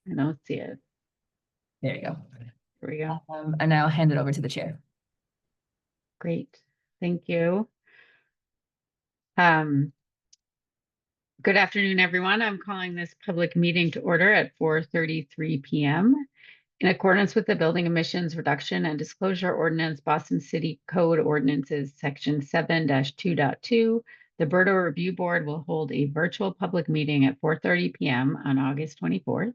I don't see it. There you go. Here we go. And now I'll hand it over to the chair. Great. Thank you. Good afternoon, everyone. I'm calling this public meeting to order at 4:33 p.m. In accordance with the Building Emissions Reduction and Disclosure Ordinance, Boston City Code Ordinances, Section 7-2.2, the BERDO Review Board will hold a virtual public meeting at 4:30 p.m. on August 24th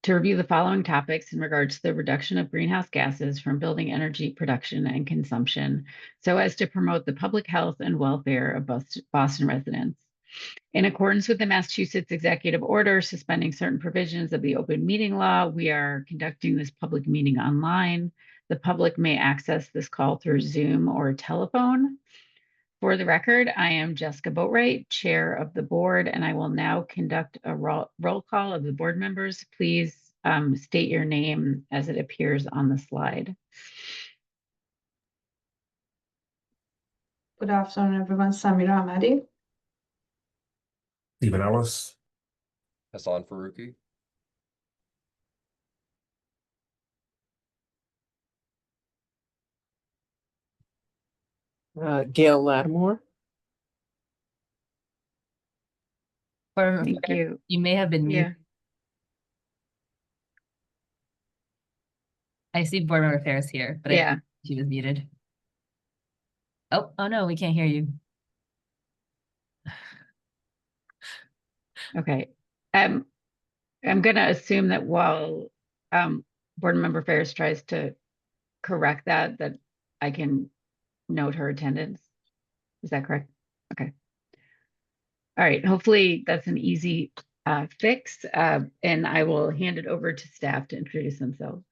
to review the following topics in regards to the reduction of greenhouse gases from building energy production and consumption, so as to promote the public health and welfare of Boston residents. In accordance with the Massachusetts Executive Order suspending certain provisions of the open meeting law, we are conducting this public meeting online. The public may access this call through Zoom or telephone. For the record, I am Jessica Boatwright, Chair of the Board, and I will now conduct a roll call of the board members. Please state your name as it appears on the slide. Good afternoon, everyone. Samira Ahmadi. Stephen Ellis. Hassan Faruqi. Gail Lattimore. Thank you. You may have been muted. I see board member Ferris here, but I she was muted. Oh no, we can't hear you. Okay. I'm going to assume that while board member Ferris tries to correct that I can note her attendance. Is that correct? Okay. All right. Hopefully that's an easy fix, and I will hand it over to staff to introduce themselves.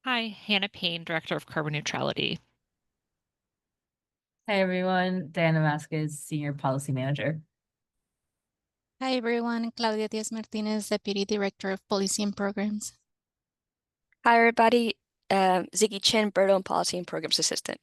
Hi, Hannah Payne, Director of Carbon Neutrality. Hi, everyone. Diana Vasquez, Senior Policy Manager. Hi, everyone. Claudia Diaz Martinez, Deputy Director of Policy and Programs. Hi, everybody. Ziggy Chen, BERDO and Policy and Programs Assistant.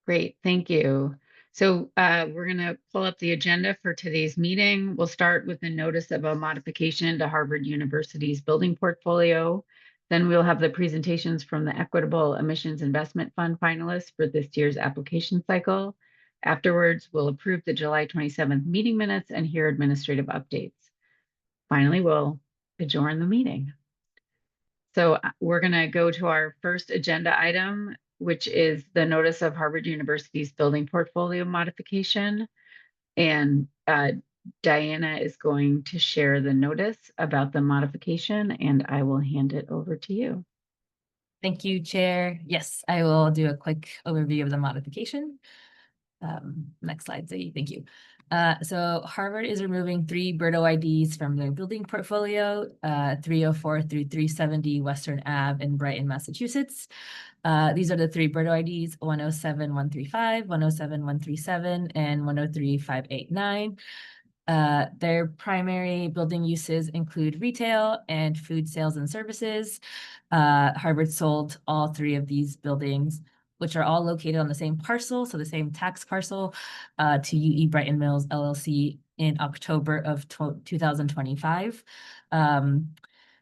Great, thank you. So we're going to pull up the agenda for today's meeting. We'll start with the notice of a modification to Harvard University's building portfolio. Then we'll have the presentations from the Equitable Emissions Investment Fund finalists for this year's application cycle. Afterwards, we'll approve the July 27th meeting minutes and hear administrative updates. Finally, we'll adjourn the meeting. So we're going to go to our first agenda item, which is the notice of Harvard University's building portfolio modification. And Diana is going to share the notice about the modification, and I will hand it over to you. Thank you, Chair. Yes, I will do a quick overview of the modification. Next slide, Ziggy. Thank you. So Harvard is removing 3 BERDO IDs from their building portfolio, 304 through 370 Western Ave in Brighton, Massachusetts. These are the 3 BERDO IDs, 107-135, 107-137, and 103-589. Their primary building uses include retail and food sales and services. Harvard sold all 3 of these buildings, which are all located on the same parcel, so the same tax parcel, to UE Brighton Mills LLC in October of 2025.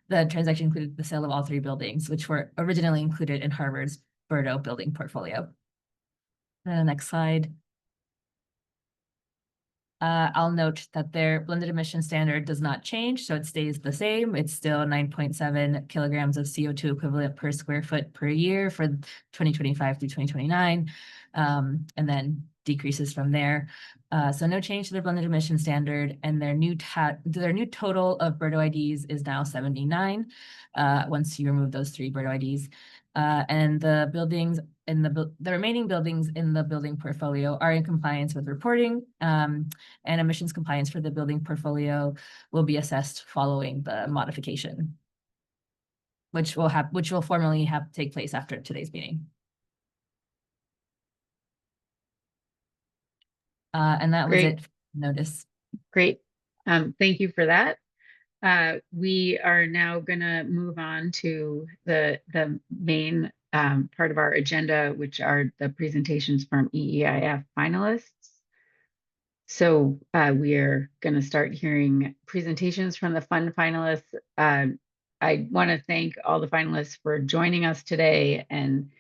The transaction included the sale of all 3 buildings, which were originally included in Harvard's BERDO building portfolio. Next slide. I'll note that their blended emission standard does not change, so it stays the same. It's still 9.7 kilograms of CO2 equivalent per square foot per year for 2025 through 2029, and then decreases from there. So no change to their blended emission standard, and their new total of BERDO IDs is now 79 once you remove those 3 BERDO IDs. And the buildings in the remaining buildings in the building portfolio are in compliance with reporting, and emissions compliance for the building portfolio will be assessed following the modification, which will formally take place after today's meeting. And that was it. Notice. Great. Thank you for that. We are now going to move on to the main part of our agenda, which are the presentations from EEIF finalists. So we are going to start hearing presentations from the fund finalists. I want to thank all the finalists for joining us today. And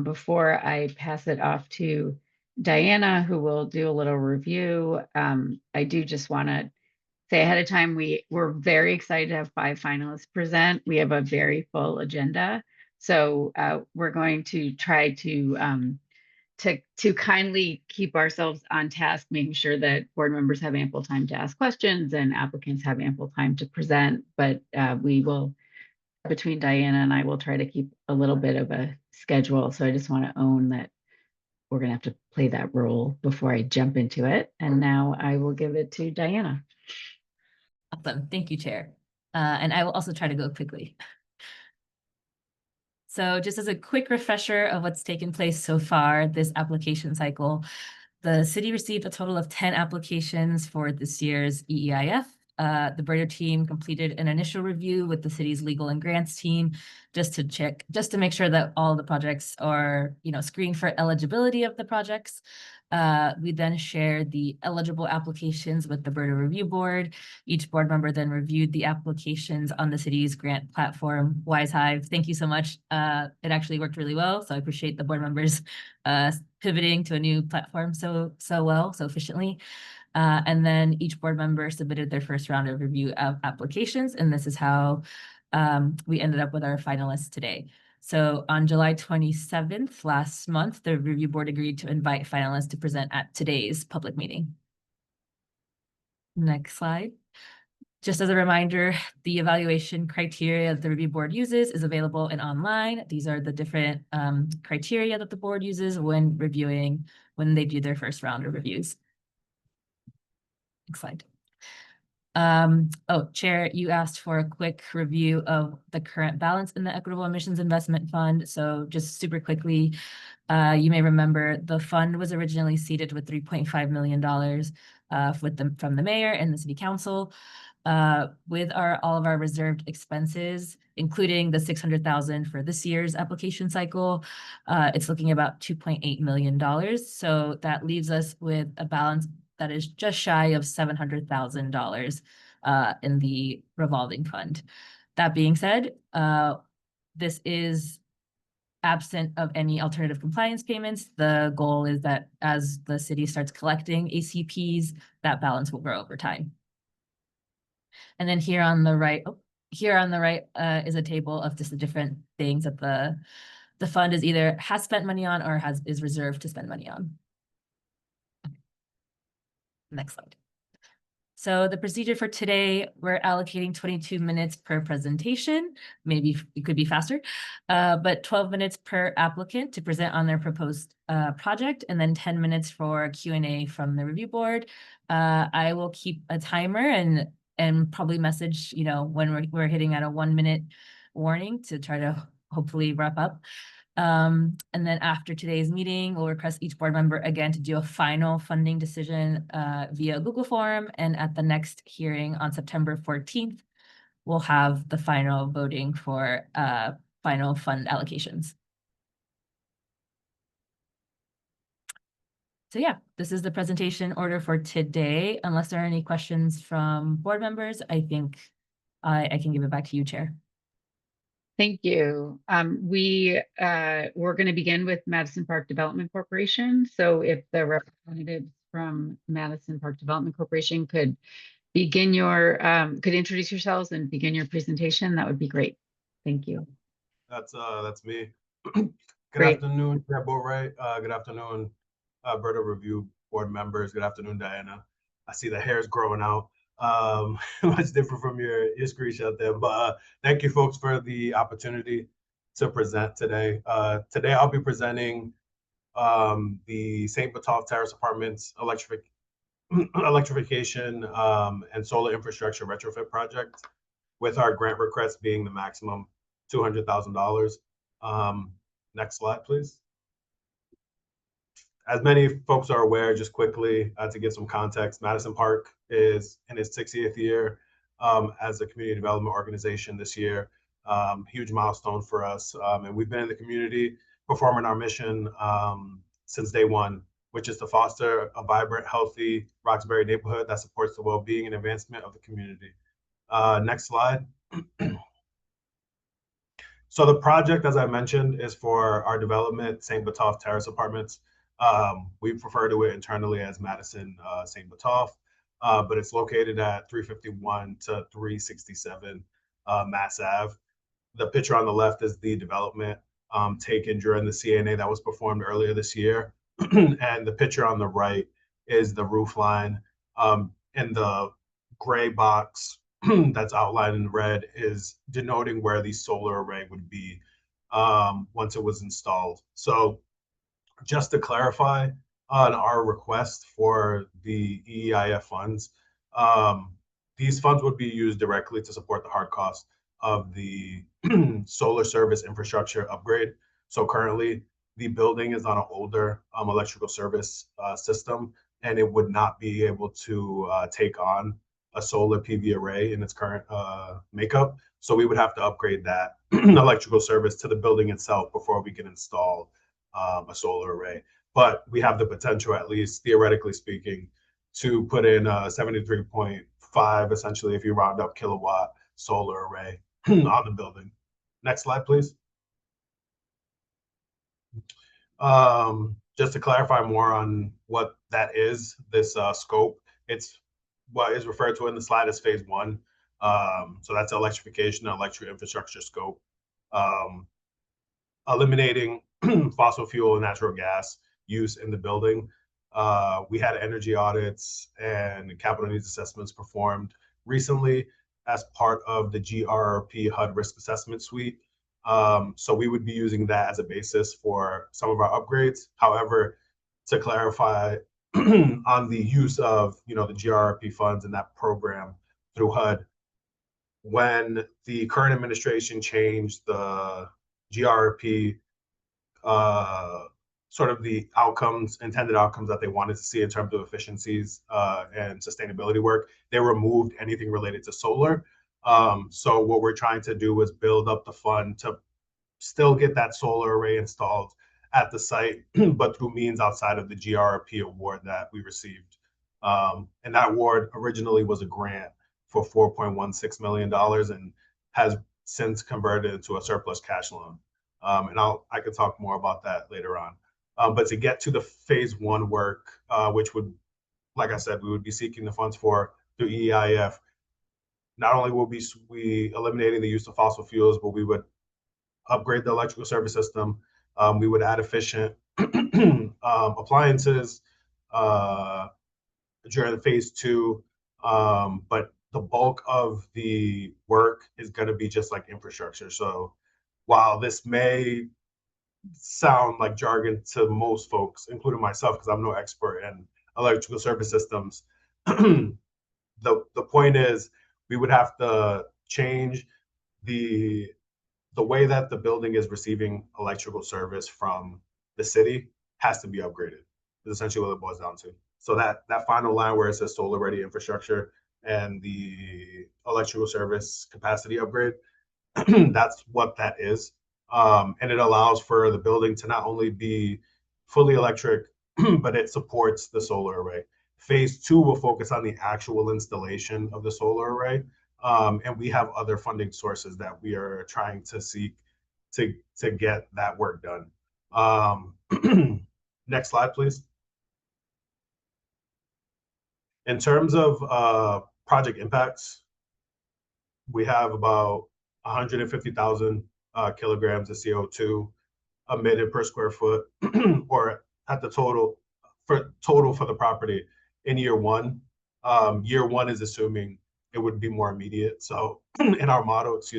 before I pass it off to Diana, who will do a little review, I do just want to say ahead of time, we're very excited to have 5 finalists present. We have a very full agenda. So we're going to try to kindly keep ourselves on task, making sure that board members have ample time to ask questions and applicants have ample time to present. But we will, between Diana and I, will try to keep a little bit of a schedule. So I just want to own that we're going to have to play that role before I jump into it. And now I will give it to Diana. Awesome. Thank you, Chair. And I will also try to go quickly. So just as a quick refresher of what's taken place so far this application cycle, the city received a total of 10 applications for this year's EEIF. The BERDO team completed an initial review with the city's legal and grants team just to make sure that all the projects are, screened for eligibility of the projects. We then shared the eligible applications with the BERDO review board. Each board member then reviewed the applications on the city's grant platform, WiseHive. Thank you so much. It actually worked really well, so I appreciate the board members pivoting to a new platform so efficiently. And then each board member submitted their first round of review of applications, and this is how we ended up with our finalists today. So on July 27th, last month, the review board agreed to invite finalists to present at today's public meeting. Next slide. Just as a reminder, the evaluation criteria that the review board uses is available and online. These are the different criteria that the board uses when they do their first round of reviews. Next slide. Chair, you asked for a quick review of the current balance in the Equitable Emissions Investment Fund. So just super quickly, you may remember the fund was originally seeded with $3.5 million from the mayor and the city council. With all of our reserved expenses, including the $600,000 for this year's application cycle, it's looking about $2.8 million. So that leaves us with a balance that is just shy of $700,000 in the revolving fund. That being said, this is absent of any alternative compliance payments. The goal is that as the city starts collecting ACPs, that balance will grow over time. And then here on the right is a table of just the different things that the fund is either has spent money on or is reserved to spend money on. Next slide. So the procedure for today, we're allocating 22 minutes per presentation. Maybe it could be faster, but 12 minutes per applicant to present on their proposed project, and then 10 minutes for Q&A from the review board. I will keep a timer and probably message, when we're hitting at a 1-minute warning to try to hopefully wrap up. And then after today's meeting, we'll request each board member again to do a final funding decision via Google form. And at the next hearing on September 14th, we'll have the final voting for final fund allocations. So yeah, this is the presentation order for today. Unless there are any questions from board members, I think I can give it back to you, Chair. Thank you. We're going to begin with Madison Park Development Corporation. So if the representatives from Madison Park Development Corporation could introduce yourselves and begin your presentation, that would be great. Thank you. That's me. Good Great. afternoon, Chair Boatwright. Good afternoon, BERDO Review Board members. Good afternoon, Diana. I see the hair's growing out. Much different from your screenshot there, but thank you folks for the opportunity to present today. Today I'll be presenting the St. Botolph Terrace Apartments electrification and solar infrastructure retrofit project, with our grant request being the maximum $200,000. Next slide, please. As many folks are aware, just quickly to give some context, Madison Park is in its 60th year as a community development organization this year. Huge milestone for us. And we've been in the community performing our mission since day one. which is to foster a vibrant, healthy Roxbury neighborhood that supports the well-being and advancement of the community. Next slide. So the project, as I mentioned, is for our development, St. Botolph Terrace Apartments. We refer to it internally as Madison St. Botolph, but it's located at 351 to 367 Mass Ave. The picture on the left is the development taken during the CNA that was performed earlier this year. And the picture on the right is the roof line. And the gray box that's outlined in red is denoting where the solar array would be once it was installed. So just to clarify on our request for the EEIF funds, these funds would be used directly to support the hard cost of the solar service infrastructure upgrade. So currently, the building is on an older electrical service system, and it would not be able to take on a solar PV array in its current makeup. So we would have to upgrade that electrical service to the building itself before we can install a solar array. But we have the potential, at least theoretically speaking, to put in a 73.5, essentially, if you round up kilowatt solar array on the building. Next slide, please. Just to clarify more on what that is, this scope, it's what is referred to in the slide as phase one. So that's electrification and electric infrastructure scope. Eliminating fossil fuel and natural gas use in the building. We had energy audits and capital needs assessments performed recently as part of the GRP HUD risk assessment suite. So we would be using that as a basis for some of our upgrades. However, to clarify on the use of the GRP funds and that program through HUD, when the current administration changed the GRP sort of the intended outcomes that they wanted to see in terms of efficiencies and sustainability work, they removed anything related to solar. So what we're trying to do is build up the fund to still get that solar array installed at the site, but through means outside of the GRP award that we received. And that award originally was a grant for $4.16 million and has since converted into a surplus cash loan. And I could talk more about that later on. But to get to the phase one work, which would, like I said, we would be seeking the funds for through EEIF, not only will we eliminating the use of fossil fuels, but we would upgrade the electrical service system. We would add efficient appliances during phase two. But the bulk of the work is going to be just like infrastructure. So while this may sound like jargon to most folks, including myself, because I'm no expert in electrical service systems, the point is we would have to change the way that the building is receiving electrical service from the city has to be upgraded. Is essentially what it boils down to. So that final line where it says solar ready infrastructure and the electrical service capacity upgrade, that's what that is. And it allows for the building to not only be fully electric, but it supports the solar array. Phase two will focus on the actual installation of the solar array. And we have other funding sources that we are trying to seek to get that work done. Next slide, please. In terms of project impacts, we have about 150,000 kilograms of CO2 emitted per square foot, or at the total for the property in year one. Year one is assuming it would be more immediate. So in our model, it's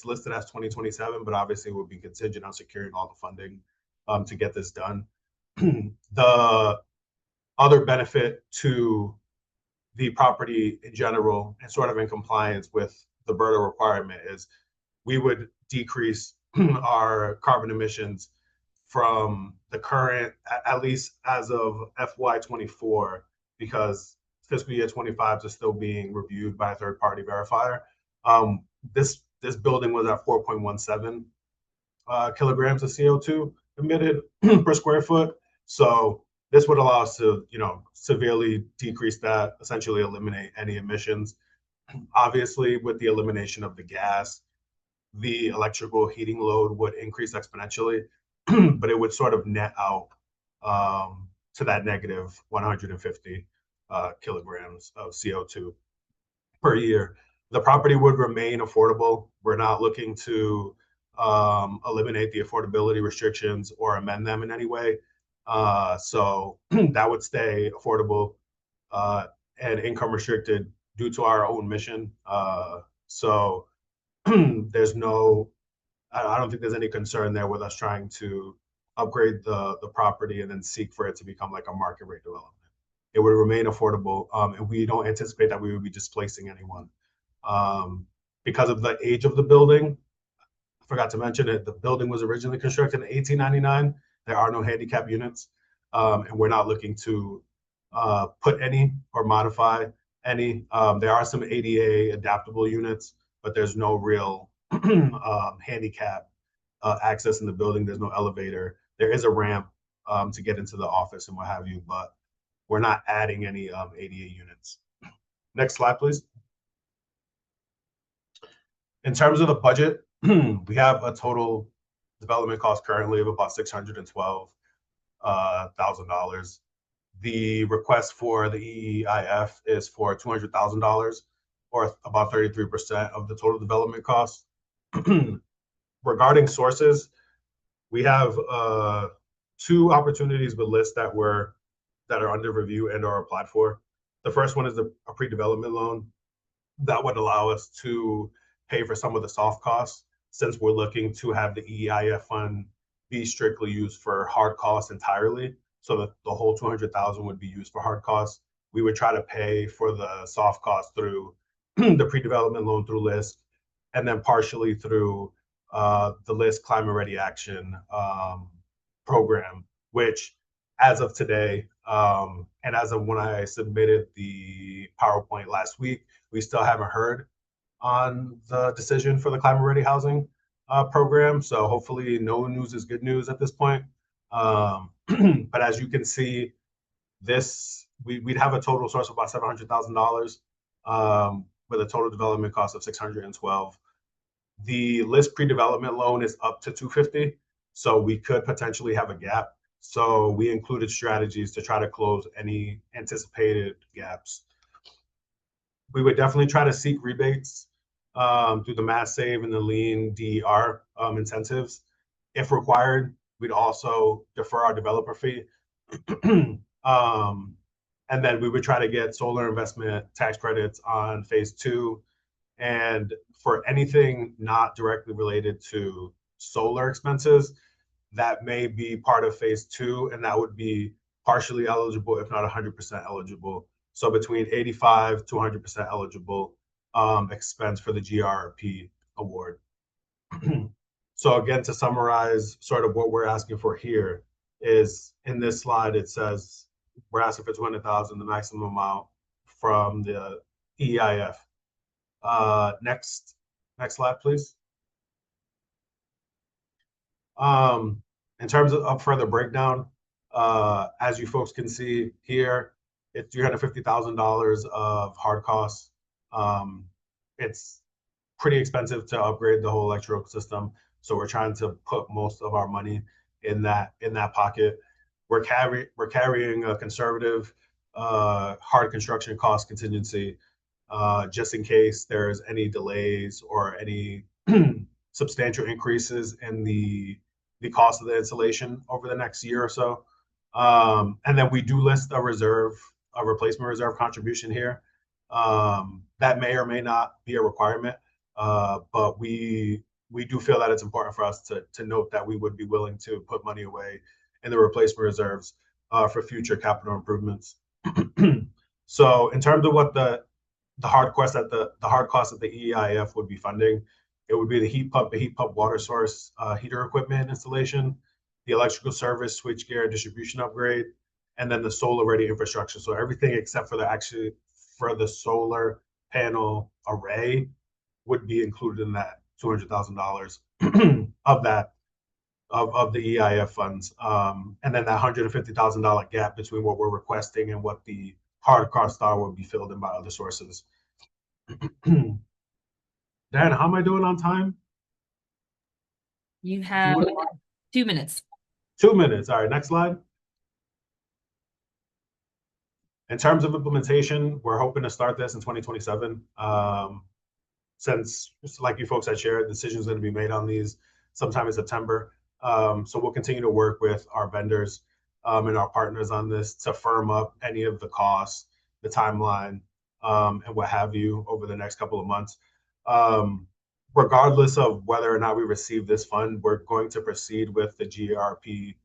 listed as 2027, but obviously it would be contingent on securing all the funding to get this done. The other benefit to the property in general and sort of in compliance with the BERDO requirement is we would decrease our carbon emissions from the current, at least as of FY24, because fiscal year 25 is still being reviewed by a third-party verifier. This building was at 4.17 kilograms of CO2 emitted per square foot. So this would allow us to, severely decrease that, essentially eliminate any emissions. Obviously, with the elimination of the gas, the electrical heating load would increase exponentially, but it would sort of net out to that negative 150 kilograms of CO2 per year. The property would remain affordable. We're not looking to eliminate the affordability restrictions or amend them in any way. So that would stay affordable and income restricted due to our own mission. So there's I don't think there's any concern there with us trying to upgrade the property and then seek for it to become like a market rate development. It would remain affordable, and we don't anticipate that we would be displacing anyone. Because of the age of the building, I forgot to mention it, the building was originally constructed in 1899. There are no handicap units, and we're not looking to put any or modify any. There are some ADA adaptable units, but there's no real handicap access in the building. There's no elevator. There is a ramp to get into the office and what have you, but we're not adding any ADA units. Next slide, please. In terms of the budget, we have a total development cost currently of about $612,000. The request for the EEIF is for $200,000, or about 33% of the total development cost. Regarding sources, we have 2 opportunities with lists that are under review and are applied for. The first one is a pre-development loan that would allow us to pay for some of the soft costs, since we're looking to have the EEIF fund be strictly used for hard costs entirely, so that the whole $200,000 would be used for hard costs. We would try to pay for the soft costs through the pre-development loan through LISC, and then partially through the LISC Climate Ready Action program, which as of today, and as of when I submitted the PowerPoint last week, we still haven't heard on the decision for the Climate Ready Housing program. So hopefully no news is good news at this point. But as you can see, we'd have a total source of about $700,000 with a total development cost of $612,000. The list pre-development loan is up to $250,000, so we could potentially have a gap. So we included strategies to try to close any anticipated gaps. We would definitely try to seek rebates through the Mass Save and the Lean DER incentives. If required, we'd also defer our developer fee. And then we would try to get solar investment tax credits on phase 2. And for anything not directly related to solar expenses, that may be part of phase 2, and that would be partially eligible, if not 100% eligible. So between 85 to 100% eligible expense for the GRP award. So again, to summarize sort of what we're asking for here is, in this slide, it says we're asking for $200,000, the maximum amount from the EIF. Next slide, please. In terms of further breakdown, as you folks can see here, it's $350,000 of hard costs. It's pretty expensive to upgrade the whole electrical system, so we're trying to put most of our money in that pocket. We're carrying a conservative hard construction cost contingency just in case there's any delays or any substantial increases in the cost of the installation over the next year or so. And then we do list a replacement reserve contribution here. That may or may not be a requirement, but we do feel that it's important for us to note that we would be willing to put money away in the replacement reserves for future capital improvements. So in terms of what the hard cost at the EEIF would be funding, it would be the heat pump water source heater equipment installation, the electrical service switchgear distribution upgrade, and then the solar ready infrastructure. So everything except for the solar panel array would be included in that $200,000. Of that, of the EIF funds. And then that $150,000 gap between what we're requesting and what the hard costs are will be filled in by other sources. Dan, how am I doing on time? You have 2 minutes. 2 minutes. All right, next slide. In terms of implementation, we're hoping to start this in 2027. Since, like you folks had shared, decisions going to be made on these sometime in September. So we'll continue to work with our vendors and our partners on this to firm up any of the costs, the timeline, and what have you over the next couple of months. Regardless of whether or not we receive this fund, we're going to proceed with the GRP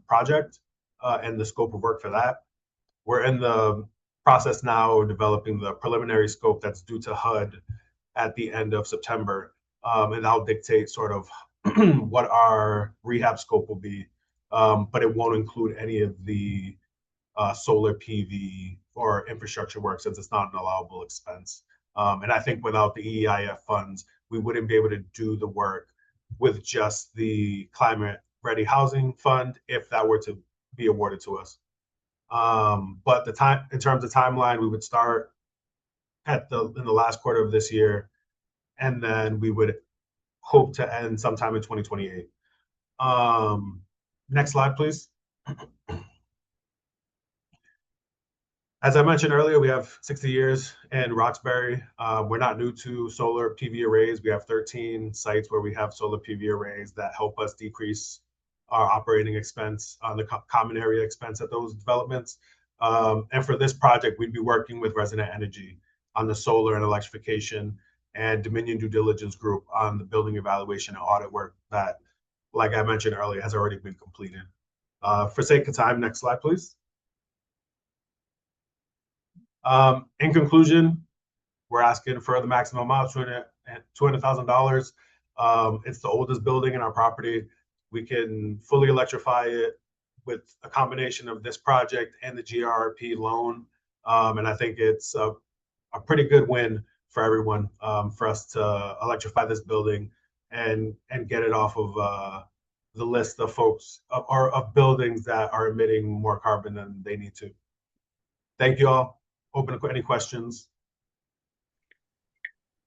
project and the scope of work for that. We're in the process now of developing the preliminary scope that's due to HUD at the end of September. And that'll dictate sort of what our rehab scope will be. But it won't include any of the solar PV or infrastructure work since it's not an allowable expense. And I think without the EIF funds, we wouldn't be able to do the work with just the Climate Ready Housing Fund if that were to be awarded to us. But the time, in terms of timeline, we would start in the last quarter of this year, and then we would hope to end sometime in 2028. Next slide, please. As I mentioned earlier, we have 60 years in Roxbury. We're not new to solar PV arrays. We have 13 sites where we have solar PV arrays that help us decrease our operating expense on the common area expense at those developments. And for this project, we'd be working with Resident Energy on the solar and electrification, and Dominion Due Diligence Group on the building evaluation and audit work that, like I mentioned earlier, has already been completed. For sake of time, next slide, please. In conclusion, we're asking for the maximum amount, $200,000. It's the oldest building in our property. We can fully electrify it with a combination of this project and the GRP loan. And I think it's a pretty good win for everyone, for us to electrify this building and get it off of the list of folks or of buildings that are emitting more carbon than they need to. Thank you all. Open to any questions.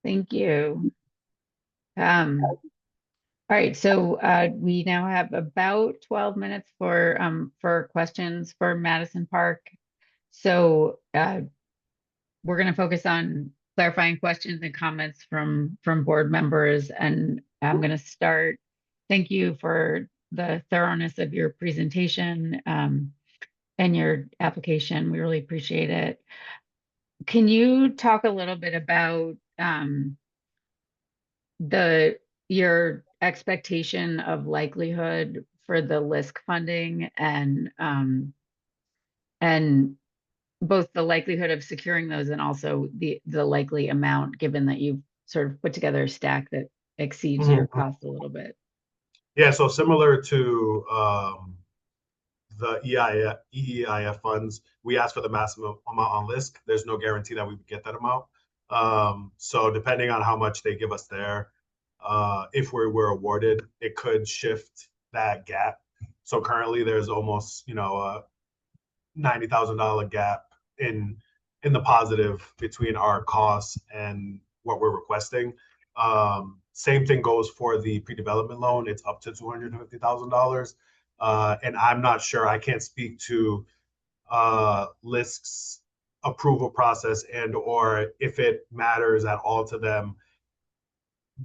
Thank you. All right, so we now have about 12 minutes for questions for Madison Park. So we're going to focus on clarifying questions and comments from board members, and I'm going to start. Thank you for the thoroughness of your presentation and your application. We really appreciate it. Can you talk a little bit about your expectation of likelihood for the LISC funding and both the likelihood of securing those and also the likely amount, given that you've sort of put together a stack that exceeds your cost a little bit? Yeah, so similar to the EIF funds, we asked for the maximum amount on LISC. There's no guarantee that we would get that amount. So depending on how much they give us there, if we were awarded, it could shift that gap. So currently there's almost, a $90,000 gap in the positive between our costs and what we're requesting. Same thing goes for the pre-development loan. It's up to $250,000. And I'm not sure, I can't speak to LISC's approval process and or if it matters at all to them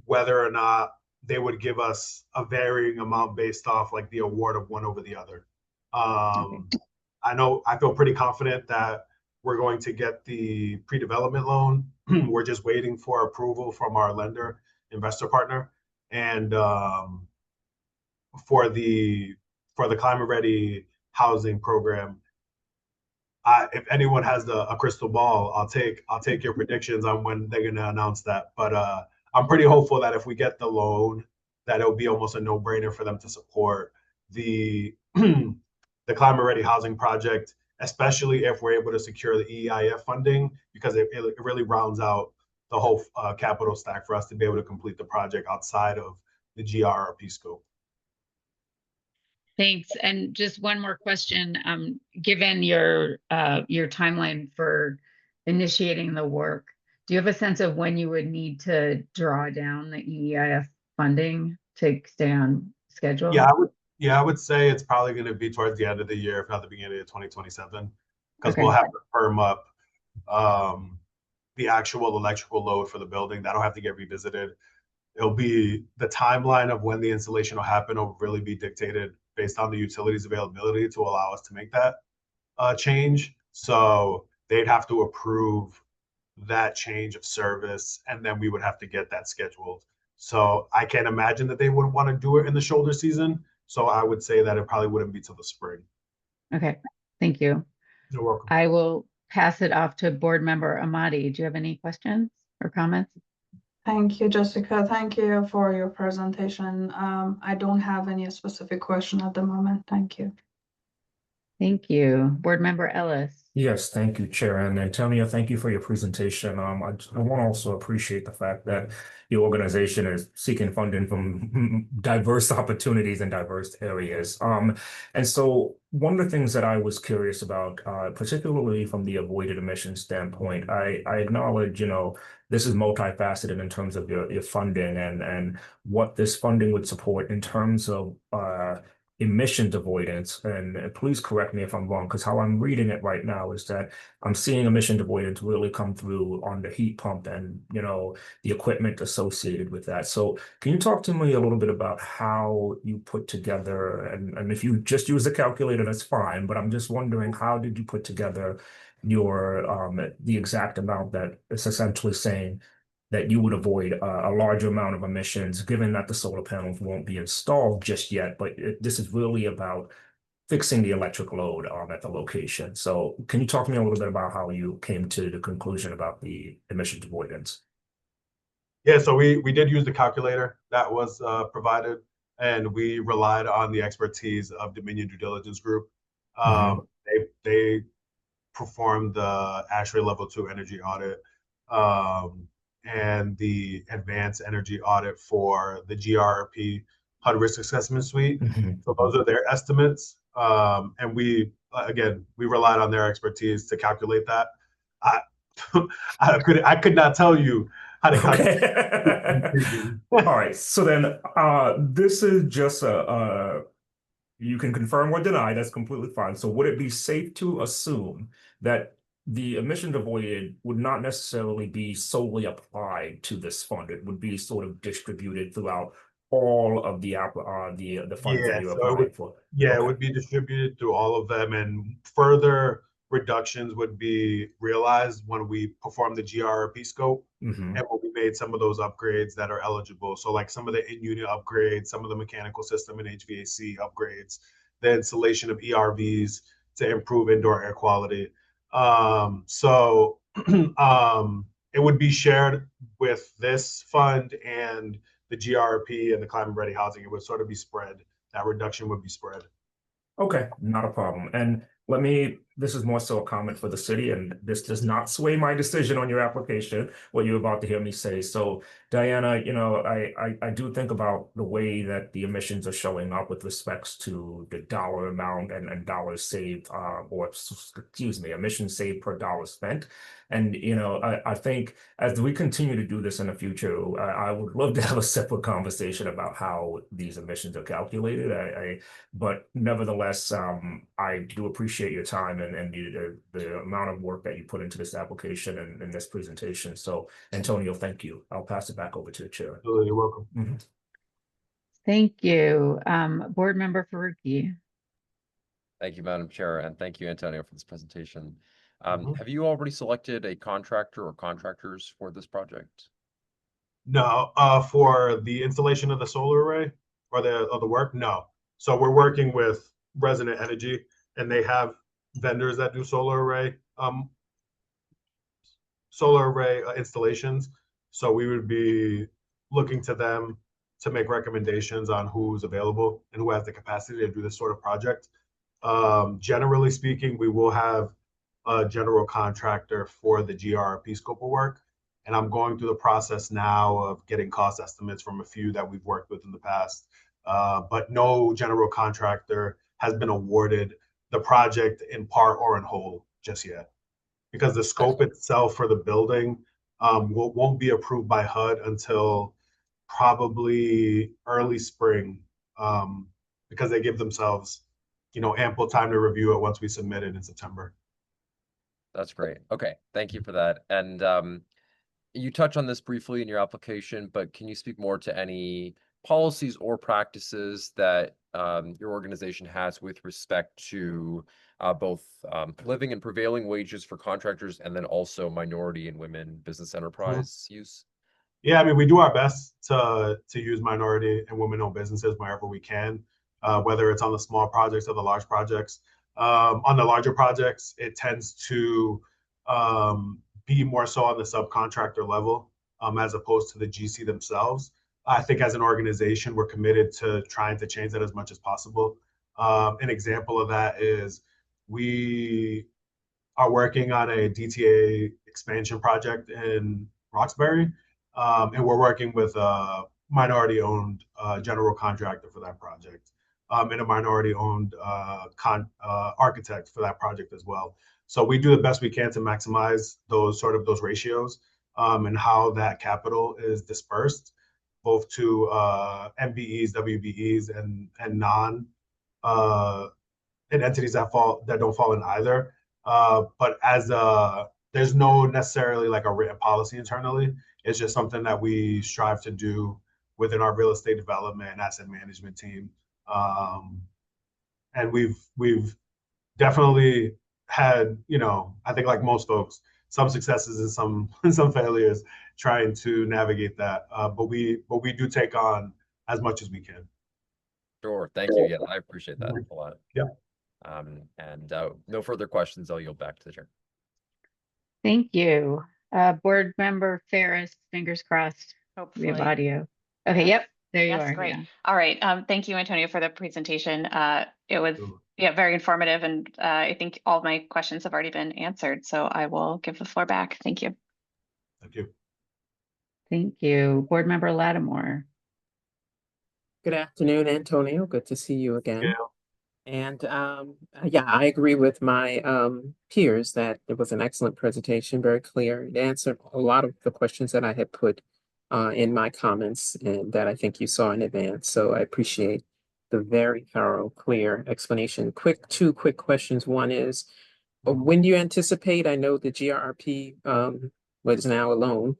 whether or not they would give us a varying amount based off like the award of one over the other. I feel pretty confident that we're going to get the pre-development loan. We're just waiting for approval from our lender, investor partner. And for the Climate Ready Housing Program, if anyone has a crystal ball, I'll take your predictions on when they're gonna announce that. But I'm pretty hopeful that if we get the loan, that it'll be almost a no-brainer for them to support the Climate Ready Housing Project, especially if we're able to secure the EIF funding, because it really rounds out the whole capital stack for us to be able to complete the project outside of the GRP scope. Thanks. And just one more question. Given your timeline for initiating the work, do you have a sense of when you would need to draw down the EIF funding to stay on schedule? I would say it's probably going to be towards the end of the year, if not the beginning of 2027, because Okay. we'll have to firm up the actual electrical load for the building. That'll have to get revisited. It'll be the timeline of when the installation will happen will really be dictated based on the utilities availability to allow us to make that change. So they'd have to approve that change of service, and then we would have to get that scheduled. So I can't imagine that they would want to do it in the shoulder season. So I would say that it probably wouldn't be till the spring. Okay, thank you. You're welcome. I will pass it off to Board Member Amadi. Do you have any questions or comments? Thank you, Jessica. Thank you for your presentation. I don't have any specific question at the moment. Thank you. Thank you. Board Member Ellis. Yes, thank you, Chair. And Antonio, thank you for your presentation. I want to also appreciate the fact that your organization is seeking funding from diverse opportunities in diverse areas. And so one of the things that I was curious about, particularly from the avoided emissions standpoint, I acknowledge, this is multifaceted in terms of your funding and what this funding would support in terms of emissions avoidance. And please correct me if I'm wrong, because how I'm reading it right now is that I'm seeing emission avoidance really come through on the heat pump and, the equipment associated with that. So can you talk to me a little bit about how you put together, and if you just use a calculator, that's fine, but I'm just wondering, how did you put together your the exact amount that it's essentially saying that you would avoid a larger amount of emissions, given that the solar panels won't be installed just yet, but this is really about fixing the electric load at the location. So can you talk to me a little bit about how you came to the conclusion about the emissions avoidance? Yeah, so we did use the calculator that was provided, and we relied on the expertise of Dominion Due Diligence Group. They performed the ASHRAE Level 2 energy audit and the advanced energy audit for the GRP HUD risk assessment suite. So those are their estimates. And we relied on their expertise to calculate that. I could not tell you how to calculate. Okay. All right. So then this is just you can confirm or deny, that's completely fine. So would it be safe to assume that the emissions avoided would not necessarily be solely applied to this fund? It would be sort of distributed throughout all of the funds that you're applying for. Yeah, Okay. it would be distributed through all of them, and further reductions would be realized when we perform the GRP scope and when we made some of those upgrades that are eligible. So like some of the in-unit upgrades, some of the mechanical system and HVAC upgrades, the installation of ERVs to improve indoor air quality. So it would be shared with this fund and the GRP and the climate ready housing. It would sort of be spread. That reduction would be spread. Okay, not a problem. And this is more so a comment for the city, and this does not sway my decision on your application, what you're about to hear me say. So Diana, I do think about the way that the emissions are showing up with respects to the dollar amount and dollars saved, emissions saved per dollar spent. And, I think as we continue to do this in the future, I would love to have a separate conversation about how these emissions are calculated. But nevertheless, I do appreciate your time and the amount of work that you put into this application and this presentation. So Antonio, thank you. I'll pass it back over to the chair. You're welcome. Thank you. Board Member Faruqi. Thank you, Madam Chair, and thank you, Antonio, for this presentation. Have you already selected a contractor or contractors for this project? No, for the installation of the solar array or the work, no. So we're working with Resident Energy, and they have vendors that do solar array installations. So we would be looking to them to make recommendations on who's available and who has the capacity to do this sort of project. Generally speaking, we will have a general contractor for the GRP scope of work. And I'm going through the process now of getting cost estimates from a few that we've worked with in the past but no general contractor has been awarded the project in part or in whole just yet, because the scope itself for the building won't be approved by HUD until probably early spring, because they give themselves, ample time to review it once we submit it in September. That's great. Okay, thank you for that. And you touch on this briefly in your application, but can you speak more to any policies or practices that your organization has with respect to both living and prevailing wages for contractors and then also minority and women business enterprise use? Yeah, I mean, we do our best to use minority and women-owned businesses wherever we can, whether it's on the small projects or the large projects. On the larger projects, it tends to be more so on the subcontractor level, as opposed to the GC themselves. I think as an organization, we're committed to trying to change that as much as possible. An example of that is we are working on a DTA expansion project in Roxbury, and we're working with a minority-owned general contractor for that project, and a minority-owned architect for that project as well. So we do the best we can to maximize those ratios, and how that capital is dispersed, both to MBEs, WBEs, and non and entities that don't fall in either. But as there's no necessarily like a written policy internally. It's just something that we strive to do within our real estate development and asset management team. And we've definitely had, I think like most folks, some successes and some failures trying to navigate that. But we do take on as much as we can. Sure. Thank you. Yeah, I appreciate that a lot. Yeah. And no further questions. I'll yield back to the chair. Thank you. Board Member Ferris, fingers crossed. We have Hopefully. audio. Okay, yep, there you Yes, are. great. yeah. All right. Thank you, Antonio, for the presentation. It was very informative, and I think all of my questions have already been answered. So I will give the floor back. Thank you. Thank you. Thank you. Board Member Lattimore. Good afternoon, Antonio. Good to see you again. Yeah. And yeah, I agree with my peers that it was an excellent presentation, very clear. It answered a lot of the questions that I had put in my comments and that I think you saw in advance. So I appreciate the very thorough, clear explanation. Two quick questions. One is, when do you anticipate? I know the GRP was now alone,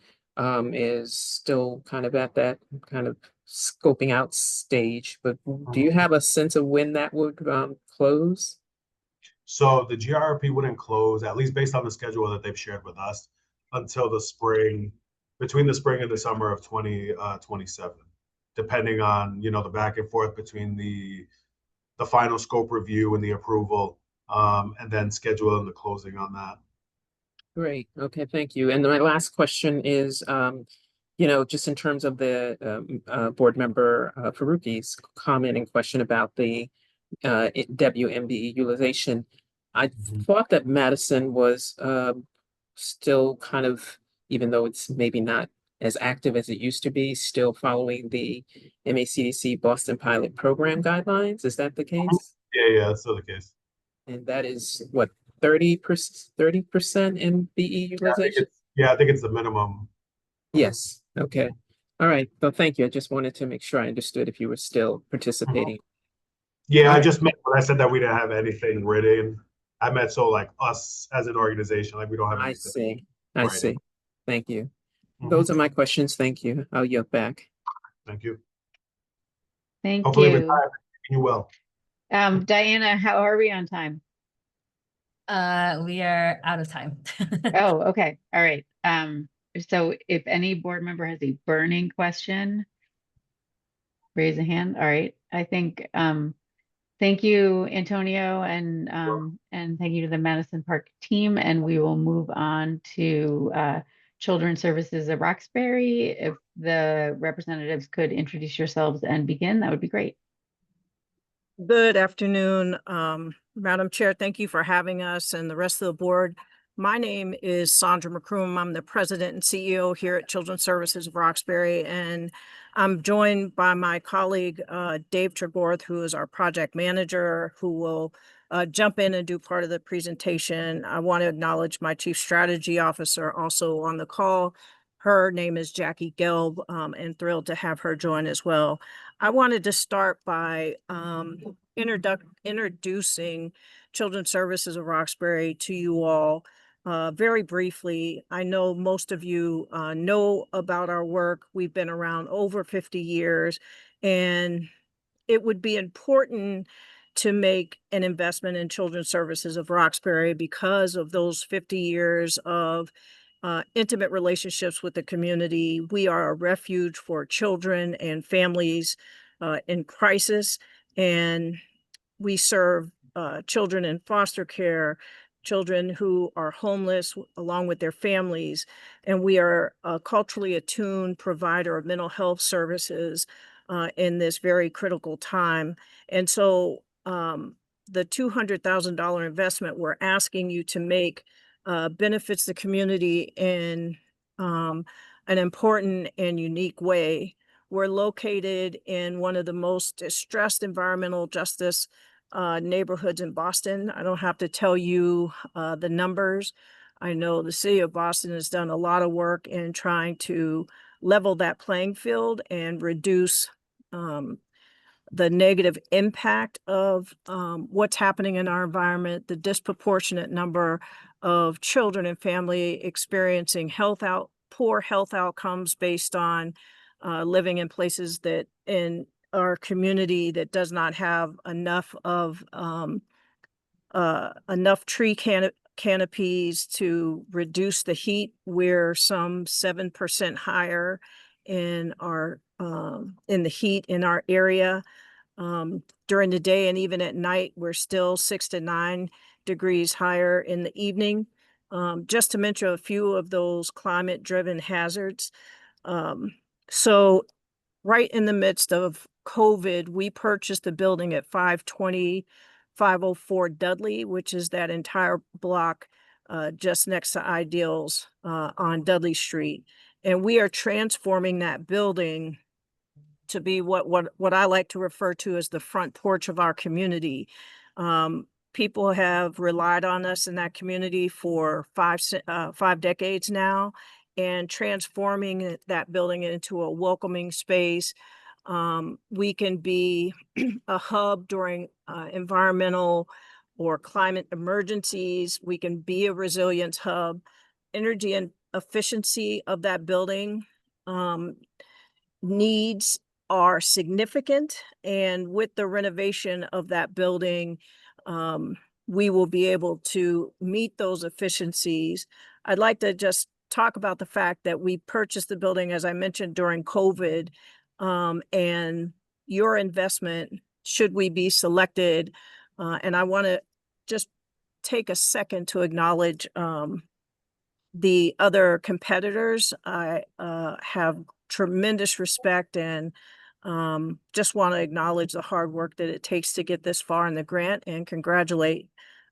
is still kind of at that kind of scoping out stage, but do you have a sense of when that would close? So the GRP wouldn't close, at least based on the schedule that they've shared with us, until the spring, between the spring and the summer of 2027, depending on, the back and forth between the final scope review and the approval, and then schedule and the closing on that. Great. Okay, thank you. And my last question is, just in terms of the board member Faruqi's comment and question about the WMBE utilization, I thought that Madison was still kind of, even though it's maybe not as active as it used to be, still following the MACDC Boston Pilot Program guidelines. Is that the case? Yeah, that's still the case. And that is what, 30% MBE utilization? I think it's the minimum. Yes. Okay. All right. Well, thank you. I just wanted to make sure I understood if you were still participating. Yeah, I just meant when I said that we didn't have anything written. I meant so like us as an organization, like we don't have anything. I see. I Right. see. Thank you. Those are my questions. Thank you. I'll yield back. Thank you. Thank Hopefully you. you will. Diana, how are we on time? We are out of time. Oh, okay. All right. So if any board member has a burning question, raise a hand. All right. I think, thank you, Antonio, and thank you to the Madison Park team. And we will move on to Children's Services of Roxbury. If the representatives could introduce yourselves and begin, that would be great. Good afternoon, Madam Chair. Thank you for having us and the rest of the board. My name is Sandra McCroom. I'm the president and CEO here at Children's Services of Roxbury, and I'm joined by my colleague, Dave Tregorth, who is our project manager, who will jump in and do part of the presentation. I want to acknowledge my chief strategy officer also on the call. Her name is Jackie Gelb, and thrilled to have her join as well. I wanted to start by introducing Children's Services of Roxbury to you all. Very briefly, I know most of you know about our work. We've been around over 50 years, and it would be important to make an investment in Children's Services of Roxbury because of those 50 years of intimate relationships with the community. We are a refuge for children and families in crisis, and we serve children in foster care, children who are homeless along with their families, and we are a culturally attuned provider of mental health services in this very critical time. And so the $200,000 investment we're asking you to make benefits the community in an important and unique way. We're located in one of the most distressed environmental justice neighborhoods in Boston. I don't have to tell you the numbers. I know the city of Boston has done a lot of work in trying to level that playing field and reduce the negative impact of what's happening in our environment, the disproportionate number of children and family experiencing poor health outcomes based on living in places that in our community that does not have enough of enough tree canopies to reduce the heat. We're some 7% higher in our in the heat in our area. During the day and even at night, we're still 6 to 9 degrees higher in the evening. Just to mention a few of those climate-driven hazards. So right in the midst of COVID, we purchased the building at 504 Dudley, which is that entire block just next to Ideals on Dudley Street. And we are transforming that building to be what I like to refer to as the front porch of our community. People have relied on us in that community for 5 decades now, and transforming that building into a welcoming space. We can be a hub during environmental or climate emergencies. We can be a resilience hub. Energy and efficiency of that building needs are significant, and with the renovation of that building, we will be able to meet those efficiencies. I'd like to just talk about the fact that we purchased the building, as I mentioned, during COVID, and your investment, should we be selected, and I want to just take a second to acknowledge the other competitors. I have tremendous respect and just want to acknowledge the hard work that it takes to get this far in the grant, and congratulate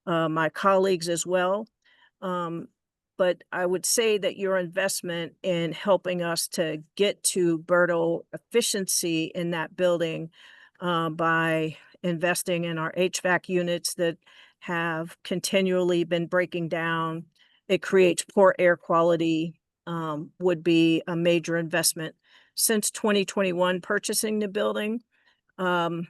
my colleagues as well. But I would say that your investment in helping us to get to BERDO efficiency in that building by investing in our HVAC units that have continually been breaking down, it creates poor air quality, would be a major investment. Since 2021 purchasing the building, it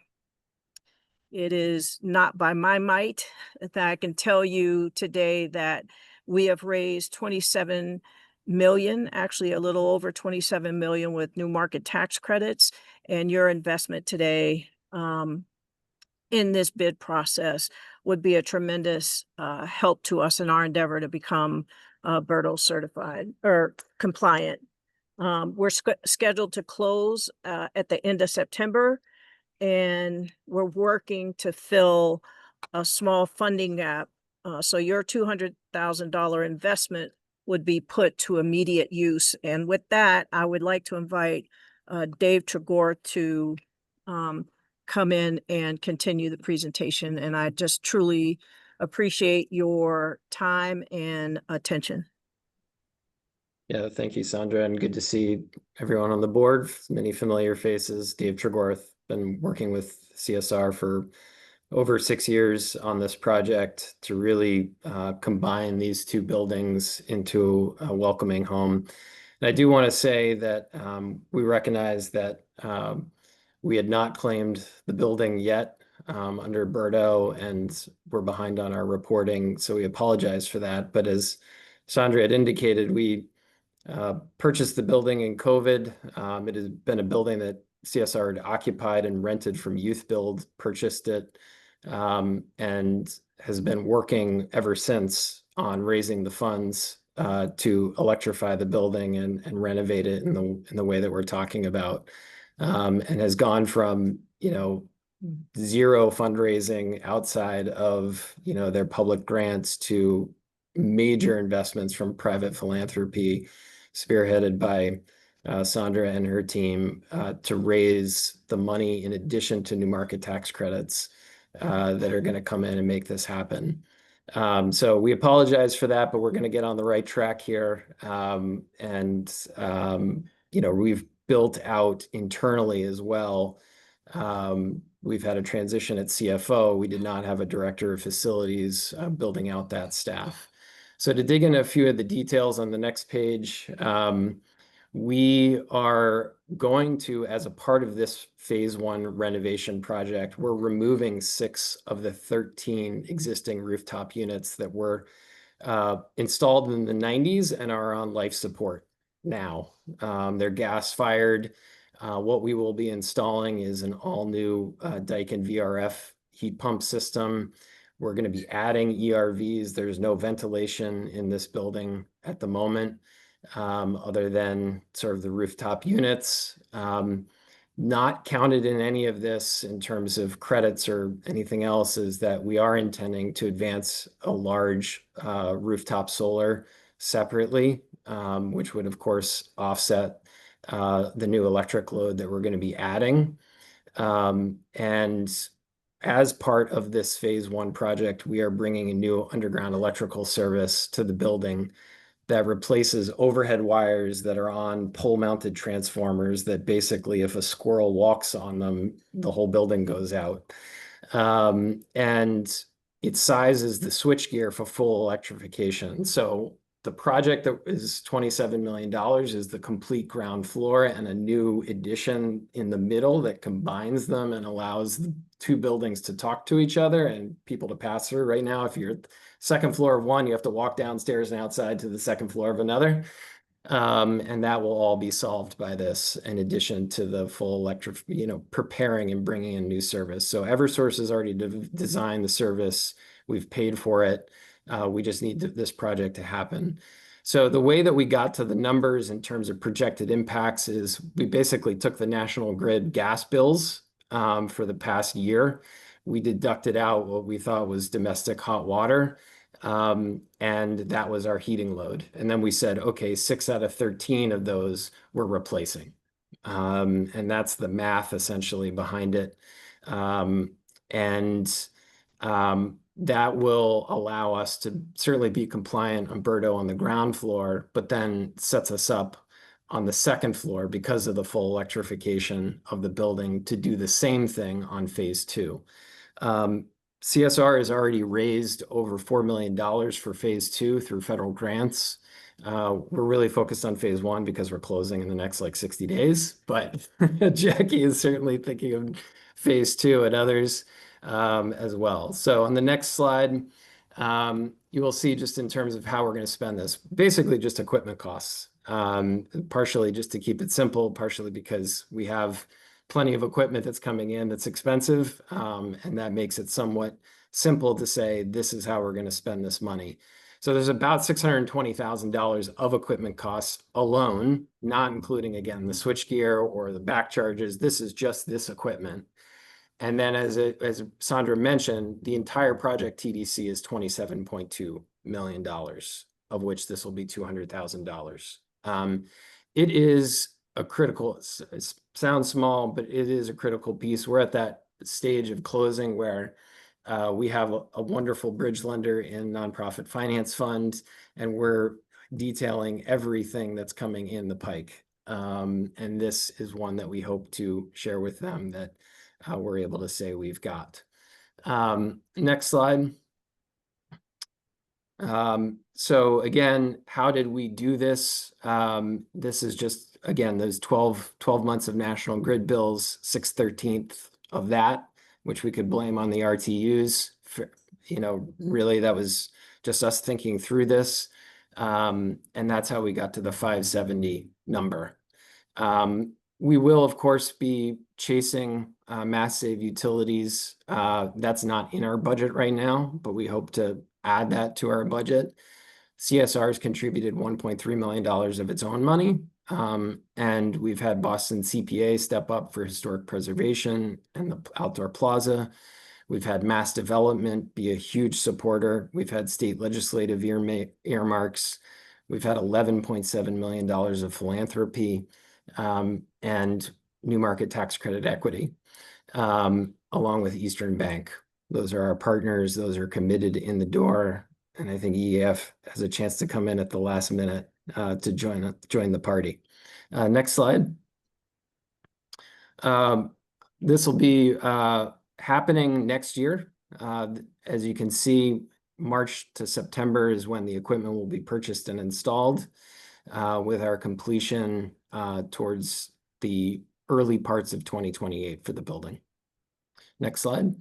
is not by my might that I can tell you today that we have raised 27 million, actually a little over 27 million with new market tax credits, and your investment today in this bid process would be a tremendous help to us in our endeavor to become BERDO certified or compliant. We're scheduled to close at the end of September, and we're working to fill a small funding gap. So your $200,000 investment would be put to immediate use. And with that, I would like to invite Dave Tregorth to come in and continue the presentation. And I just truly appreciate your time and attention. Yeah, thank you, Sandra, and good to see everyone on the board. Many familiar faces. Dave Tregorth, been working with CSR for over 6 years on this project to really combine these two buildings into a welcoming home. And I do want to say that we recognize that we had not claimed the building yet under BERDO, and we're behind on our reporting, so we apologize for that. But as Sandra had indicated, we purchased the building in COVID. It has been a building that CSR had occupied and rented from Youth Build, purchased it, and has been working ever since on raising the funds to electrify the building and renovate it in the way that we're talking about, and has gone from, you know, zero fundraising outside of, you know, their public grants to major investments from private philanthropy, spearheaded by Sandra and her team, to raise the money in addition to new market tax credits that are going to come in and make this happen. So we apologize for that, but we're going to get on the right track here. You know, we've built out internally as well. We've had a transition at CFO. We did not have a director of facilities building out that staff. So to dig into a few of the details on the next page, we are going to, as a part of this phase 1 renovation project, we're removing 6 of the 13 existing rooftop units that were installed in the 90s and are on life support now. They're gas fired. What we will be installing is an all-new Daikin VRF heat pump system. We're going to be adding ERVs. There's no ventilation in this building at the moment, other than sort of the rooftop units. Not counted in any of this in terms of credits or anything else is that we are intending to advance a large rooftop solar separately, which would, of course, offset the new electric load that we're going to be adding. And as part of this phase 1 project, we are bringing a new underground electrical service to the building that replaces overhead wires that are on pole-mounted transformers that basically, if a squirrel walks on them, the whole building goes out. And its size is the switchgear for full electrification. So the project that is $27 million is the complete ground floor and a new addition in the middle that combines them and allows the 2 buildings to talk to each other and people to pass through. Right now, if you're at the second floor of one, you have to walk downstairs and outside to the second floor of another. And that will all be solved by this, in addition to the full electric, you know, preparing and bringing in new service. So Eversource has already designed the service. We've paid for it. We just need this project to happen. So the way that we got to the numbers in terms of projected impacts is we basically took the National Grid gas bills for the past year. We deducted out what we thought was domestic hot water, and that was our heating load. And then we said, okay, 6 out of 13 of those we're replacing. And that's the math essentially behind it. That will allow us to certainly be compliant on BERDO on the ground floor, but then sets us up on the second floor because of the full electrification of the building to do the same thing on phase 2. CSR has already raised over $4 million for phase 2 through federal grants. We're really focused on phase 1 because we're closing in the next like 60 days, but Jackie is certainly thinking of phase 2 and others as well. So on the next slide, you will see just in terms of how we're going to spend this, basically just equipment costs, partially just to keep it simple, partially because we have plenty of equipment that's coming in that's expensive, and that makes it somewhat simple to say, this is how we're going to spend this money. So there's about $620,000 of equipment costs alone, not including, again, the switchgear or the back charges. This is just this equipment. And then as Sandra mentioned, the entire project TDC is $27.2 million, of which this will be $200,000. It is a critical, it sounds small, but it is a critical piece. We're at that stage of closing where we have a wonderful bridge lender in Nonprofit Finance Fund, and we're detailing everything that's coming in the pike. And this is one that we hope to share with them that we're able to say we've got. Next slide. So again, how did we do this? This is just, again, those 12 months of national grid bills, 6/13 of that, which we could blame on the RTUs. You know, really that was just us thinking through this. And that's how we got to the 570 number. We will, of course, be chasing mass save utilities. That's not in our budget right now, but we hope to add that to our budget. CSR has contributed $1.3 million of its own money. And we've had Boston CPA step up for historic preservation and the outdoor plaza. We've had mass development be a huge supporter. We've had state legislative earmarks. We've had $11.7 million of philanthropy and new market tax credit equity, along with Eastern Bank. Those are our partners. Those are committed in the door. And I think EAF has a chance to come in at the last minute to join the party. Next slide. This will be happening next year. As you can see, March to September is when the equipment will be purchased and installed, with our completion towards the early parts of 2028 for the building. Next slide.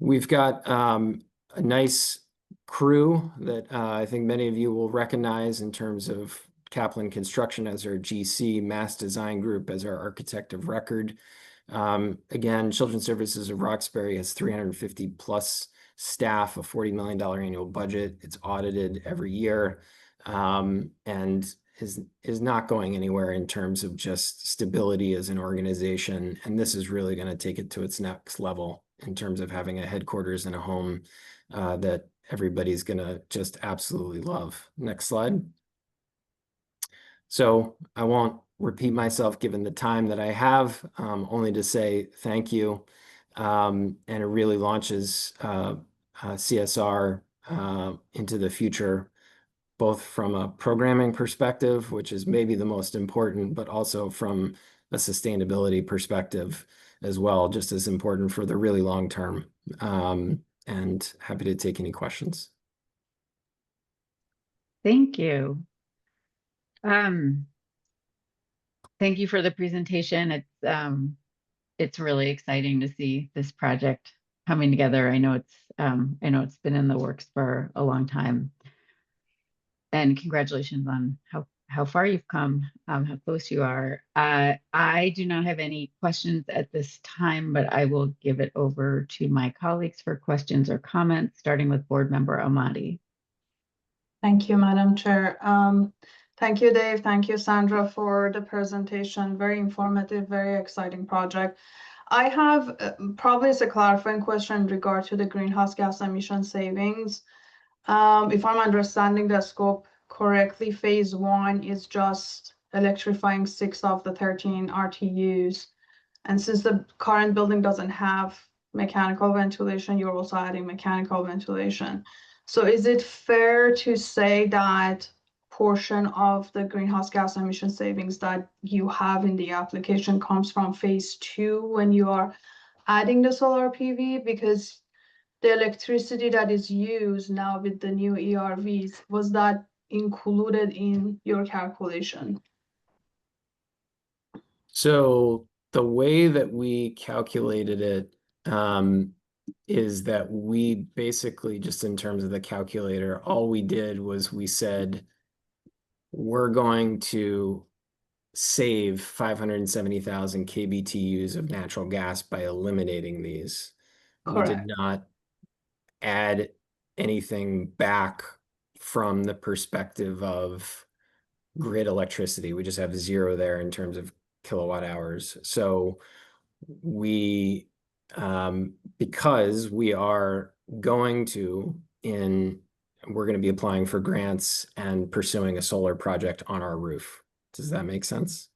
We've got a nice crew that I think many of you will recognize in terms of Kaplan Construction as our GC, Mass Design Group as our architect of record. Again, Children's Services of Roxbury has 350 plus staff, a $40 million annual budget. It's audited every year, and is not going anywhere in terms of just stability as an organization. And this is really going to take it to its next level in terms of having a headquarters and a home that everybody's going to just absolutely love. Next slide. So I won't repeat myself given the time that I have, only to say thank you. And it really launches CSR into the future, both from a programming perspective, which is maybe the most important, but also from a sustainability perspective as well, just as important for the really long term. And happy to take any questions. Thank you. Thank you for the presentation. It's really exciting to see this project coming together. I know it's been in the works for a long time. And congratulations on how far you've come, how close you are. I do not have any questions at this time, but I will give it over to my colleagues for questions or comments, starting with Board Member Amati. Thank you, Madam Chair. Thank you, Dave. Thank you, Sandra, for the presentation. Very informative, very exciting project. I have probably it's a clarifying question in regard to the greenhouse gas emission savings. If I'm understanding the scope correctly, phase 1 is just electrifying 6 of the 13 RTUs. And since the current building doesn't have mechanical ventilation, you're also adding mechanical ventilation. So is it fair to say that portion of the greenhouse gas emission savings that you have in the application comes from phase 2 when you are adding the solar PV? Because the electricity that is used now with the new ERVs, was that included in your calculation? So the way that we calculated it is that we basically, just in terms of the calculator, all we did was we said, we're going to save 570,000 kBTUs of natural gas by eliminating these. Correct. We did not add anything back from the perspective of grid electricity. We just have 0 there in terms of kilowatt hours. So we, because we are going to, we're going to be applying for grants and pursuing a solar project on our roof. Does that make sense?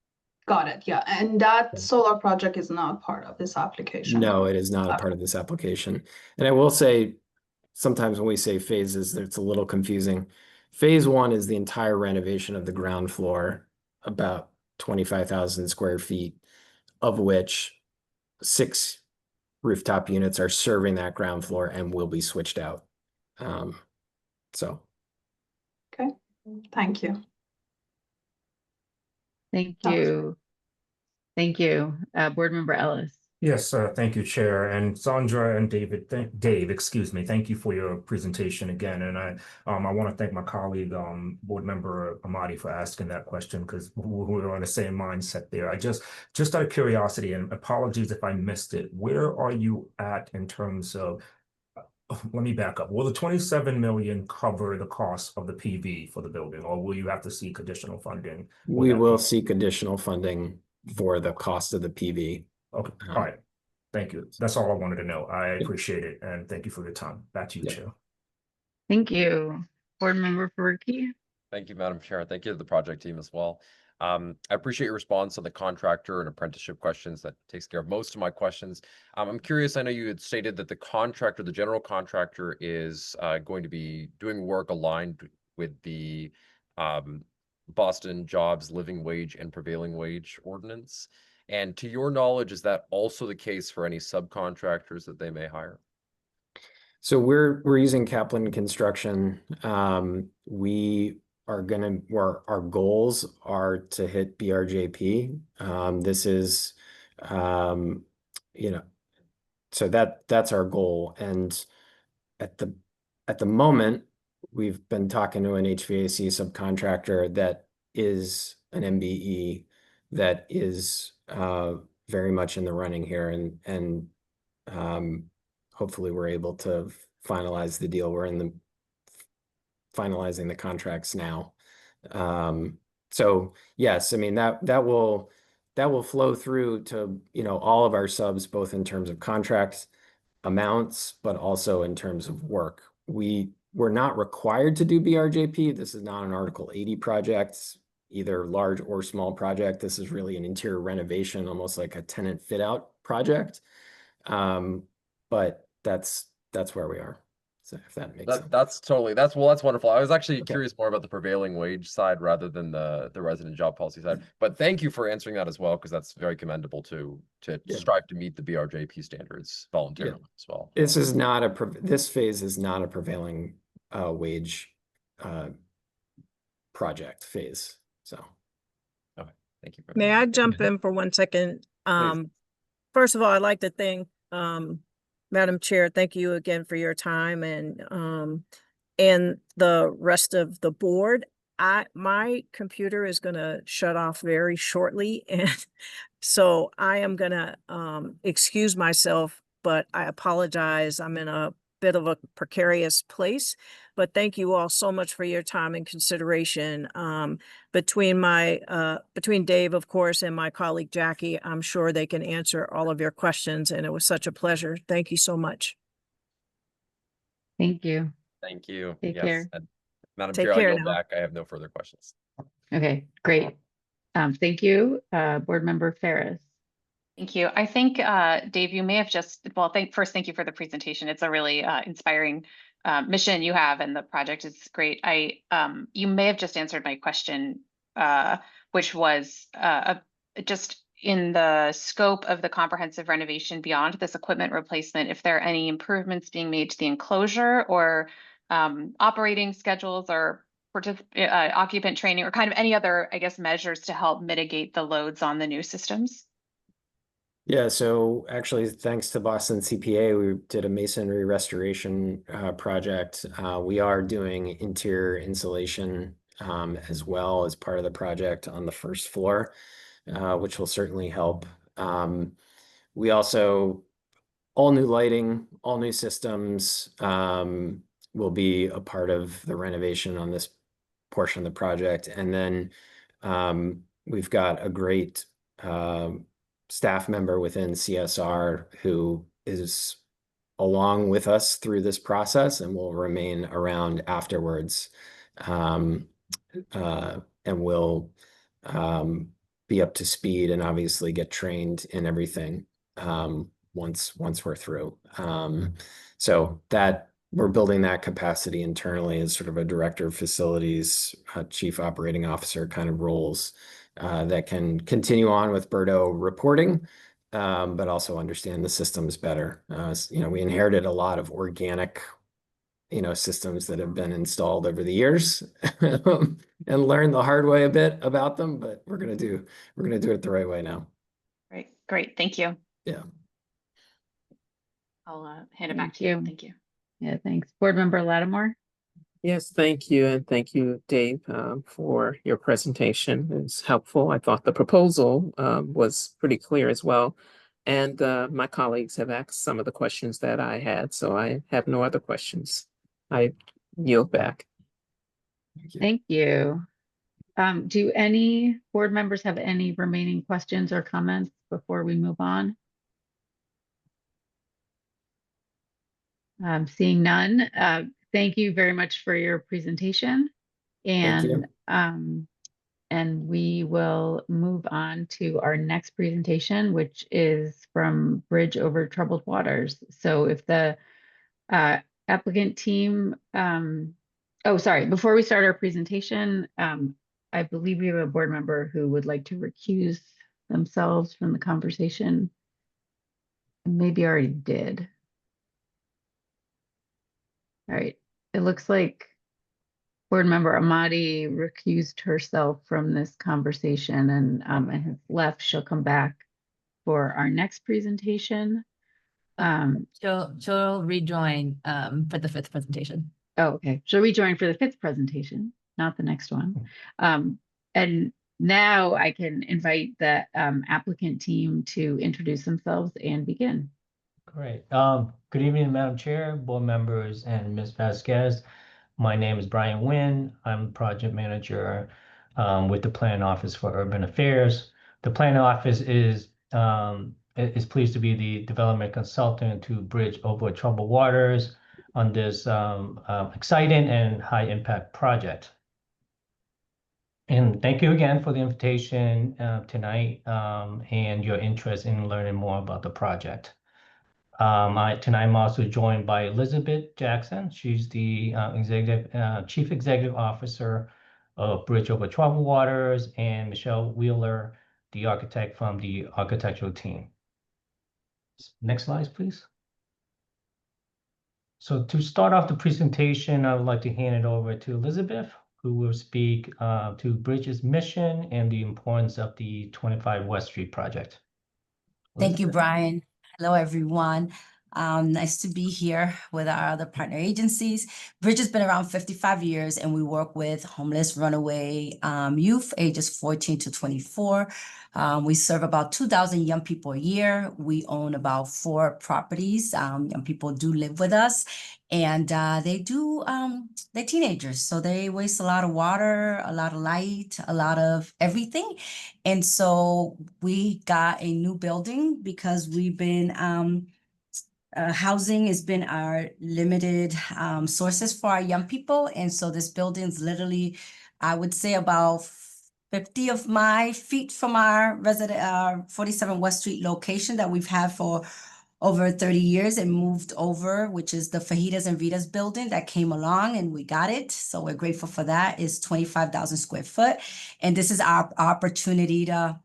Got it. Yeah. And that solar project is not part of this application. No, it is not a part of this application. And I will say, sometimes when we say phases, it's a little confusing. Phase 1 is the entire renovation of the ground floor, about 25,000 square feet, of which 6 rooftop units are serving that ground floor and will be switched out. So. Okay, thank you. Thank That was- you. Thank you. Board Member Ellis. Yes, thank you, Chair, and Sandra and Dave, excuse me. Thank you for your presentation again. And I want to thank my colleague, Board Member Amati, for asking that question, because we're on the same mindset there. I just out of curiosity, and apologies if I missed it, where are you at in terms of, let me back up. Will the 27 million cover the cost of the PV for the building, or will you have to seek additional funding? We will seek additional funding for the cost of the PV. Okay, all right. Thank you. That's all I wanted to know. I appreciate it, and thank you for your time. Back to you, Chair. Thank you. Board Member Faruqi. Thank you, Madam Chair. Thank you to the project team as well. I appreciate your response on the contractor and apprenticeship questions. That takes care of most of my questions. I'm curious, I know you had stated that the contractor, the general contractor, is going to be doing work aligned with the Boston Jobs Living Wage and Prevailing Wage Ordinance. And to your knowledge, is that also the case for any subcontractors that they may hire? So we're using Kaplan Construction. We are our goals are to hit BRJP. This is, you know, so that's our goal. And at the moment, we've been talking to an HVAC subcontractor that is an MBE that is very much in the running here, and hopefully we're able to finalize the deal. We're in the finalizing the contracts now. So yes, I mean that will flow through to, you know, all of our subs, both in terms of contract amounts, but also in terms of work. We're not required to do BRJP. This is not an Article 80 project, either large or small project. This is really an interior renovation, almost like a tenant fit out project. But that's where we are. So if that makes sense. That's wonderful. I was actually curious more about the prevailing wage side rather than the resident job policy side. But thank you for answering that as well, because that's very commendable to strive to meet the BRJP standards voluntarily as well. This is not this phase is not a prevailing wage project phase. So okay, thank you. May I jump in for 1 second? First of all, I'd like to thank Madam Chair, thank you again for your time, and the rest of the board. My computer is going to shut off very shortly, and so I am going to excuse myself, but I apologize. I'm in a bit of a precarious place, but thank you all so much for your time and consideration. Between Dave, of course, and my colleague Jackie, I'm sure they can answer all of your questions, and it was such a pleasure. Thank you so much. Thank you. Thank you. Take care. And Madam Take Chair, care I yield now. back. I have no further questions. Okay, great. Thank you. Board Member Ferris. Thank you. I think, Dave, you may have first, thank you for the presentation. It's a really inspiring mission you have, and the project is great. You may have just answered my question, which was just in the scope of the comprehensive renovation beyond this equipment replacement, if there are any improvements being made to the enclosure or operating schedules or occupant training or kind of any other, I guess, measures to help mitigate the loads on the new systems. yeah, so actually, thanks to Boston CPA, we did a masonry restoration project. We are doing interior insulation as well as part of the project on the first floor, which will certainly help. We also, all new lighting, all new systems will be a part of the renovation on this portion of the project. And then we've got a great staff member within CSR who is along with us through this process and will remain around afterwards, and will be up to speed and obviously get trained in everything once we're through. So that we're building that capacity internally as sort of a director of facilities, chief operating officer kind of roles that can continue on with BERDO reporting, but also understand the systems better. We inherited a lot of organic systems that have been installed over the years and learned the hard way a bit about them, but we're gonna do it the right way now. Great. Thank you. Yeah. I'll hand it Thank back to you. you. Thank you. Yeah, thanks. Board Member Lattimore? Yes, thank you. And thank you, Dave, for your presentation. It's helpful. I thought the proposal was pretty clear as well. And my colleagues have asked some of the questions that I had, so I have no other questions. I yield back. Thank you. Do any board members have any remaining questions or comments before we move on? Seeing none, thank you very much for your presentation. Thank you. And we will move on to our next presentation, which is from Bridge Over Troubled Waters. So if the applicant team, oh, sorry, before we start our presentation, I believe we have a board member who would like to recuse themselves from the conversation. Maybe already did. All right, it looks like board member Amati recused herself from this conversation and has left. She'll come back for our next presentation. She'll rejoin for the 5th presentation. Oh, okay. She'll rejoin for the 5th presentation, not the next one. And now I can invite the applicant team to introduce themselves and begin. Great. Good evening, Madam Chair, board members, and Ms. Vasquez. My name is Brian Nguyen. I'm project manager with the Plan Office for Urban Affairs. The Plan Office is pleased to be the development consultant to Bridge Over Troubled Waters on this exciting and high impact project. And thank you again for the invitation tonight and your interest in learning more about the project. Tonight I'm also joined by Elizabeth Jackson. She's the Chief Executive Officer of Bridge Over Troubled Waters, and Michelle Wheeler, the architect from the architectural team. Next slide, please. So to start off the presentation, I would like to hand it over to Elizabeth, who will speak to Bridge's mission and the importance of the 25 West Street project. Thank you, Brian. Hello, everyone. Nice to be here with our other partner agencies. Bridge has been around 55 years, and we work with homeless runaway youth ages 14 to 24. We serve about 2,000 young people a year. We own about 4 properties. Young people do live with us, and they're teenagers, so they waste a lot of water, a lot of light, a lot of everything. And so we got a new building because we've been housing has been our limited sources for our young people. And so this building's literally, I would say, about 50 of my feet from our 47 West Street location that we've had for over 30 years and moved over, which is the Fajitas and Vitas building that came along, and we got it. So we're grateful for that. It's 25,000 square foot. And this is our opportunity to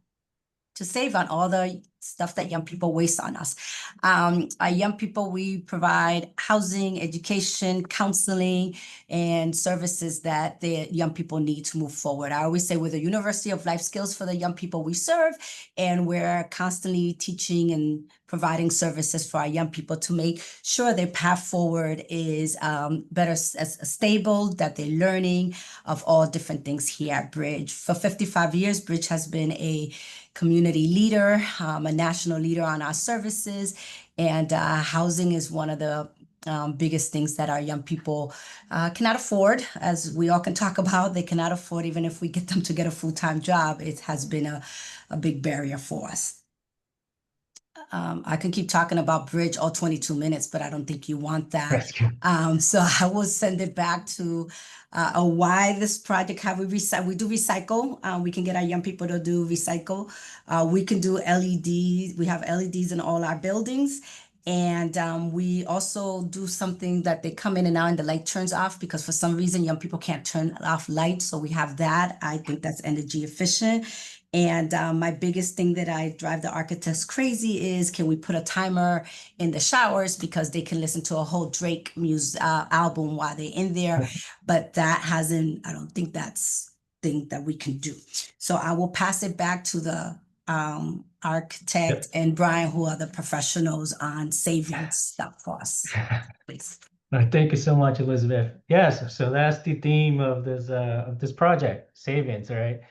save on all the stuff that young people waste on us. Our young people, we provide housing, education, counseling, and services that the young people need to move forward. I always say we're the University of Life Skills for the young people we serve, and we're constantly teaching and providing services for our young people to make sure their path forward is better, stable, that they're learning of all different things here at Bridge. For 55 years, Bridge has been a community leader, a national leader on our services, and housing is one of the biggest things that our young people cannot afford. As we all can talk about, they cannot afford, even if we get them to get a full-time job. It has been a big barrier for us. I can keep talking about bridge all 22 minutes, but I don't think you want that. That's good. So I will send it back to why this project, how we recycle. We do recycle. We can get our young people to do recycle. We can do LED. We have LEDs in all our buildings. And we also do something that they come in and out and the light turns off because for some reason young people can't turn off lights. So we have that. I think that's energy efficient. And my biggest thing that I drive the architects crazy is, can we put a timer in the showers because they can listen to a whole Drake music album while they're in there. But that hasn't, I don't think that's thing that we can do. So I will pass it back to the architect and Brian, who are the professionals on saving stuff for us. Please. Thank you so much, Elizabeth. Yes, so that's the theme of this project, savings, right?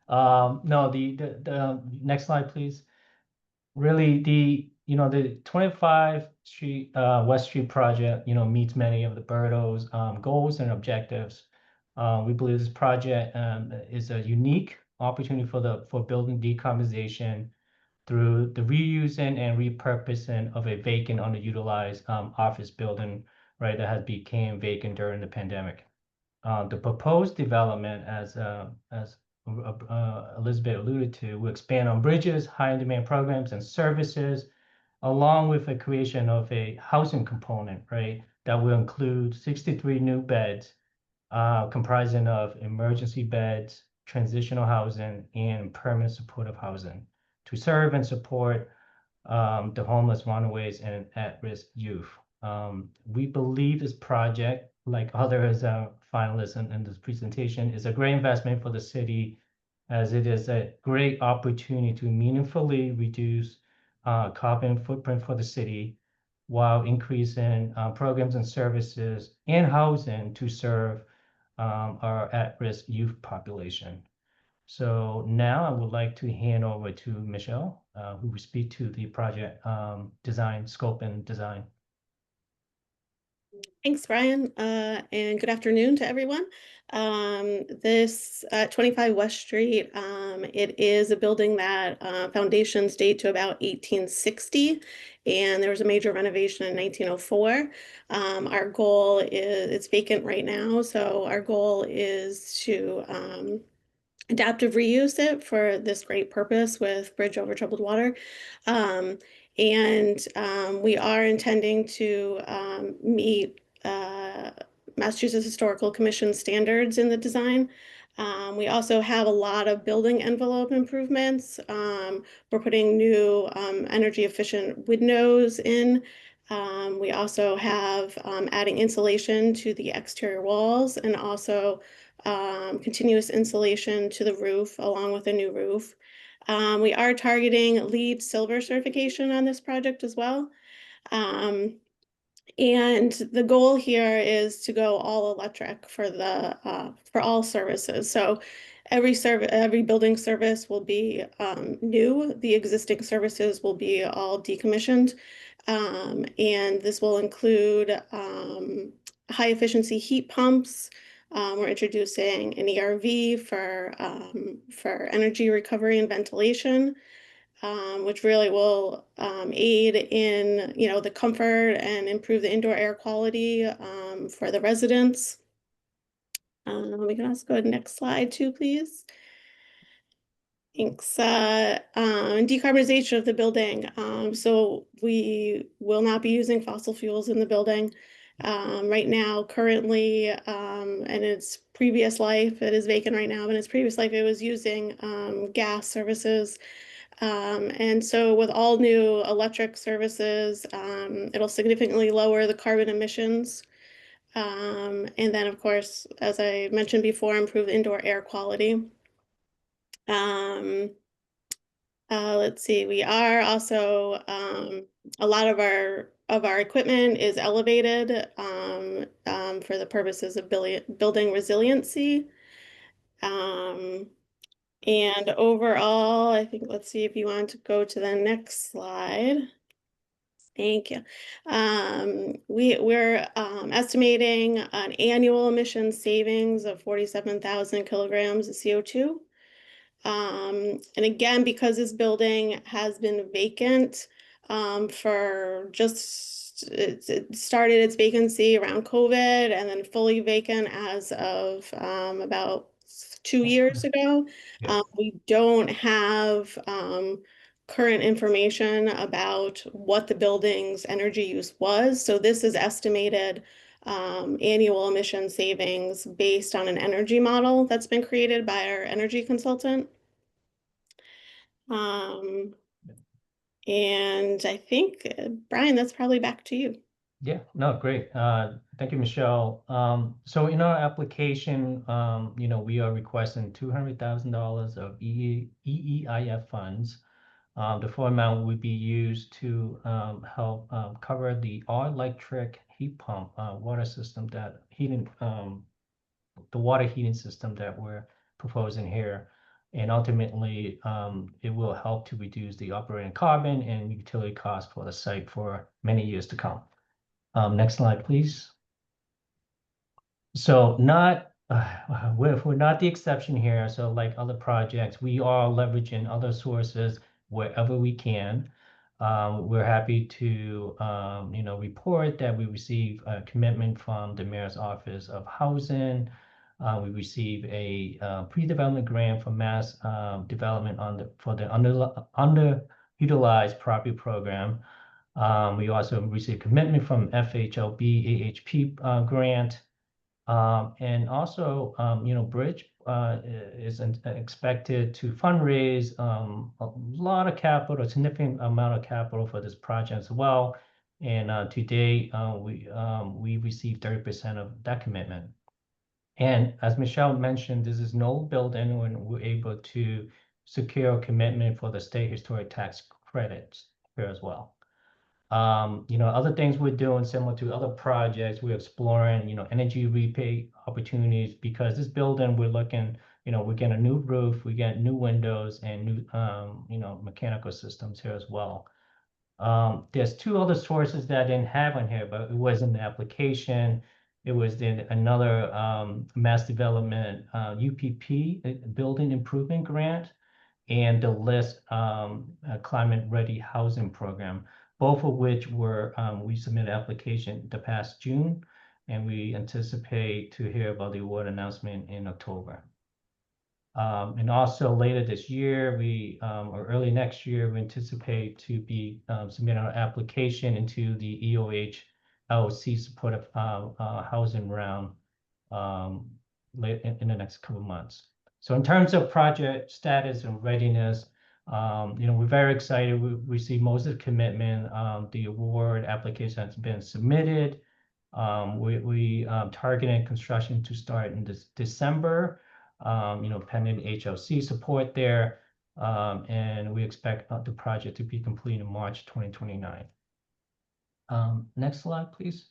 No, the next slide, please. Really, the 25 Street West Street project, meets many of the BERDO's goals and objectives. We believe this project is a unique opportunity for building decarbonization through the reusing and repurposing of a vacant, underutilized office building, right, that has became vacant during the pandemic. The proposed development, as Elizabeth alluded to, will expand on bridges, high-demand programs and services, along with the creation of a housing component, right, that will include 63 new beds, comprising of emergency beds, transitional housing, and permanent supportive housing to serve and support the homeless, runaways, and at-risk youth. We believe this project, like others finalists in this presentation, is a great investment for the city, as it is a great opportunity to meaningfully reduce carbon footprint for the city while increasing programs and services and housing to serve our at-risk youth population. So now I would like to hand over to Michelle, who will speak to the project design, scope, and design. Thanks, Brian, and good afternoon to everyone. This 25 West Street, it is a building that foundations date to about 1860, and there was a major renovation in 1904. Our goal is, it's vacant right now, so our goal is to adaptive reuse it for this great purpose with Bridge Over Troubled Water. We are intending to meet Massachusetts Historical Commission standards in the design. We also have a lot of building envelope improvements. We're putting new energy efficient windows in. We also have adding insulation to the exterior walls and also continuous insulation to the roof along with a new roof. We are targeting LEED Silver certification on this project as well. And the goal here is to go all electric for all services. So every building service will be new. The existing services will be all decommissioned. And this will include high efficiency heat pumps. We're introducing an ERV for energy recovery and ventilation. Which really will aid in, the comfort and improve the indoor air quality for the residents. We can also go to the next slide too, please. Thanks. Decarbonization of the building. So we will not be using fossil fuels in the building. Right now, currently, in its previous life, it is vacant right now, but in its previous life, it was using gas services. And so with all new electric services, it'll significantly lower the carbon emissions. And then, of course, as I mentioned before, improve indoor air quality. Let's see, we are also, a lot of our equipment is elevated for the purposes of building resiliency. And overall, I think, let's see if you want to go to the next slide. Thank you. We're estimating an annual emission savings of 47,000 kilograms of CO2. And again, because this building has been vacant, for just, it started its vacancy around COVID and then fully vacant as of about 2 years ago. Yeah. We don't have current information about what the building's energy use was. So this is estimated annual emission savings based on an energy model that's been created by our energy consultant. And I think, Brian, that's probably back to you. Yeah, no, great. Thank you, Michelle. So in our application, we are requesting $200,000 of EEIF funds. The full amount would be used to help cover the all-electric heat pump water system that the water heating system that we're proposing here. And ultimately, it will help to reduce the operating carbon and utility costs for the site for many years to come. Next slide, please. So we're not the exception here. So like other projects, we are leveraging other sources wherever we can. We're happy to report that we receive a commitment from the Mayor's Office of Housing. We receive a pre-development grant from Mass Development for the underutilized property program. We also received commitment from FHLB AHP grant. And also, Bridge is expected to fundraise a lot of capital, a significant amount of capital for this project as well. And to date, we received 30% of that commitment. And as Michelle mentioned, this is no building when we're able to secure a commitment for the state historic tax credits here as well. Other things we're doing similar to other projects, we're exploring, energy rebate opportunities because this building we're looking, we're getting a new roof, we get new windows and new, mechanical systems here as well. There's two other sources that I didn't have on here, but it was in the application. It was in another Mass Development UPP building improvement grant and the LIST Climate Ready Housing Program, both of which were we submitted application the past June, and we anticipate to hear about the award announcement in October. And also later this year, or early next year, we anticipate to be submitting our application into the EOH LOC supportive housing round in the next couple of months. So in terms of project status and readiness, we're very excited. We received most of the commitment. The award application has been submitted. We targeted construction to start in December. Pending HLC support there, and we expect the project to be complete in March 2029. Next slide, please.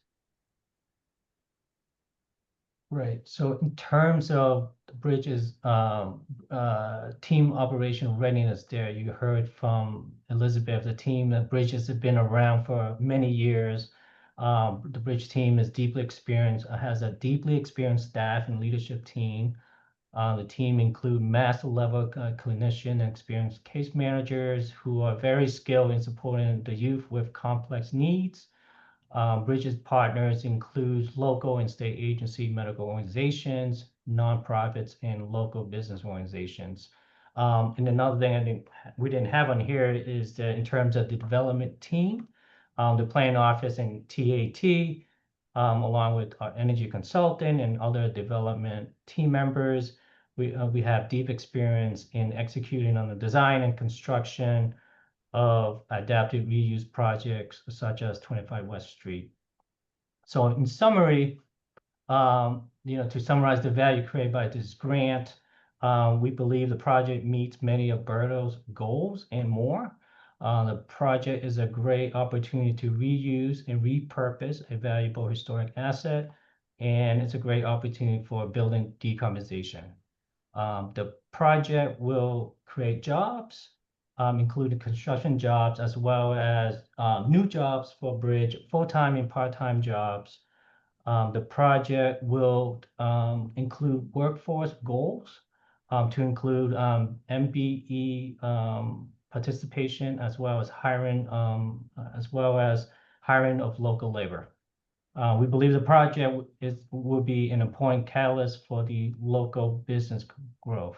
Right. So in terms of the Bridge's team operational readiness there, you heard from Elizabeth, the team that Bridges have been around for many years. The Bridge team is deeply experienced, has a deeply experienced staff and leadership team. The team include master level clinician and experienced case managers who are very skilled in supporting the youth with complex needs. Bridges partners include local and state agency medical organizations, nonprofits, and local business organizations. And another thing we didn't have on here is that in terms of the development team, the planning office and TAT, along with our energy consultant and other development team members, we have deep experience in executing on the design and construction of adaptive reuse projects such as 25 West Street. So in summary, to summarize the value created by this grant, we believe the project meets many of BERDO's goals and more. The project is a great opportunity to reuse and repurpose a valuable historic asset, and it's a great opportunity for building decarbonization. The project will create jobs, including construction jobs, as well as new jobs for Bridge, full-time and part-time jobs. The project will include workforce goals to include MBE participation as well as hiring of local labor. We believe the project will be an important catalyst for the local business growth.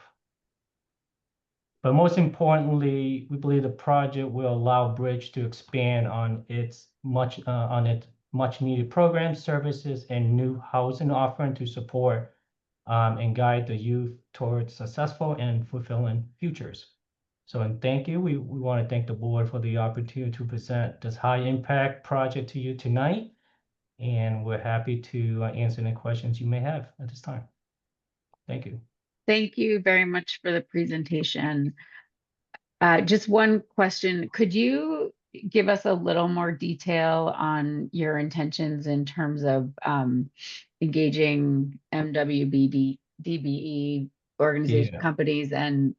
But most importantly, we believe the project will allow Bridge to expand on its much needed programs, services, and new housing offering to support and guide the youth towards successful and fulfilling futures. So, and thank you. We want to thank the board for the opportunity to present this high impact project to you tonight. And we're happy to answer any questions you may have at this time. Thank you. Thank you very much for the presentation. Just one question. Could you give us a little more detail on your intentions in terms of engaging MWBD, DBE organization companies and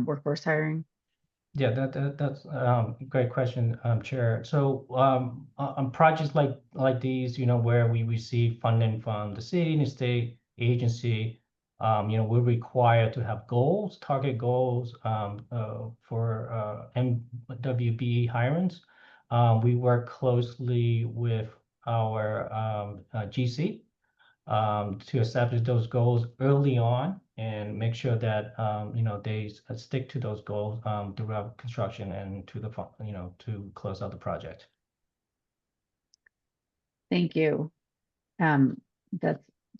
workforce hiring? Yeah, that's a great question, Chair. So on projects like these, where we receive funding from the city and the state agency, we're required to have goals, target goals for MWBE hirings. We work closely with our GC to establish those goals early on and make sure that they stick to those goals throughout construction and to close out the project. Thank you.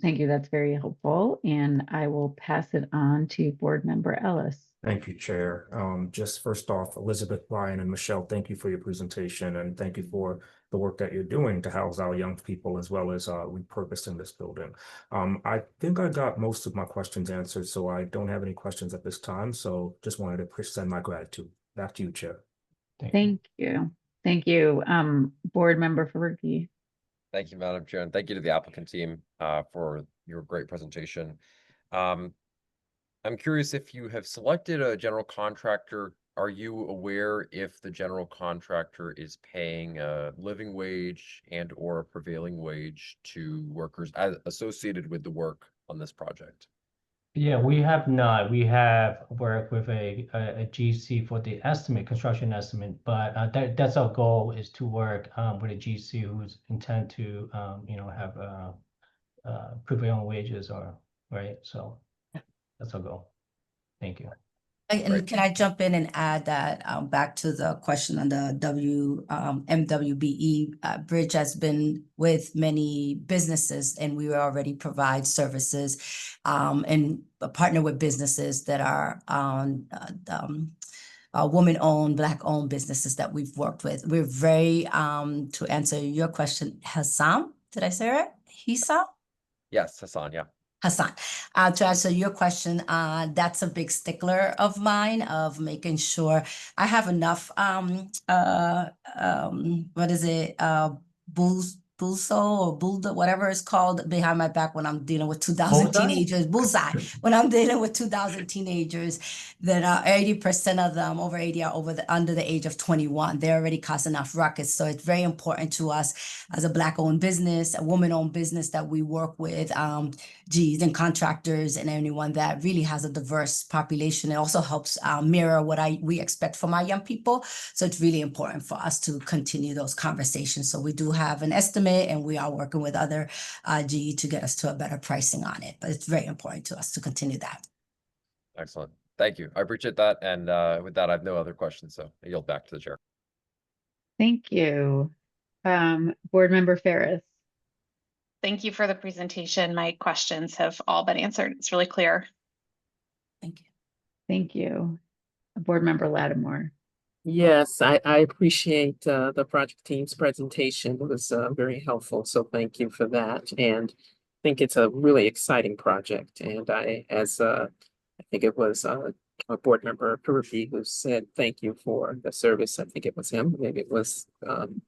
Thank you. That's very helpful. And I will pass it on to Board Member Ellis. Thank you, Chair. Just first off, Elizabeth, Brian, and Michelle, thank you for your presentation, and thank you for the work that you're doing to house our young people as well as repurposing this building. I think I got most of my questions answered, so I don't have any questions at this time. So just wanted to extend my gratitude. Back to you, Chair. Thank you. Thank you. Board Member Faruqi. Thank you, Madam Chair, and thank you to the applicant team for your great presentation. I'm curious if you have selected a general contractor. Are you aware if the general contractor is paying a living wage and or a prevailing wage to workers associated with the work on this project? Yeah, we have not. We have worked with a GC for the construction estimate, but that's our goal, is to work with a GC who's intent to have prevailing wages right. So that's our goal. Thank you. And can I jump in and add that back to the question on the MWBE Bridge has been with many businesses, and we already provide services and partner with businesses that are woman-owned, Black-owned businesses that we've worked with. We're very, to answer your question, Hassan, did I say it? Hisam? Yes, Hassan, yeah. Hassan, to answer your question, that's a big stickler of mine, of making sure I have enough, what is it, whatever it's called, behind my back when I'm dealing with 2,000 teenagers, when I'm dealing with 2,000 teenagers that are 80% of them, over 80 are under the age of 21. They're already causing enough ruckus. So it's very important to us as a Black-owned business, a woman-owned business, that we work with Gs and contractors and anyone that really has a diverse population. It also helps mirror what we expect from our young people. So it's really important for us to continue those conversations. So we do have an estimate, and we are working with other GE to get us to a better pricing on it. But it's very important to us to continue that. Excellent. Thank you. I appreciate that. And with that, I have no other questions. So I yield back to the chair. Thank you. Board Member Ferris. Thank you for the presentation. My questions have all been answered. It's really clear. Thank you. Thank you. Board Member Lattimore. Yes, I appreciate the project team's presentation. It was very helpful, so thank you for that. And I think it's a really exciting project. And I think it was a board member, Faruqi, who said thank you for the service. I think it was him, maybe it was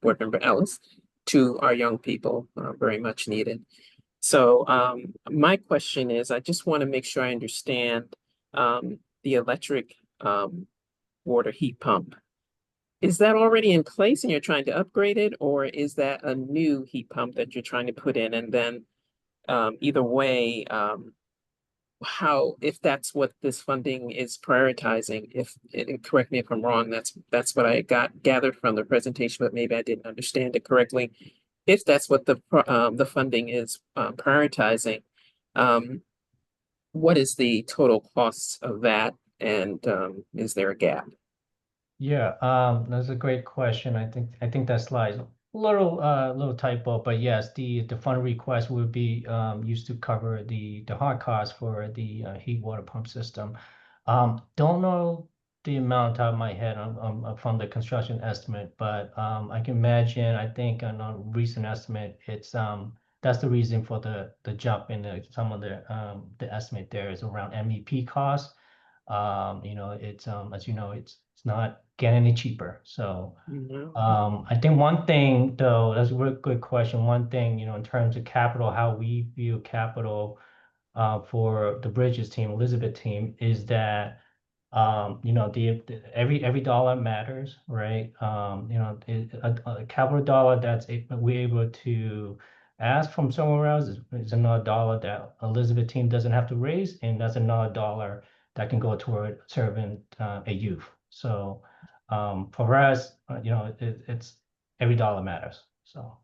board member Ellis, to our young people, very much needed. So my question is, I just want to make sure I understand the electric water heat pump. Is that already in place and you're trying to upgrade it, or is that a new heat pump that you're trying to put in? And then either way, if that's what this funding is prioritizing, and correct me if I'm wrong, that's what I gathered from the presentation, but maybe I didn't understand it correctly. If that's what the funding is prioritizing, what is the total cost of that, and is there a gap? Yeah, that's a great question. I think that slide's a little typo, but yes, the fund request would be used to cover the hard cost for the heat water pump system. Don't know the amount top of my head from the construction estimate, but I can imagine. I think on a recent estimate, it's that's the reason for the jump in some of the estimate there is around MEP costs. It's as you know, it's not getting any cheaper. So I think one thing though, that's a really good question. One thing, in terms of capital, how we view capital for the Bridges team, Elizabeth team, is that every dollar matters, right? A capital dollar we're able to ask from somewhere else is another dollar that Elizabeth team doesn't have to raise, and that's another dollar that can go toward serving a youth. So for us, it's every dollar matters. So.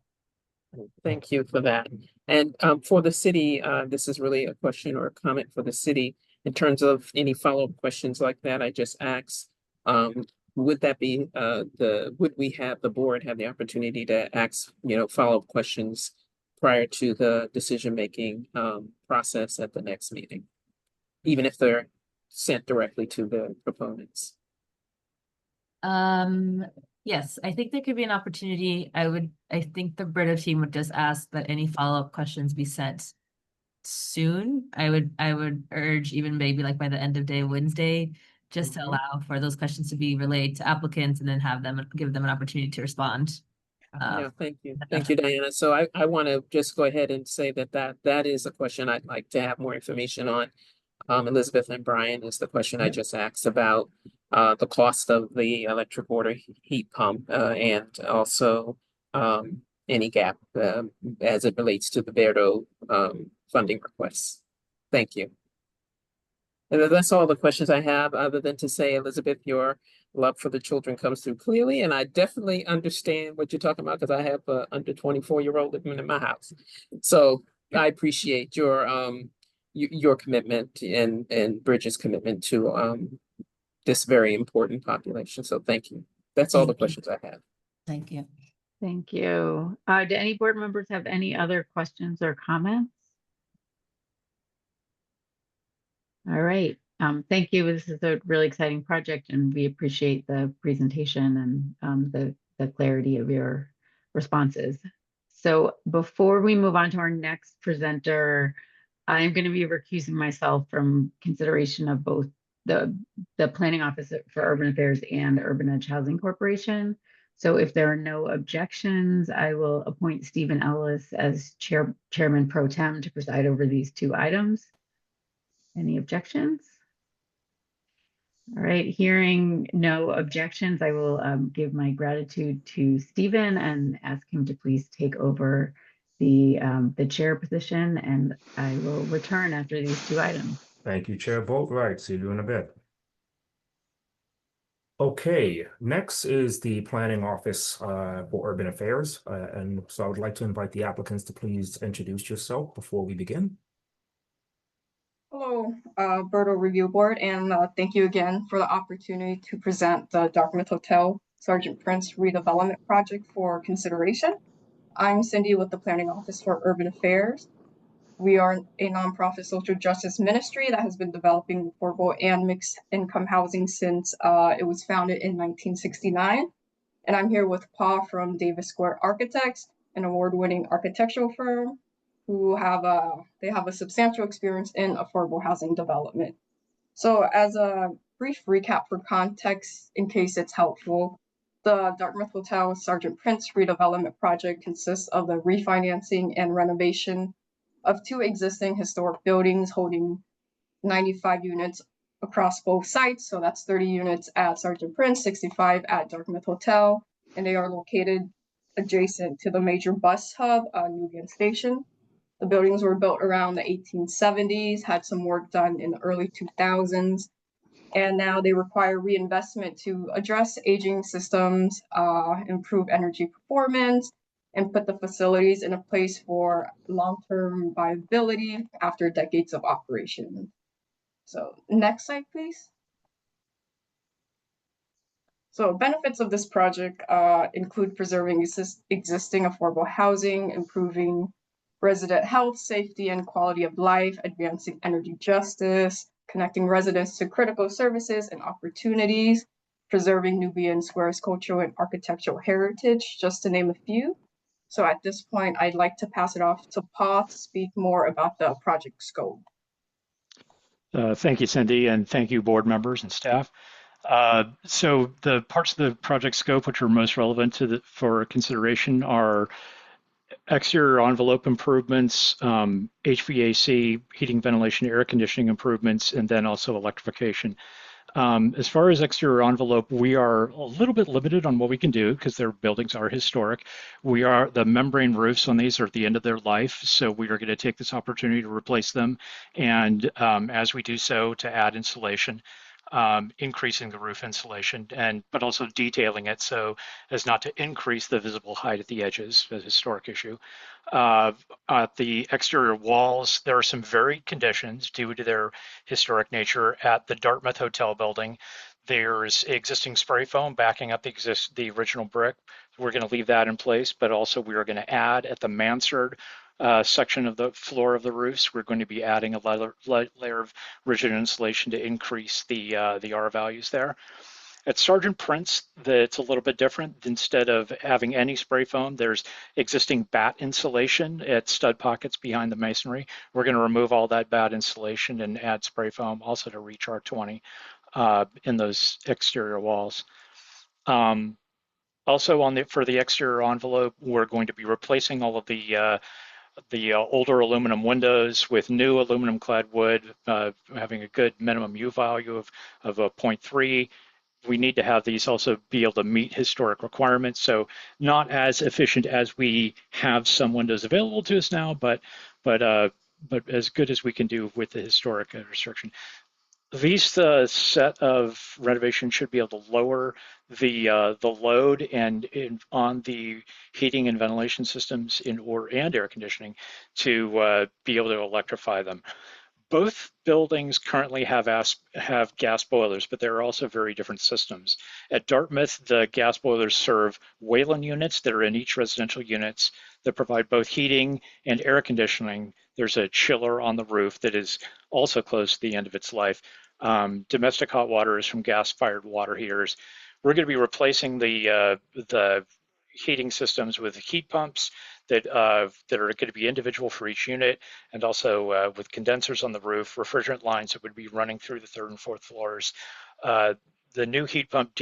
Thank you for that. And for the city, this is really a question or a comment for the city. In terms of any follow-up questions like that, I just asked, would that be would we have the board have the opportunity to ask, follow-up questions prior to the decision-making process at the next meeting, even if they're sent directly to the proponents? Yes, I think there could be an opportunity. I think the BERDO team would just ask that any follow-up questions be sent soon. I would urge even maybe like by the end of day Wednesday, just to allow for those questions to be relayed to applicants and then give them an opportunity to respond. Yeah, thank you. Thank you, Diana. So I want to just go ahead and say that is a question I'd like to have more information on. Elizabeth and Brian, is the question I just asked about the cost of the electric water heat pump and also any gap as it relates to the BERDO funding requests. Thank you. And that's all the questions I have, other than to say, Elizabeth, your love for the children comes through clearly, and I definitely understand what you're talking about because I have an under 24-year-old living in my house. So I appreciate your commitment and Bridget's commitment to this very important population. So thank you. That's all the questions I have. Thank you. Thank you. Do any board members have any other questions or comments? All right. Thank you. This is a really exciting project, and we appreciate the presentation and the clarity of your responses. So before we move on to our next presenter, I'm going to be recusing myself from consideration of both the Planning Office for Urban Affairs and Urban Edge Housing Corporation. So if there are no objections, I will appoint Stephen Ellis as Chairman Pro Tem to preside over these two items. Any objections? All right, hearing no objections, I will give my gratitude to Stephen and ask him to please take over the chair position, and I will return after these two items. Thank you, Chair Boatwright. See you in a bit. Okay, next is the Planning Office for Urban Affairs. And so I would like to invite the applicants to please introduce yourself before we begin. Hello, BERDO Review Board, and thank you again for the opportunity to present the Dartmouth Hotel Sergeant Prince redevelopment project for consideration. I'm Cindy with the Planning Office for Urban Affairs. We are a nonprofit social justice ministry that has been developing affordable and mixed income housing since it was founded in 1969. And I'm here with Paul from Davis Square Architects, an award-winning architectural firm who have a substantial experience in affordable housing development. So as a brief recap for context, in case it's helpful, the Dartmouth Hotel Sergeant Prince redevelopment project consists of the refinancing and renovation of two existing historic buildings holding 95 units across both sites. So that's 30 units at Sergeant Prince, 65 at Dartmouth Hotel, and they are located adjacent to the major bus hub, Newgate Station. The buildings were built around the 1870s, had some work done in the early 2000s, and now they require reinvestment to address aging systems, improve energy performance, and put the facilities in a place for long-term viability after decades of operation. So next slide, please. So benefits of this project include preserving existing affordable housing, improving resident health, safety, and quality of life, advancing energy justice, connecting residents to critical services and opportunities, preserving Nubian Square's cultural and architectural heritage, just to name a few. So at this point, I'd like to pass it off to Paul to speak more about the project scope. Thank you, Cindy, and thank you, board members and staff. So the parts of the project scope which are most relevant for consideration are exterior envelope improvements, HVAC, heating, ventilation, air conditioning improvements, and then also electrification. As far as exterior envelope, we are a little bit limited on what we can do because their buildings are historic. The membrane roofs on these are at the end of their life, so we are going to take this opportunity to replace them, and as we do so, to add insulation. Increasing the roof insulation, but also detailing it so as not to increase the visible height at the edges, a historic issue. At the exterior walls, there are some varied conditions due to their historic nature. At the Dartmouth Hotel building, there's existing spray foam backing up the original brick. We're going to leave that in place, but also we are going to add at the mansard section of the floor of the roofs, we're going to be adding a layer of rigid insulation to increase the R values there. At Sergeant Prince, it's a little bit different. Instead of having any spray foam, there's existing bat insulation at stud pockets behind the masonry. We're going to remove all that bat insulation and add spray foam also to reach R20 in those exterior walls. Also for the exterior envelope, we're going to be replacing all of the older aluminum windows with new aluminum clad wood, having a good minimum U value of a 0.3. We need to have these also be able to meet historic requirements. So not as efficient as we have some windows available to us now, but as good as we can do with the historic restriction. These set of renovations should be able to lower the load on the heating and ventilation systems and air conditioning to be able to electrify them. Both buildings currently have gas boilers, but there are also very different systems. At Dartmouth, the gas boilers serve Wayland units that are in each residential units that provide both heating and air conditioning. There's a chiller on the roof that is also close to the end of its life. Domestic hot water is from gas-fired water heaters. We're going to be replacing the heating systems with heat pumps that are going to be individual for each unit, and also with condensers on the roof, refrigerant lines that would be running through the 3rd and 4th floors. The new heat pump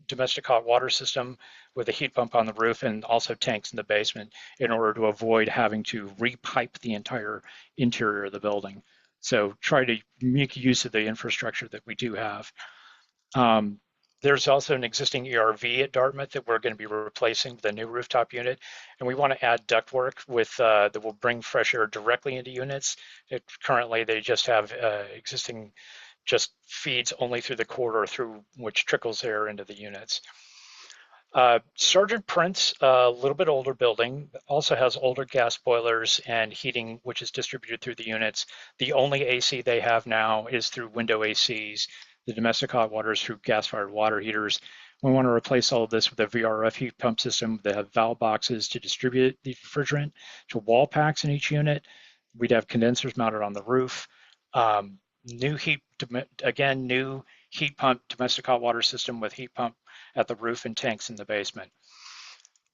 domestic hot water system with a heat pump on the roof, and also tanks in the basement in order to avoid having to repipe the entire interior of the building. So try to make use of the infrastructure that we do have. There's also an existing ERV at Dartmouth that we're going to be replacing with a new rooftop unit, and we want to add ductwork that will bring fresh air directly into units. Currently, they just have existing just feeds only through the corridor through which trickles air into the units. Sergeant Prince, a little bit older building, also has older gas boilers and heating, which is distributed through the units. The only AC they have now is through window ACs. The domestic hot water is through gas-fired water heaters. We want to replace all of this with a VRF heat pump system that have valve boxes to distribute the refrigerant to wall packs in each unit. We'd have condensers mounted on the roof. New heat pump domestic hot water system with heat pump at the roof and tanks in the basement.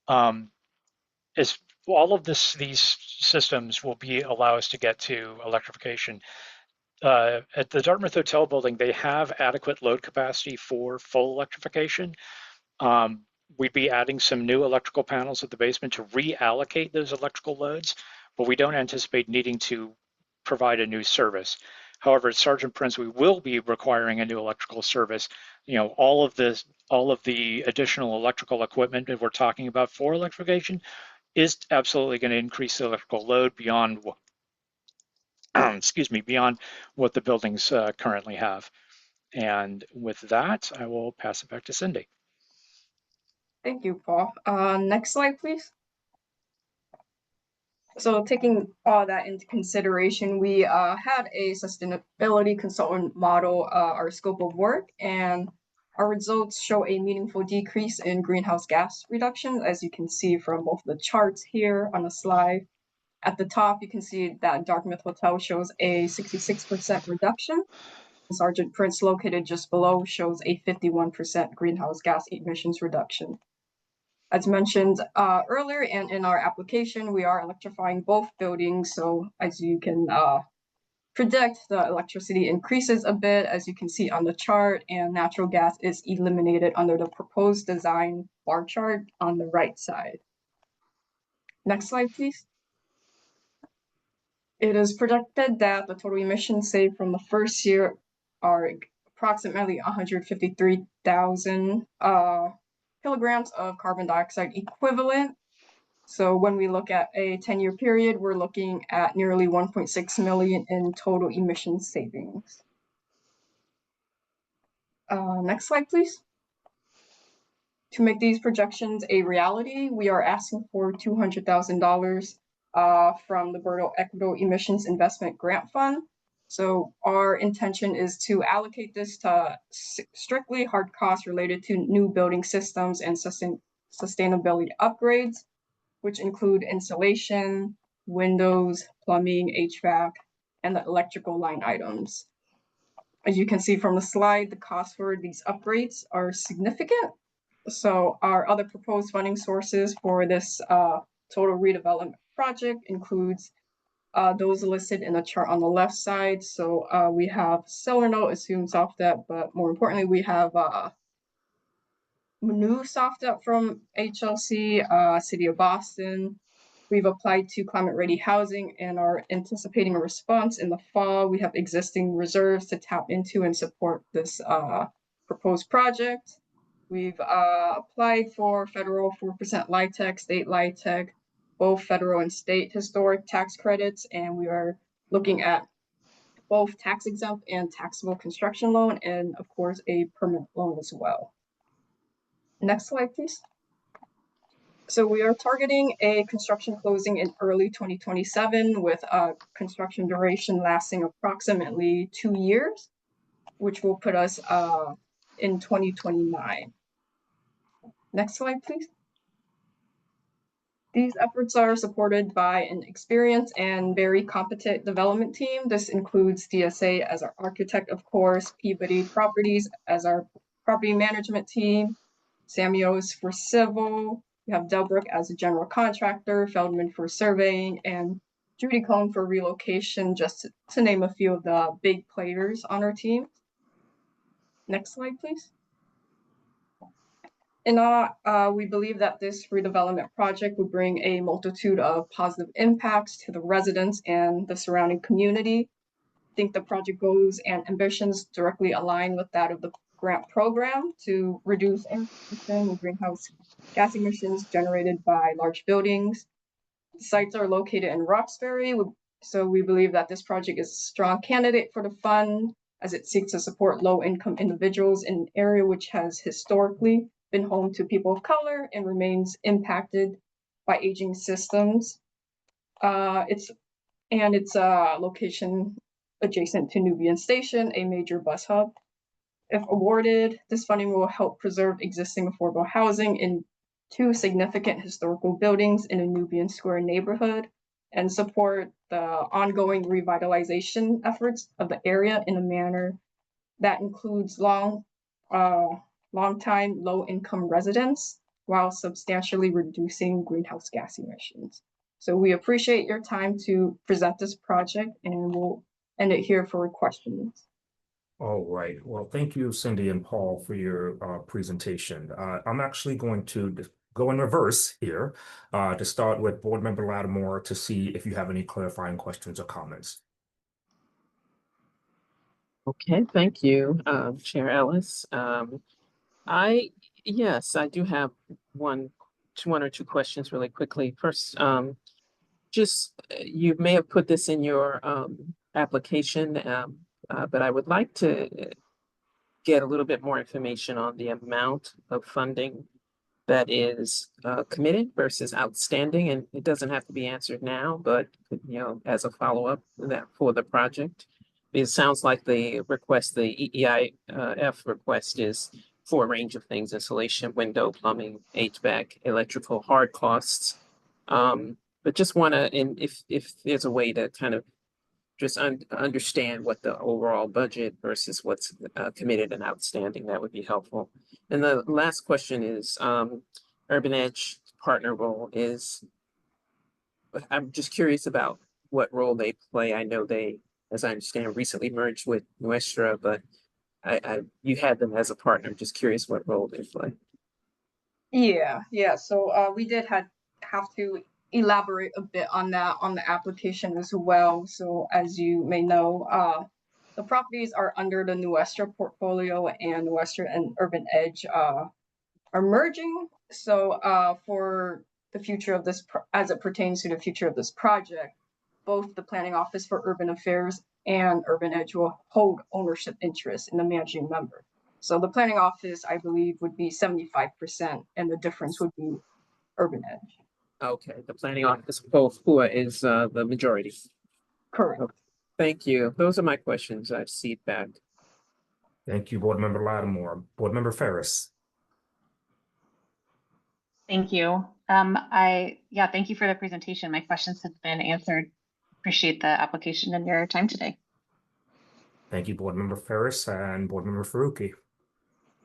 As all of these systems will allow us to get to electrification. At the Dartmouth Hotel building, they have adequate load capacity for full electrification. We'd be adding some new electrical panels at the basement to reallocate those electrical loads, but we don't anticipate needing to provide a new service. However, at Sergeant Prince, we will be requiring a new electrical service. All of the additional electrical equipment that we're talking about for electrification is absolutely going to increase the electrical load beyond excuse me, beyond what the buildings currently have. And with that, I will pass it back to Cindy. Thank you, Paul. Next slide, please. So taking all that into consideration, we had a sustainability consultant model our scope of work, and our results show a meaningful decrease in greenhouse gas reduction, as you can see from both the charts here on the slide. At the top, you can see that Dartmouth Hotel shows a 66% reduction. Sergeant Prince, located just below, shows a 51% greenhouse gas emissions reduction. As mentioned earlier and in our application, we are electrifying both buildings. So as you can predict, the electricity increases a bit, as you can see on the chart, and natural gas is eliminated under the proposed design bar chart on the right side. Next slide, please. It is projected that the total emissions saved from the first year are approximately 153,000 kilograms of carbon dioxide equivalent. So when we look at a 10-year period, we're looking at nearly 1.6 million in total emission savings. Next slide, please. To make these projections a reality, we are asking for $200,000 from the BERDO Equitable Emissions Investment Grant Fund. So our intention is to allocate this to strictly hard costs related to new building systems and sustainability upgrades, which include insulation, windows, plumbing, HVAC, and the electrical line items. As you can see from the slide, the costs for these upgrades are significant. So our other proposed funding sources for this total redevelopment project includes those listed in the chart on the left side. So we have seller note, assumed soft debt, but more importantly, we have new soft debt from HLC, City of Boston. We've applied to Climate Ready Housing and are anticipating a response in the fall. We have existing reserves to tap into and support this proposed project. We've applied for federal 4% LIHTC, state LIHTC, both federal and state historic tax credits, and we are looking at both tax exempt and taxable construction loan, and of course a permanent loan as well. Next slide, please. So we are targeting a construction closing in early 2027 with a construction duration lasting approximately 2 years, which will put us in 2029. Next slide, please. These efforts are supported by an experienced and very competent development team. This includes DSA as our architect, of course, Peabody Properties as our property management team, Samuels for civil, we have Delbrook as a general contractor, Feldman for surveying, and Judy Cohn for relocation, just to name a few of the big players on our team. Next slide, please. And we believe that this redevelopment project will bring a multitude of positive impacts to the residents and the surrounding community. I think the project goals and ambitions directly align with that of the grant program to reduce air pollution and greenhouse gas emissions generated by large buildings. The sites are located in Roxbury, so we believe that this project is a strong candidate for the fund as it seeks to support low-income individuals in an area which has historically been home to people of color and remains impacted by aging systems. It's location adjacent to Nubian Station, a major bus hub. If awarded, this funding will help preserve existing affordable housing in 2 significant historical buildings in a Nubian Square neighborhood and support the ongoing revitalization efforts of the area in a manner that includes long-time low-income residents while substantially reducing greenhouse gas emissions. So we appreciate your time to present this project, and we'll end it here for questions. All right. Well, thank you, Cindy and Paul, for your presentation. I'm actually going to go in reverse here to start with Board Member Lattimore to see if you have any clarifying questions or comments. Okay, thank you, Chair Ellis. Yes, I do have one or two questions really quickly. First, you may have put this in your application, but I would like to get a little bit more information on the amount of funding that is committed versus outstanding, and it doesn't have to be answered now, but as a follow-up that for the project. It sounds like the request, the EEIF request is for a range of things: insulation, window, plumbing, HVAC, electrical, hard costs. But just want to, and if there's a way to kind of just understand what the overall budget versus what's committed and outstanding, that would be helpful. And the last question is, Urban Edge partner role is, I'm just curious about what role they play. I know they, as I understand, recently merged with Nuestra, but you had them as a partner. I'm just curious what role they play. Yeah. So we did have to elaborate a bit on that on the application as well. So as you may know, the properties are under the Nuestra portfolio, and Nuestra and Urban Edge are merging. So for the future of this, as it pertains to the future of this project, both the Planning Office for Urban Affairs and Urban Edge will hold ownership interest in the managing member. So the Planning Office, I believe, would be 75%, and the difference would be Urban Edge. Okay, the Planning Office, both is the majority. Correct. Okay. Thank you. Those are my questions. I cede back. Thank you, Board Member Lattimore. Board Member Ferris. Thank you. Thank you for the presentation. My questions have been answered. Appreciate the application and your time today. Thank you, Board Member Ferris, and Board Member Faruqi.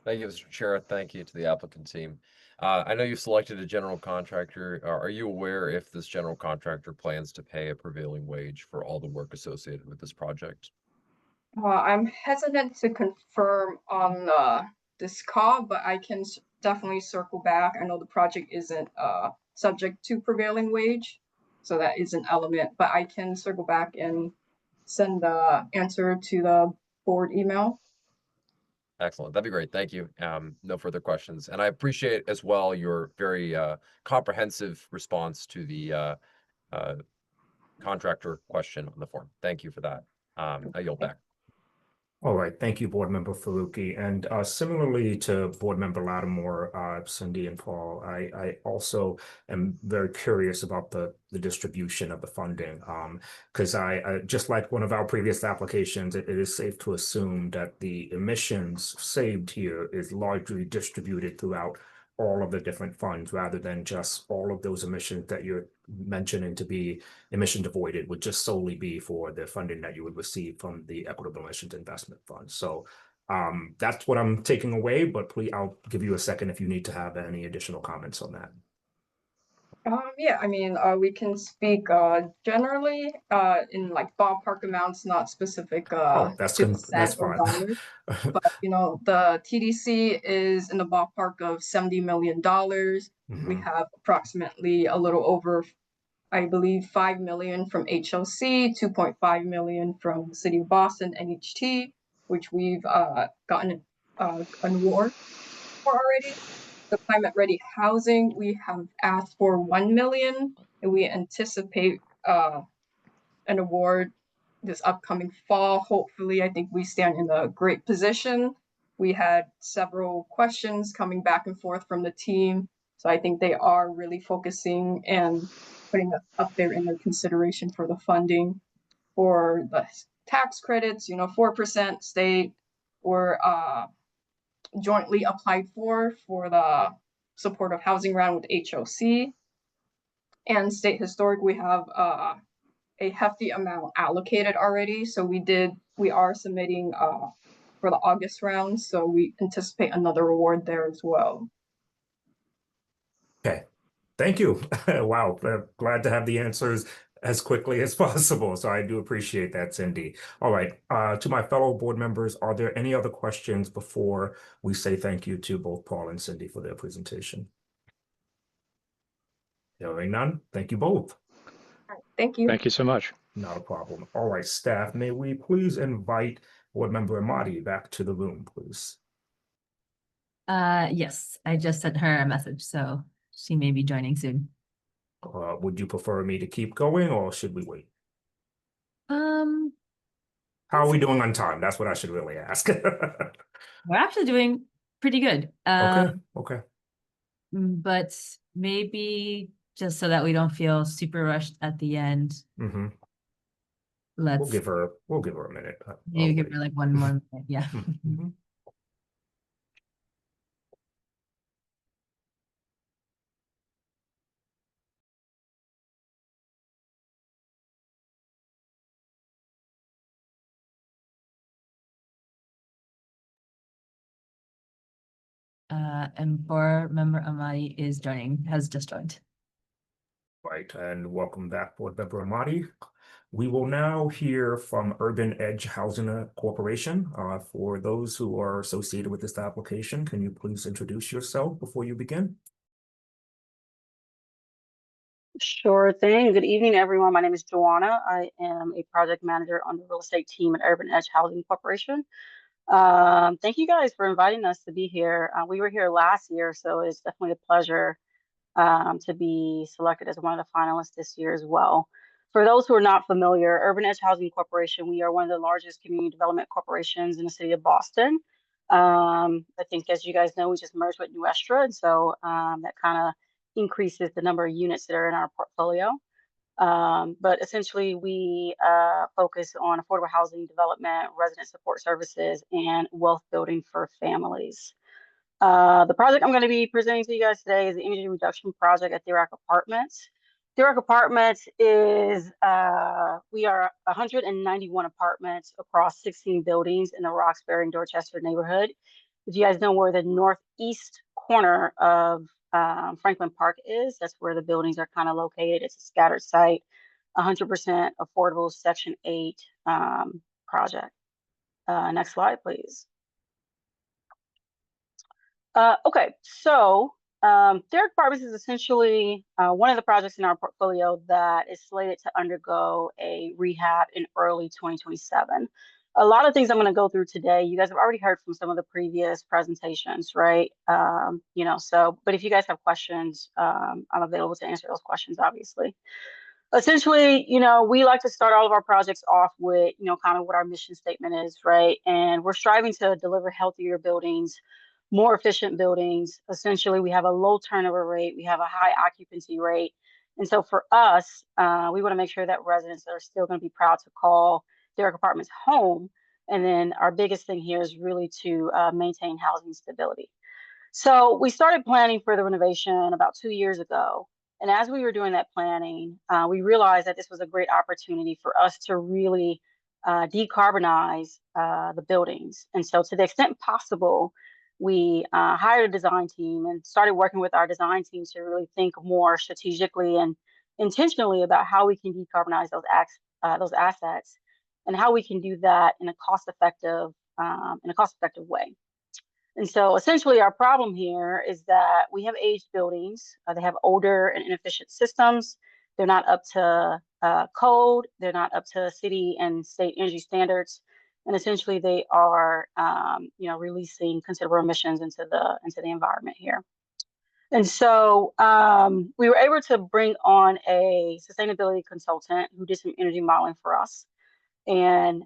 Thank you, Mr. Chair. Thank you to the applicant team. I know you've selected a general contractor. Are you aware if this general contractor plans to pay a prevailing wage for all the work associated with this project? I'm hesitant to confirm on this call, but I can definitely circle back. I know the project isn't subject to prevailing wage, so that is an element, but I can circle back and send the answer to the board email. Excellent. That'd be great. Thank you. No further questions. And I appreciate as well your very comprehensive response to the contractor question on the form. Thank you for that. I yield back. All right, thank you, Board Member Faruqi. And similarly to Board Member Lattimore, Cindy and Paul, I also am very curious about the distribution of the funding. Because I just like one of our previous applications, it is safe to assume that the emissions saved here is largely distributed throughout all of the different funds, rather than just all of those emissions that you're mentioning to be emission avoided would just solely be for the funding that you would receive from the Equitable Emissions Investment Fund. So that's what I'm taking away, but please, I'll give you a second if you need to have any additional comments on that. Yeah, I mean, we can speak generally in like ballpark amounts, not specific that's fine. dollars. But the TDC is in the ballpark of $70 million. We have approximately a little over, I believe, 5 million from HLC, 2.5 million from the City of Boston, NHT, which we've gotten an award for already. The Climate Ready Housing, we have asked for 1 million, and we anticipate an award this upcoming fall. Hopefully, I think we stand in a great position. We had several questions coming back and forth from the team, so I think they are really focusing and putting it up there in their consideration for the funding. For the tax credits, 4% state were jointly applied for the supportive housing round with HOC. And State Historic, we have a hefty amount allocated already. So we are submitting for the August round. So we anticipate another award there as well. Okay, thank you. Wow, glad to have the answers as quickly as possible. So I do appreciate that, Cindy. All right, to my fellow board members, are there any other questions before we say thank you to both Paul and Cindy for their presentation? Hearing none, thank you both. Thank you. Thank you so much. Not a problem. All right, staff, may we please invite Board Member Amati back to the room, please? Yes, I just sent her a message, so she may be joining soon. Would you prefer me to keep going or should we wait? How are we doing on time? That's what I should really ask. We're actually doing pretty good. Okay. But maybe just so that we don't feel super rushed at the end, Mm-hmm. let's We'll give her a minute. maybe give her like one more minute. Yeah. Mm-hmm. And board member Amadi has just joined. Right, and welcome back, Board Member Amadi. We will now hear from Urban Edge Housing Corporation. For those who are associated with this application, can you please introduce yourself before you begin? Sure thing. Good evening, everyone. My name is Joanna. I am a project manager on the real estate team at Urban Edge Housing Corporation. Thank you guys for inviting us to be here. We were here last year, so it's definitely a pleasure to be selected as one of the finalists this year as well. For those who are not familiar, Urban Edge Housing Corporation, we are one of the largest community development corporations in the city of Boston. I think, as you guys know, we just merged with New Estra, and so that kind of increases the number of units that are in our portfolio. But essentially, we focus on affordable housing development, resident support services, and wealth building for families. The project I'm going to be presenting to you guys today is the energy reduction project at Therac Apartments. Therac Apartments is, we are 191 apartments across 16 buildings in the Roxbury and Dorchester neighborhood. If you guys know where the northeast corner of Franklin Park is, that's where the buildings are kind of located. It's a scattered site, 100% affordable Section 8 project. Next slide, please. Okay, so Therac Apartments is essentially one of the projects in our portfolio that is slated to undergo a rehab in early 2027. A lot of things I'm going to go through today, you guys have already heard from some of the previous presentations, right? You know, so, but if you guys have questions, I'm available to answer those questions, obviously. Essentially, you know, we like to start all of our projects off with, you know, kind of what our mission statement is, right? And we're striving to deliver healthier buildings, more efficient buildings. Essentially, we have a low turnover rate, we have a high occupancy rate. And so for us, we want to make sure that residents are still going to be proud to call Therac Apartments home. And then our biggest thing here is really to maintain housing stability. So we started planning for the renovation about 2 years ago. And as we were doing that planning, we realized that this was a great opportunity for us to really decarbonize the buildings. And so to the extent possible, we hired a design team and started working with our design team to really think more strategically and intentionally about how we can decarbonize those assets and how we can do that in a cost-effective way. And so essentially our problem here is that we have aged buildings. They have older and inefficient systems. They're not up to code. They're not up to city and state energy standards. And essentially they are, you know, releasing considerable emissions into the environment here. And so we were able to bring on a sustainability consultant who did some energy modeling for us. And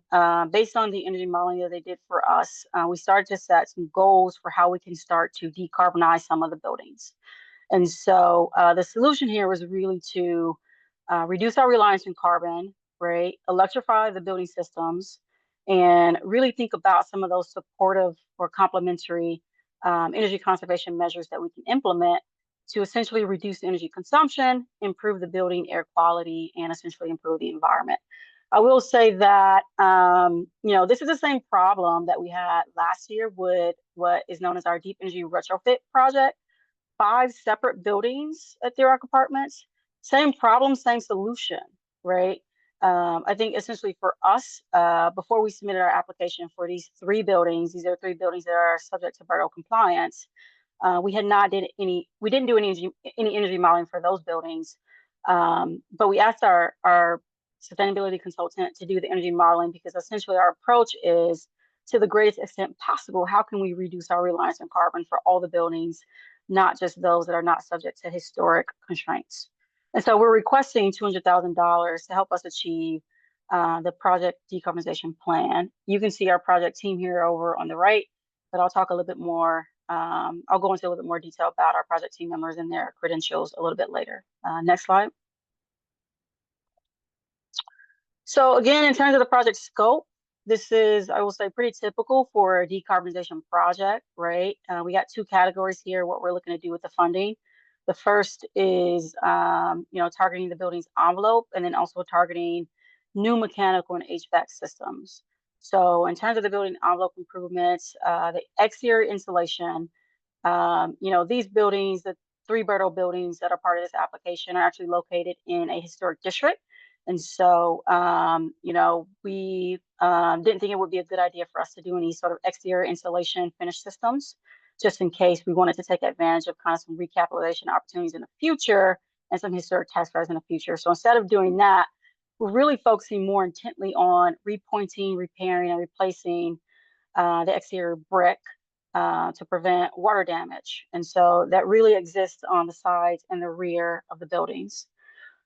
based on the energy modeling that they did for us, we started to set some goals for how we can start to decarbonize some of the buildings. And so the solution here was really to reduce our reliance on carbon, right? Electrify the building systems, and really think about some of those supportive or complementary energy conservation measures that we can implement to essentially reduce energy consumption, improve the building air quality, and essentially improve the environment. I will say that, you know, this is the same problem that we had last year with what is known as our Deep Energy Retrofit project. 5 separate buildings at Therac Apartments, same problem, same solution, right? I think essentially for us, before we submitted our application for these 3 buildings, these are 3 buildings that are subject to BERDO compliance. We didn't do any energy modeling for those buildings, but we asked our sustainability consultant to do the energy modeling because essentially our approach is, to the greatest extent possible, how can we reduce our reliance on carbon for all the buildings, not just those that are not subject to historic constraints. And so we're requesting $200,000 to help us achieve the project decarbonization plan. You can see our project team here over on the right, but I'll talk a little bit more. I'll go into a little bit more detail about our project team members and their credentials a little bit later. Next slide. So again, in terms of the project scope, this is, I will say, pretty typical for a decarbonization project, right? We got two categories here, what we're looking to do with the funding. The first is, targeting the building's envelope, and then also targeting new mechanical and HVAC systems. So in terms of the building envelope improvements, the exterior insulation, these buildings, the 3 BERDO buildings that are part of this application, are actually located in a historic district. And so, we didn't think it would be a good idea for us to do any sort of exterior insulation finish systems, just in case we wanted to take advantage of kind of some recapitalization opportunities in the future and some historic tax credits in the future. So instead of doing that, we're really focusing more intently on repointing, repairing, and replacing the exterior brick to prevent water damage. And so that really exists on the sides and the rear of the buildings.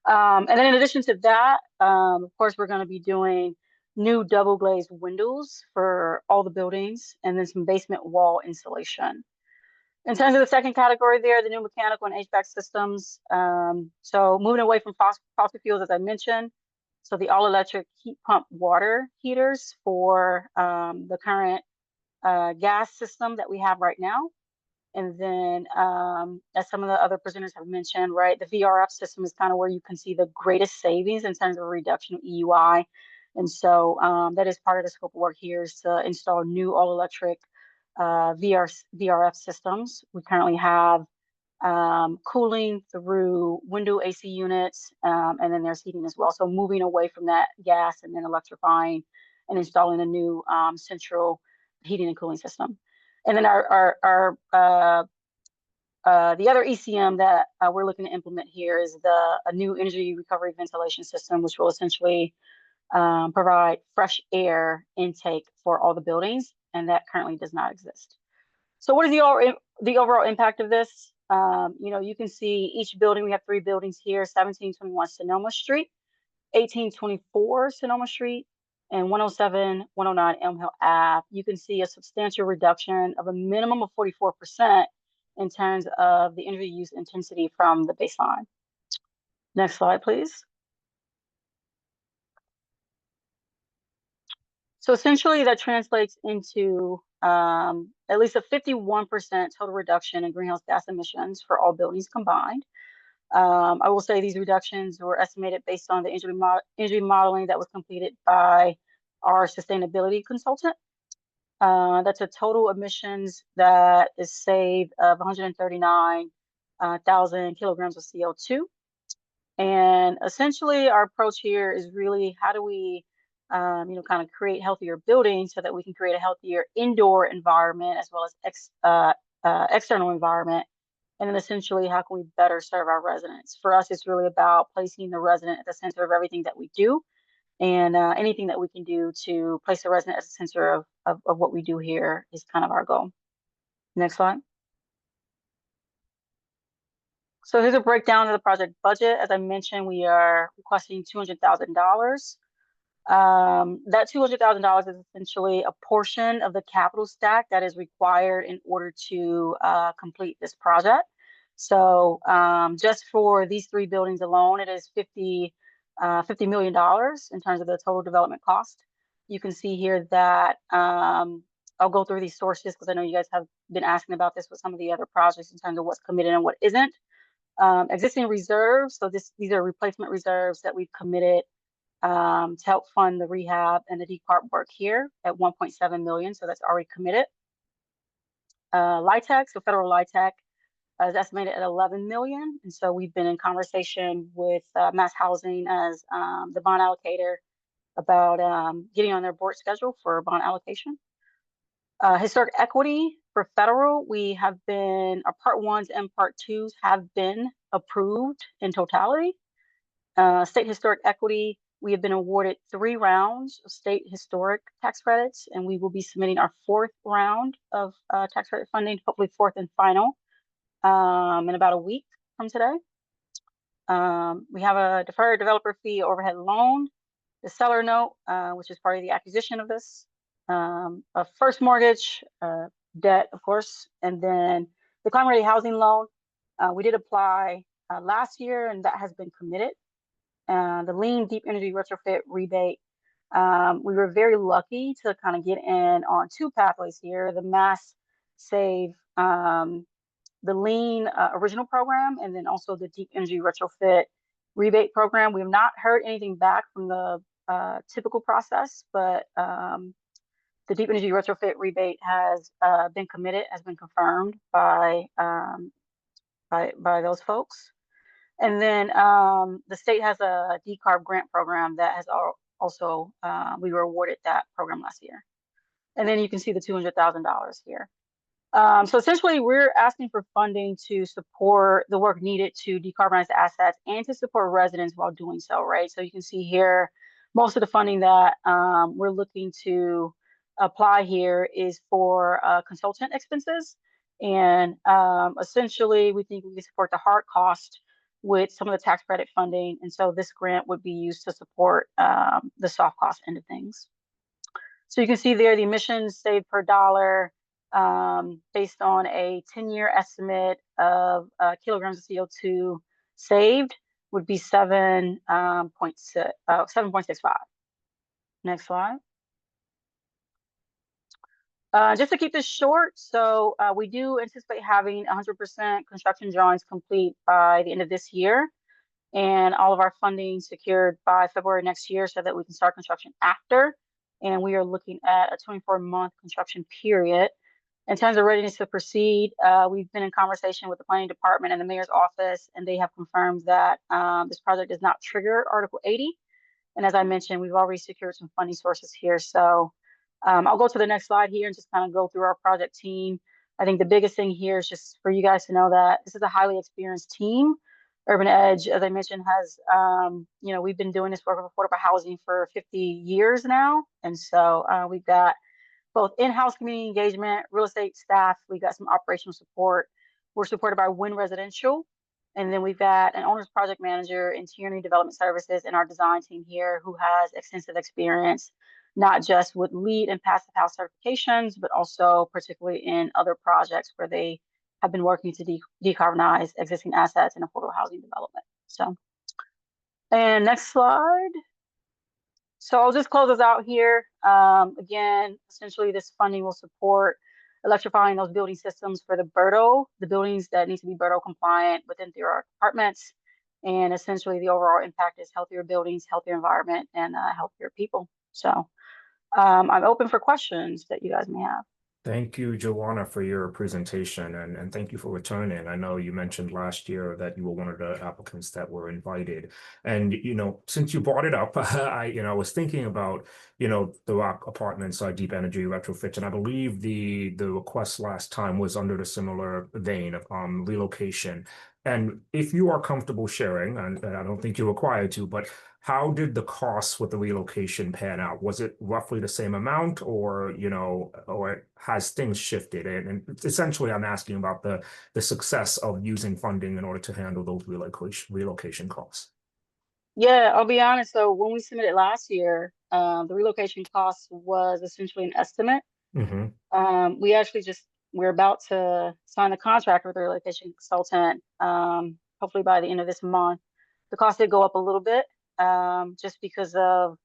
And then in addition to that, of course, we're going to be doing new double glazed windows for all the buildings, and then some basement wall insulation. In terms of the second category there, the new mechanical and HVAC systems. So moving away from fossil fuels, as I mentioned. So the all electric heat pump water heaters for the current gas system that we have right now. And then, as some of the other presenters have mentioned, right, the VRF system is kind of where you can see the greatest savings in terms of a reduction of EUI. And so that is part of the scope of work here, is to install new all-electric VRF systems. We currently have cooling through window AC units, and then there's heating as well. So moving away from that gas and then electrifying and installing a new central heating and cooling system. And then the other ECM that we're looking to implement here is a new energy recovery ventilation system, which will essentially provide fresh air intake for all the buildings, and that currently does not exist. So what is the overall impact of this? You can see each building, we have 3 buildings here: 1721 Sonoma Street, 1824 Sonoma Street, and 107, 109 Elm Hill Ave. You can see a substantial reduction of a minimum of 44% in terms of the energy use intensity from the baseline. Next slide, please. So essentially that translates into at least a 51% total reduction in greenhouse gas emissions for all buildings combined. I will say these reductions were estimated based on the energy modeling that was completed by our sustainability consultant. That's a total emissions that is saved of 139,000 kilograms of CO2. And essentially our approach here is really, how do we kind of create healthier buildings so that we can create a healthier indoor environment as well as external environment. And then essentially, how can we better serve our residents? For us, it's really about placing the resident at the center of everything that we do, and anything that we can do to place the resident at the center of what we do here is kind of our goal. Next slide. So here's a breakdown of the project budget. As I mentioned, we are requesting $200,000. That $200,000 is essentially a portion of the capital stack that is required in order to complete this project. So just for these 3 buildings alone, it is $50 million in terms of the total development cost. You can see here that I'll go through these sources because I know you guys have been asking about this with some of the other projects in terms of what's committed and what isn't. Existing reserves, so these are replacement reserves that we've committed to help fund the rehab and the decarb work here at 1.7 million. So that's already committed. LIHTC, so federal LIHTC, is estimated at 11 million. And so we've been in conversation with Mass Housing as the bond allocator about getting on their board schedule for bond allocation. Historic equity for federal, we have been, our part 1s and part 2s have been approved in totality. State historic equity, we have been awarded 3 rounds of state historic tax credits, and we will be submitting our 4th round of tax credit funding, hopefully 4th and final, in about a week from today. We have a deferred developer fee overhead loan the seller note, which is part of the acquisition of this, a first mortgage, debt, of course, and then the climate ready housing loan. We did apply last year, and that has been committed. The lean deep energy retrofit rebate. We were very lucky to kind of get in on two pathways here: the mass save, the lean original program, and then also the deep energy retrofit rebate program. We have not heard anything back from the typical process, but the deep energy retrofit rebate has been committed, has been confirmed by those folks. And then the state has a decarb grant program that has also, we were awarded that program last year. And then you can see the $200,000 here. So essentially, we're asking for funding to support the work needed to decarbonize the assets and to support residents while doing so, right? So you can see here, most of the funding that we're looking to apply here is for consultant expenses. And essentially, we think we can support the hard cost with some of the tax credit funding. And so this grant would be used to support the soft cost end of things. So you can see there the emissions saved per dollar based on a 10-year estimate of kilograms of CO2 saved would be 7.65. Next slide. Just to keep this short, so we do anticipate having 100% construction drawings complete by the end of this year, and all of our funding secured by February next year so that we can start construction after. And we are looking at a 24-month construction period. In terms of readiness to proceed, we've been in conversation with the planning department and the mayor's office, and they have confirmed that this project does not trigger Article 80. And as I mentioned, we've already secured some funding sources here. So I'll go to the next slide here and just kind of go through our project team. I think the biggest thing here is just for you guys to know that this is a highly experienced team. Urban Edge, as I mentioned, has, we've been doing this work with affordable housing for 50 years now. And so we've got both in-house community engagement, real estate staff, we've got some operational support. We're supported by Wynn Residential. And then we've got an owner's project manager in Tierney Development Services and our design team here who has extensive experience, not just with LEED and passive house certifications, but also particularly in other projects where they have been working to decarbonize existing assets in affordable housing development. So, and next slide. So I'll just close us out here. Again, essentially this funding will support electrifying those building systems for the BERDO, the buildings that need to be BERDO compliant within their apartments. And essentially the overall impact is healthier buildings, healthier environment, and healthier people. So I'm open for questions that you guys may have. Thank you, Joanna, for your presentation, and thank you for returning. I know you mentioned last year that you were one of the applicants that were invited. And, since you brought it up, I was thinking about, the Rock Apartments deep energy retrofits, and I believe the request last time was under the similar vein of relocation. And if you are comfortable sharing, and I don't think you're required to, but how did the costs with the relocation pan out? Was it roughly the same amount, or or has things shifted? And essentially, I'm asking about the success of using funding in order to handle those relocation costs. Yeah, I'll be honest. So when we submitted last year, the relocation cost was essentially an estimate. Mm-hmm. We're about to sign the contract with the relocation consultant, hopefully by the end of this month. The cost did go up a little bit. Just because of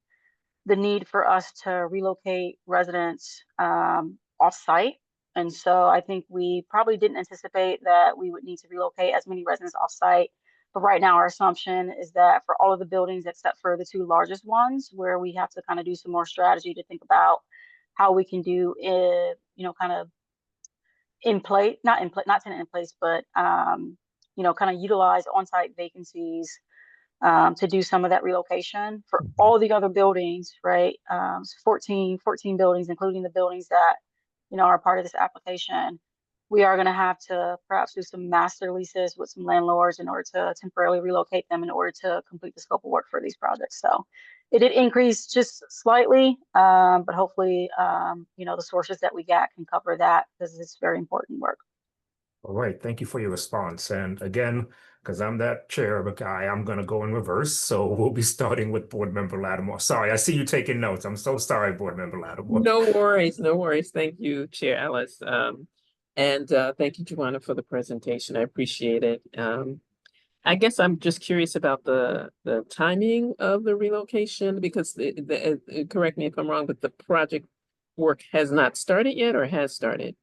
the need for us to relocate residents off-site. And so I think we probably didn't anticipate that we would need to relocate as many residents off-site. But right now, our assumption is that for all of the buildings, except for the two largest ones, where we have to kind of do some more strategy to think about how we can do it, kind of not tenant in place, but, kind of utilize on-site vacancies to do some of that relocation. For all the other buildings, right? 14 buildings, including the buildings that, are part of this application. We are going to have to perhaps do some master leases with some landlords in order to temporarily relocate them in order to complete the scope of work for these projects. So it did increase just slightly, but hopefully, the sources that we got can cover that because it's very important work. All right, thank you for your response. And again, because I'm that chair of a guy, I'm gonna go in reverse. So we'll be starting with Board Member Lattimore. Sorry, I see you taking notes. I'm so sorry, Board Member Lattimore. No worries, no worries. Thank you, Chair Ellis. And thank you, Joanna, for the presentation. I appreciate it. I guess I'm just curious about the timing of the relocation because correct me if I'm wrong, but the project work has not started yet or has started?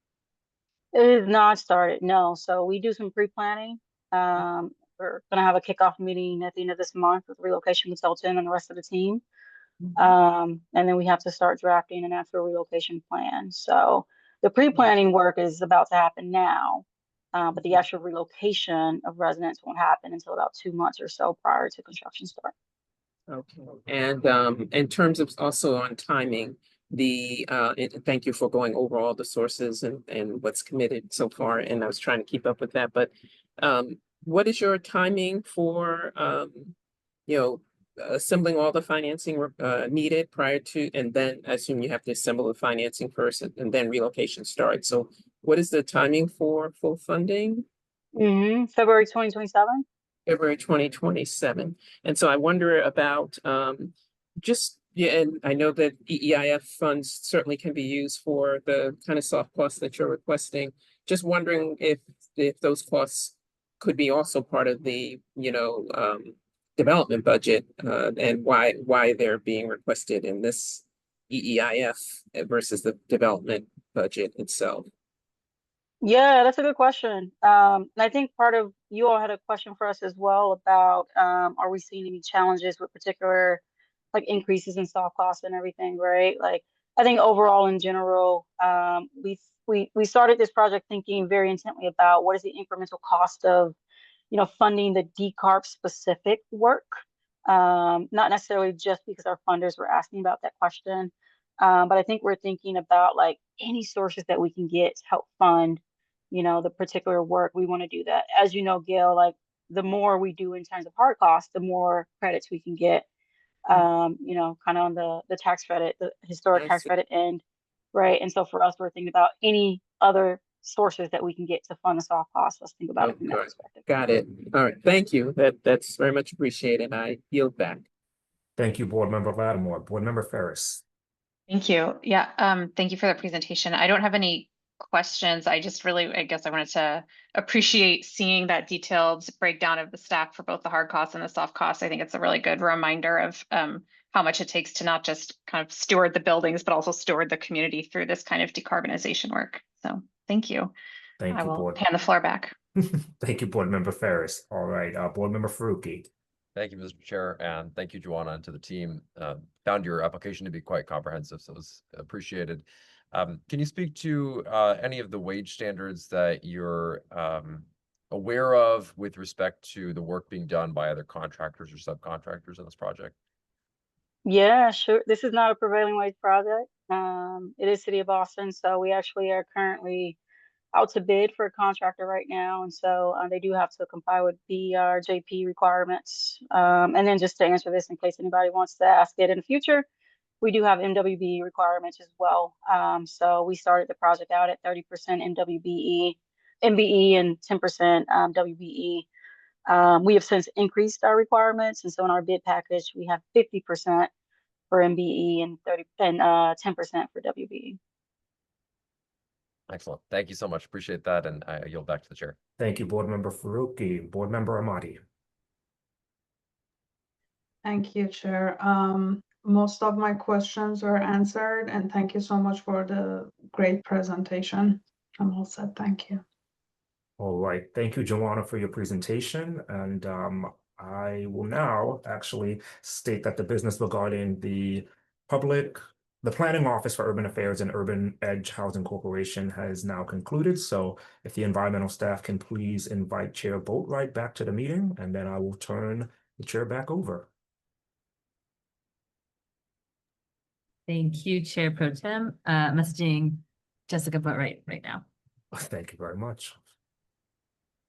It is not started, no. So we do some pre-planning. We're gonna have a kickoff meeting at the end of this month with the relocation consultant and the rest of the team. And then we have to start drafting an actual relocation plan. So the pre-planning work is about to happen now. But the actual relocation of residents won't happen until about 2 months or so prior to construction start. Okay. And in terms of also on timing, thank you for going over all the sources and what's committed so far. And I was trying to keep up with that, but what is your timing for assembling all the financing needed prior to, and then I assume you have to assemble the financing first and then relocation starts. So what is the timing for full funding? February 2027. February 2027. And so I wonder about and I know that EEIF funds certainly can be used for the kind of soft costs that you're requesting. Just wondering if those costs could be also part of the development budget and why they're being requested in this EEIF versus the development budget itself. Yeah, that's a good question. And I think part of you all had a question for us as well about are we seeing any challenges with particular like increases in soft costs and everything, right? Like I think overall in general, we started this project thinking very intently about what is the incremental cost of funding the decarb specific work. Not necessarily just because our funders were asking about that question, but I think we're thinking about like any sources that we can get to help fund the particular work. We want to do that. As you know, Gail, like the more we do in terms of hard costs, the more credits we can get, kind of on the tax credit, the historic tax credit end, right? And so for us, we're thinking about any other sources that we can get to fund the soft costs. Let's think about it from that perspective. Got it. All right. Thank you. That's very much appreciated. I yield back. Thank you, Board Member Lattimore. Board Member Ferris. Thank you. Yeah, thank you for the presentation. I don't have any questions. I just really, I guess I wanted to appreciate seeing that detailed breakdown of the stack for both the hard costs and the soft costs. I think it's a really good reminder of how much it takes to not just kind of steward the buildings, but also steward the community through this kind of decarbonization work. So thank you. Thank you, I will Board. hand the floor back. Thank you, Board Member Ferris. All right, Board Member Faruqi. Thank you, Mr. Chair, and thank you, Joanna, and to the team. Found your application to be quite comprehensive, so it was appreciated. Can you speak to any of the wage standards that you're aware of with respect to the work being done by other contractors or subcontractors in this project? Yeah, sure. This is not a prevailing wage project. It is City of Boston, so we actually are currently out to bid for a contractor right now, and so they do have to comply with BRJP requirements. And then just to answer this in case anybody wants to ask it in the future, we do have MWB requirements as well. So we started the project out at 30% MBE, and 10% WBE. We have since increased our requirements, and so in our bid package, we have 50% for MBE and 10% for WBE. Excellent. Thank you so much. Appreciate that, and I yield back to the chair. Thank you, Board Member Faruqi. Board Member Amati. Thank you, Chair. Most of my questions were answered, and thank you so much for the great presentation. I'm all set. Thank you. All right. Thank you, Joanna, for your presentation. And I will now actually state that the business regarding the Planning Office for Urban Affairs and Urban Edge Housing Corporation has now concluded. So if the environmental staff can please invite Chair Boatwright back to the meeting, and then I will turn the chair back over. Thank you, Chair Pro Tem. Messaging Jessica Boatwright right now. Thank you very much.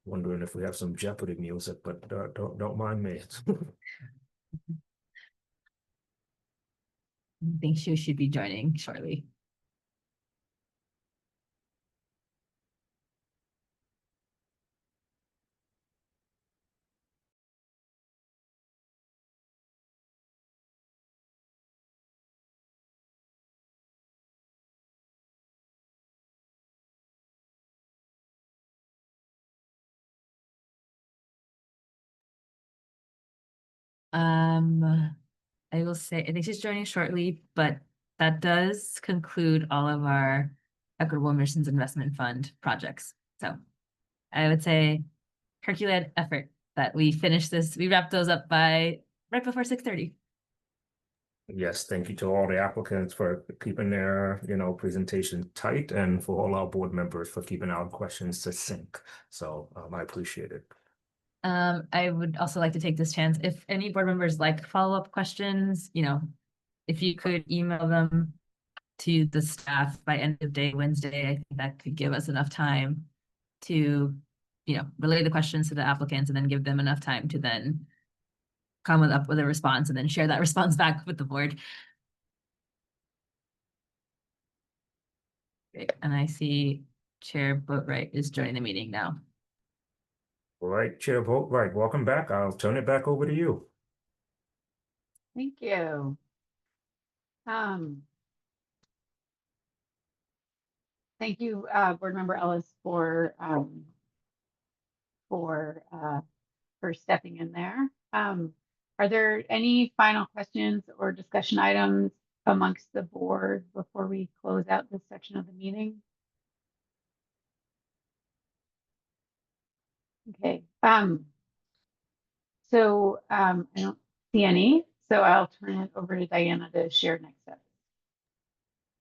Wondering if we have some Jeopardy music, but don't mind me. I think she should be joining shortly. I will say, I think she's joining shortly, but that does conclude all of our Equitable Missions Investment Fund projects. So I would say Herculean effort that we finish this, we wrap those up by right before 6:30. Yes, thank you to all the applicants for keeping their, presentation tight, and for all our board members for keeping our questions succinct. So I appreciate it. I would also like to take this chance, if any board members like follow-up questions, if you could email them to the staff by end of day Wednesday, I think that could give us enough time to, relay the questions to the applicants and then give them enough time to then come up with a response and then share that response back with the board. Great. And I see Chair Boatwright is joining the meeting now. All right, Chair Boatwright, welcome back. I'll turn it back over to you. Thank you. Thank you, Board Member Ellis, for stepping in there. Are there any final questions or discussion items amongst the board before we close out this section of the meeting? Okay. So I don't see any, so I'll turn it over to Diana to share next steps.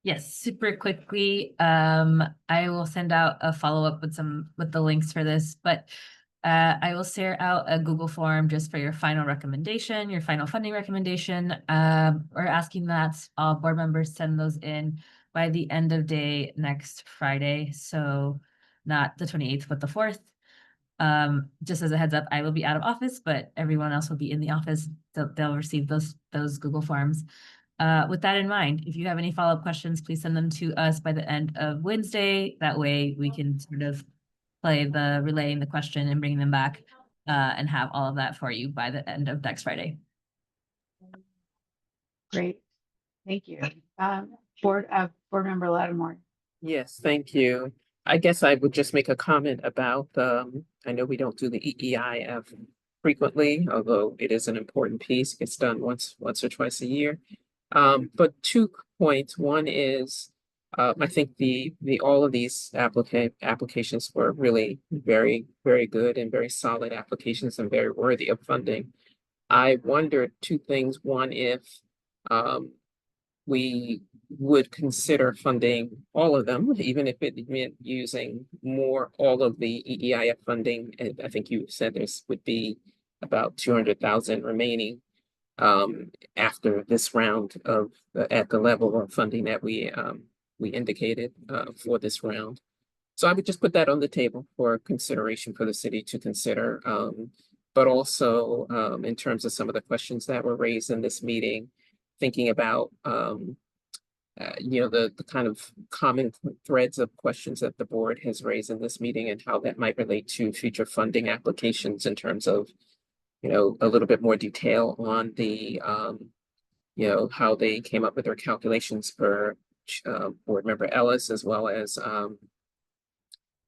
Yes, super quickly. I will send out a follow-up with the links for this, but I will share out a Google form just for your final recommendation, your final funding recommendation. We're asking that all board members send those in by the end of day next Friday. So not the 28th, but the 4th. Just as a heads up, I will be out of office, but everyone else will be in the office. They'll receive those Google forms. With that in mind, if you have any follow-up questions, please send them to us by the end of Wednesday. That way we can sort of play the relaying the question and bring them back and have all of that for you by the end of next Friday. Great. Thank you. Board Member Lattimore. Yes, thank you. I guess I would just make a comment about, I know we don't do the EEIF frequently, although it is an important piece. It gets done once or twice a year. But 2 points. One is, I think all of these applications were really very, very good and very solid applications and very worthy of funding. I wondered 2 things. One, if we would consider funding all of them, even if it meant using all of the EEIF funding. And I think you said this would be about 200,000 remaining after this round of at the level of funding that we indicated for this round. So I would just put that on the table for consideration for the city to consider. But also in terms of some of the questions that were raised in this meeting, thinking about the kind of common threads of questions that the board has raised in this meeting and how that might relate to future funding applications in terms of a little bit more detail on the how they came up with their calculations for board member Ellis, as well as a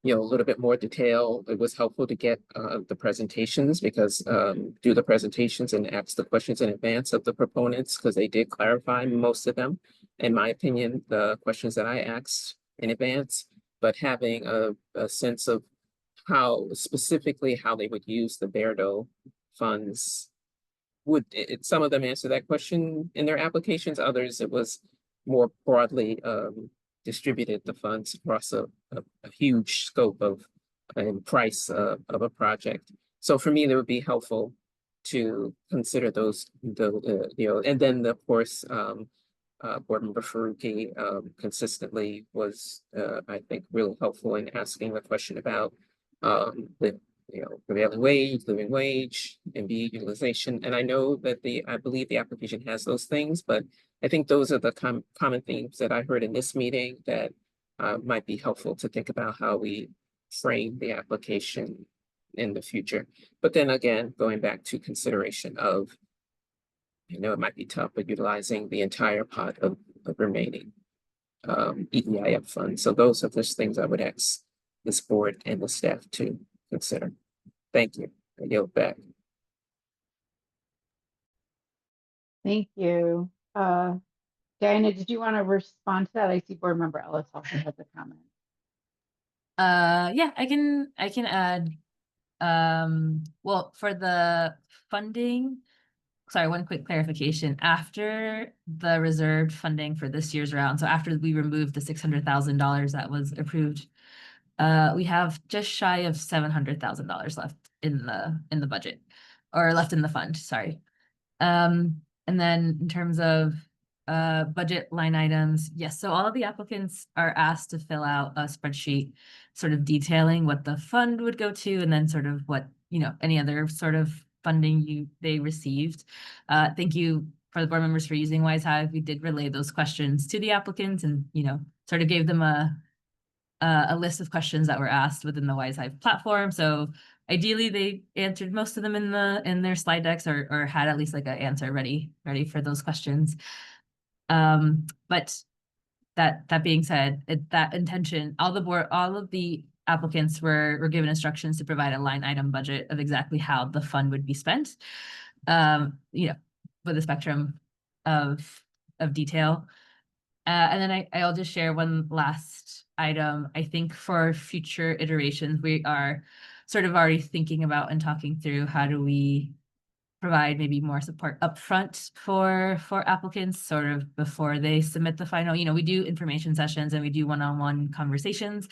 little bit more detail. It was helpful to get the presentations because do the presentations and ask the questions in advance of the proponents, because they did clarify most of them, in my opinion, the questions that I asked in advance, but having a sense of how specifically how they would use the BERDO funds. Some of them answer that question in their applications, others it was more broadly distributed the funds across a huge scope of and price of a project. So for me, that would be helpful to consider those, and then of course, Board Member Faruqi consistently was, I think, really helpful in asking the question about the prevailing wage, living wage, MBE utilization. And I know that I believe the application has those things, but I think those are the common themes that I heard in this meeting that might be helpful to think about how we frame the application in the future. But then again, going back to consideration of, it might be tough, but utilizing the entire pot of remaining EEIF funds. So those are just things I would ask this board and the staff to consider. Thank you. I yield back. Thank you. Diana, did you want to respond to that? I see board member Ellis also has a comment. Yeah, I can add, well, for the funding, sorry, one quick clarification. After the reserved funding for this year's round, so after we removed the $600,000 that was approved, we have just shy of $700,000 left in the budget, or left in the fund, sorry. And then in terms of budget line items, yes, so all of the applicants are asked to fill out a spreadsheet sort of detailing what the fund would go to, and then sort of what, you know, any other sort of funding they received. Thank you for the board members for using Wise Hive. We did relay those questions to the applicants and, you know, sort of gave them a list of questions that were asked within the Wise Hive platform. So ideally they answered most of them in their slide decks, or had at least like an answer ready for those questions. But that being said, that intention, all of the applicants were given instructions to provide a line item budget of exactly how the fund would be spent. You know, with a spectrum of detail. And then I'll just share one last item. I think for future iterations, we are sort of already thinking about and talking through how do we provide maybe more support upfront for applicants sort of before they submit the final. You know, we do information sessions and we do one-on-one conversations.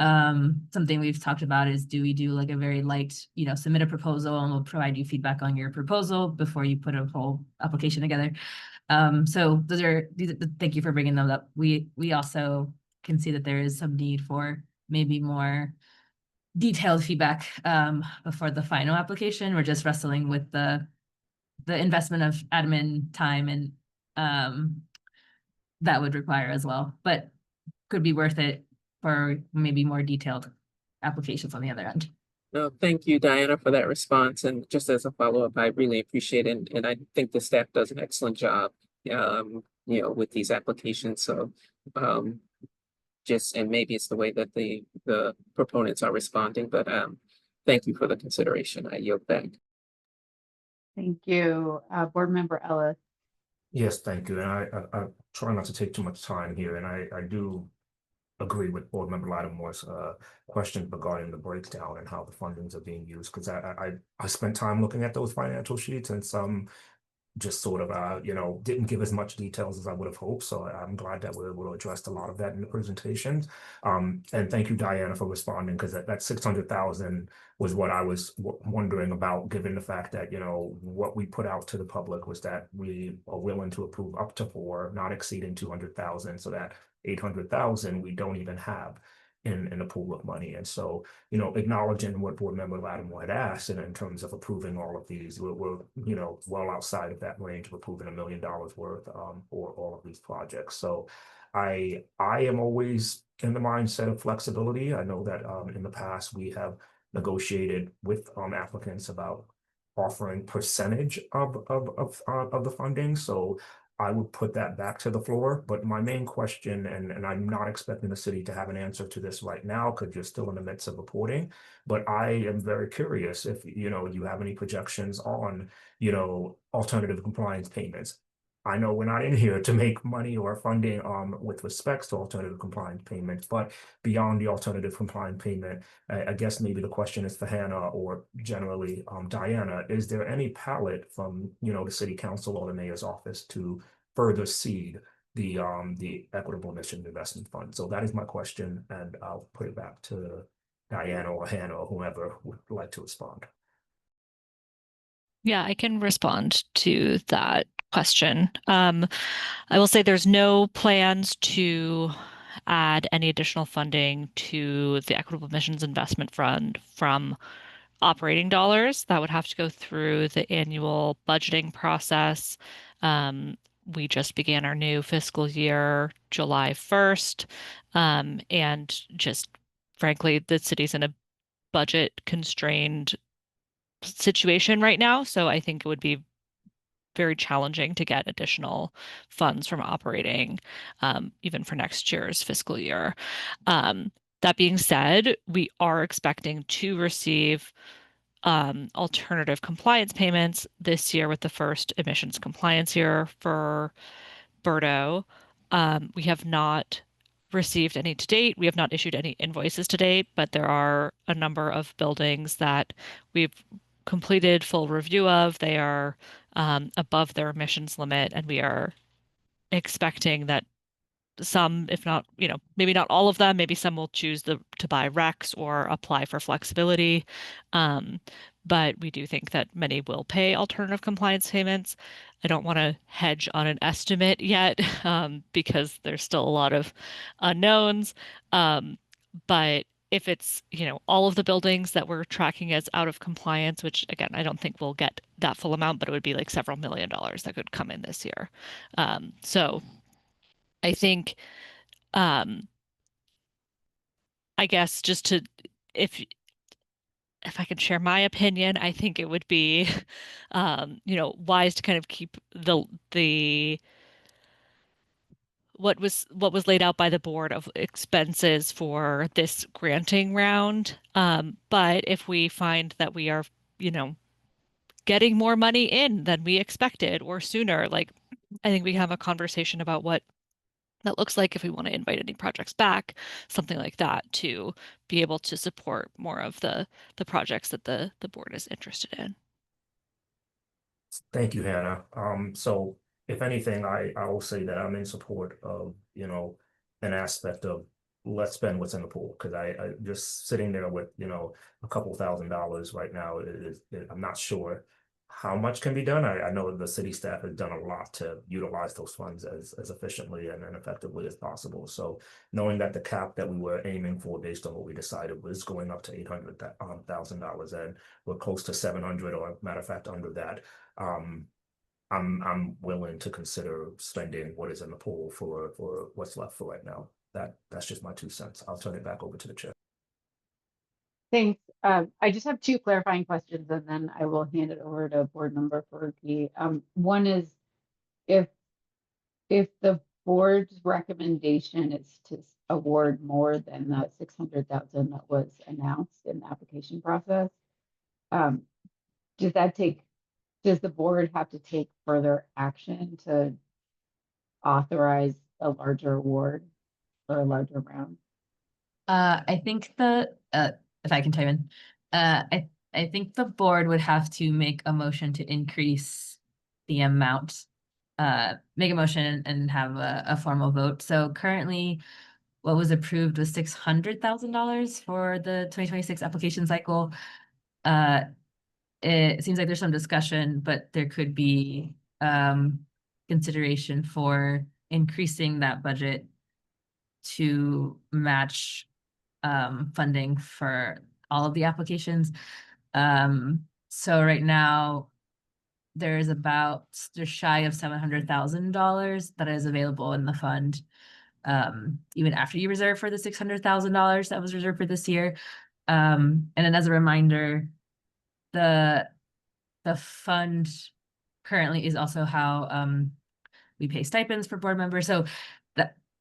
Something we've talked about is, do we do like a very light, you know, submit a proposal and we'll provide you feedback on your proposal before you put a whole application together. So thank you for bringing them up. We also can see that there is some need for maybe more detailed feedback before the final application. We're just wrestling with the investment of admin time and that would require as well, but could be worth it for maybe more detailed applications on the other end. No, thank you, Diana, for that response. And just as a follow-up, I really appreciate it. And I think the staff does an excellent job, you know, with these applications. So and maybe it's the way that the proponents are responding, but thank you for the consideration. I yield back. Thank you. Board member Ellis. Yes, thank you. And I try not to take too much time here. And I do agree with board member Lattimore's question regarding the breakdown and how the fundings are being used, because I spent time looking at those financial sheets, and some just sort of you know, didn't give as much details as I would have hoped. So I'm glad that we're able to address a lot of that in the presentations. And thank you, Diana, for responding, because that 600,000 was what I was wondering about, given the fact that, you know, what we put out to the public was that we are willing to approve up to 4, not exceeding 200,000, so that 800,000 we don't even have in a pool of money. And so, you know, acknowledging what board member Lattimore had asked, and in terms of approving all of these, we're you know, well outside of that range of approving $1 million worth for all of these projects. So I am always in the mindset of flexibility. I know that in the past we have negotiated with applicants about offering percentage of the funding. So I would put that back to the floor. But my main question, and I'm not expecting the city to have an answer to this right now because you're still in the midst of reporting, but I am very curious if, you know, you have any projections on, you know, alternative compliance payments. I know we're not in here to make money or funding with respects to alternative compliance payments, but beyond the alternative compliance payment, I guess maybe the question is for Hannah or generally Diana, is there any palette from, you know, the city council or the mayor's office to further seed the Equitable Mission Investment Fund? So that is my question, and I'll put it back to Diana or Hannah or whoever would like to respond. Yeah, I can respond to that question. I will say there's no plans to add any additional funding to the Equitable Missions Investment Fund from operating dollars. That would have to go through the annual budgeting process. We just began our new fiscal year July 1st. And just frankly, the city's in a budget constrained situation right now. So I think it would be very challenging to get additional funds from operating, even for next year's fiscal year. That being said, we are expecting to receive alternative compliance payments this year with the first emissions compliance year for BERDO. We have not received any to date. We have not issued any invoices to date, but there are a number of buildings that we've completed full review of. They are above their emissions limit, and we are expecting that some, if not, maybe not all of them, maybe some will choose to buy RECs or apply for flexibility. But we do think that many will pay alternative compliance payments. I don't want to hedge on an estimate yet because there's still a lot of unknowns. But if it's, all of the buildings that we're tracking as out of compliance, which again, I don't think we'll get that full amount, but it would be like several $1 million that could come in this year. So I think, I guess just to, if I can share my opinion, I think it would be, wise to kind of keep the what was laid out by the board of expenses for this granting round. But if we find that we are, getting more money in than we expected or sooner, like I think we can have a conversation about what that looks like if we want to invite any projects back, something like that, to be able to support more of the projects that the board is interested in. Thank you, Hannah. So if anything, I will say that I'm in support of, an aspect of let's spend what's in the pool, because I just sitting there with, a couple $1,000s right now, I'm not sure how much can be done. I know the city staff has done a lot to utilize those funds as efficiently and effectively as possible. So knowing that the cap that we were aiming for based on what we decided was going up to $800,000 and we're close to 700, or matter of fact, under that, I'm willing to consider spending what is in the pool for what's left for right now. That's just my 2 cents. I'll turn it back over to the chair. Thanks. I just have 2 clarifying questions, and then I will hand it over to board member Faruqi. One is if the board's recommendation is to award more than the 600,000 that was announced in the application process, does the board have to take further action to authorize a larger award or a larger round? I think if I can chime in, I think the board would have to make a motion to increase the amount, make a motion and have a formal vote. So currently, what was approved was $600,000 for the 2026 application cycle. It seems like there's some discussion, but there could be consideration for increasing that budget to match funding for all of the applications. So right now there's shy of $700,000 that is available in the fund, even after you reserve for the $600,000 that was reserved for this year. And then as a reminder, the fund currently is also how we pay stipends for board members. So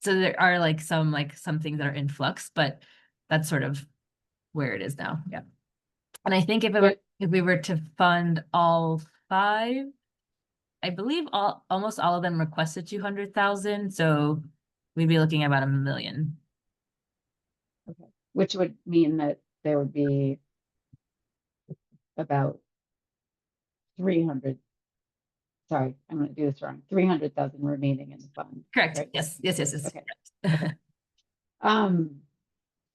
there are some things that are in flux, but that's sort of where it is now. Yeah. And I think if we were to fund all 5, I believe almost all of them requested 200,000. So we'd be looking at about $1 million. Okay. Which would mean that there would be about 300. Sorry, I'm going to do this wrong. 300,000 remaining in the fund. Correct. Right? Yes. Okay.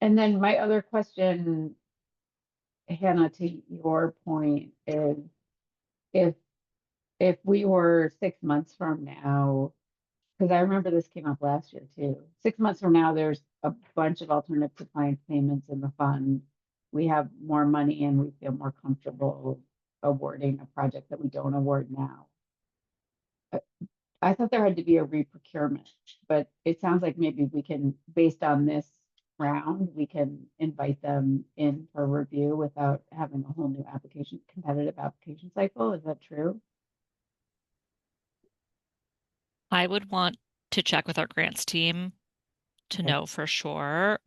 And then my other question, Hannah, to your point, is if we were 6 months from now, because I remember this came up last year too. 6 months from now, there's a bunch of alternative compliance payments in the fund. We have more money and we feel more comfortable awarding a project that we don't award now. I thought there had to be a reprocurement, but it sounds like maybe we can, based on this round, we can invite them in for review without having a whole new competitive application cycle. Is that true? I would want to check with our grants team to know for sure.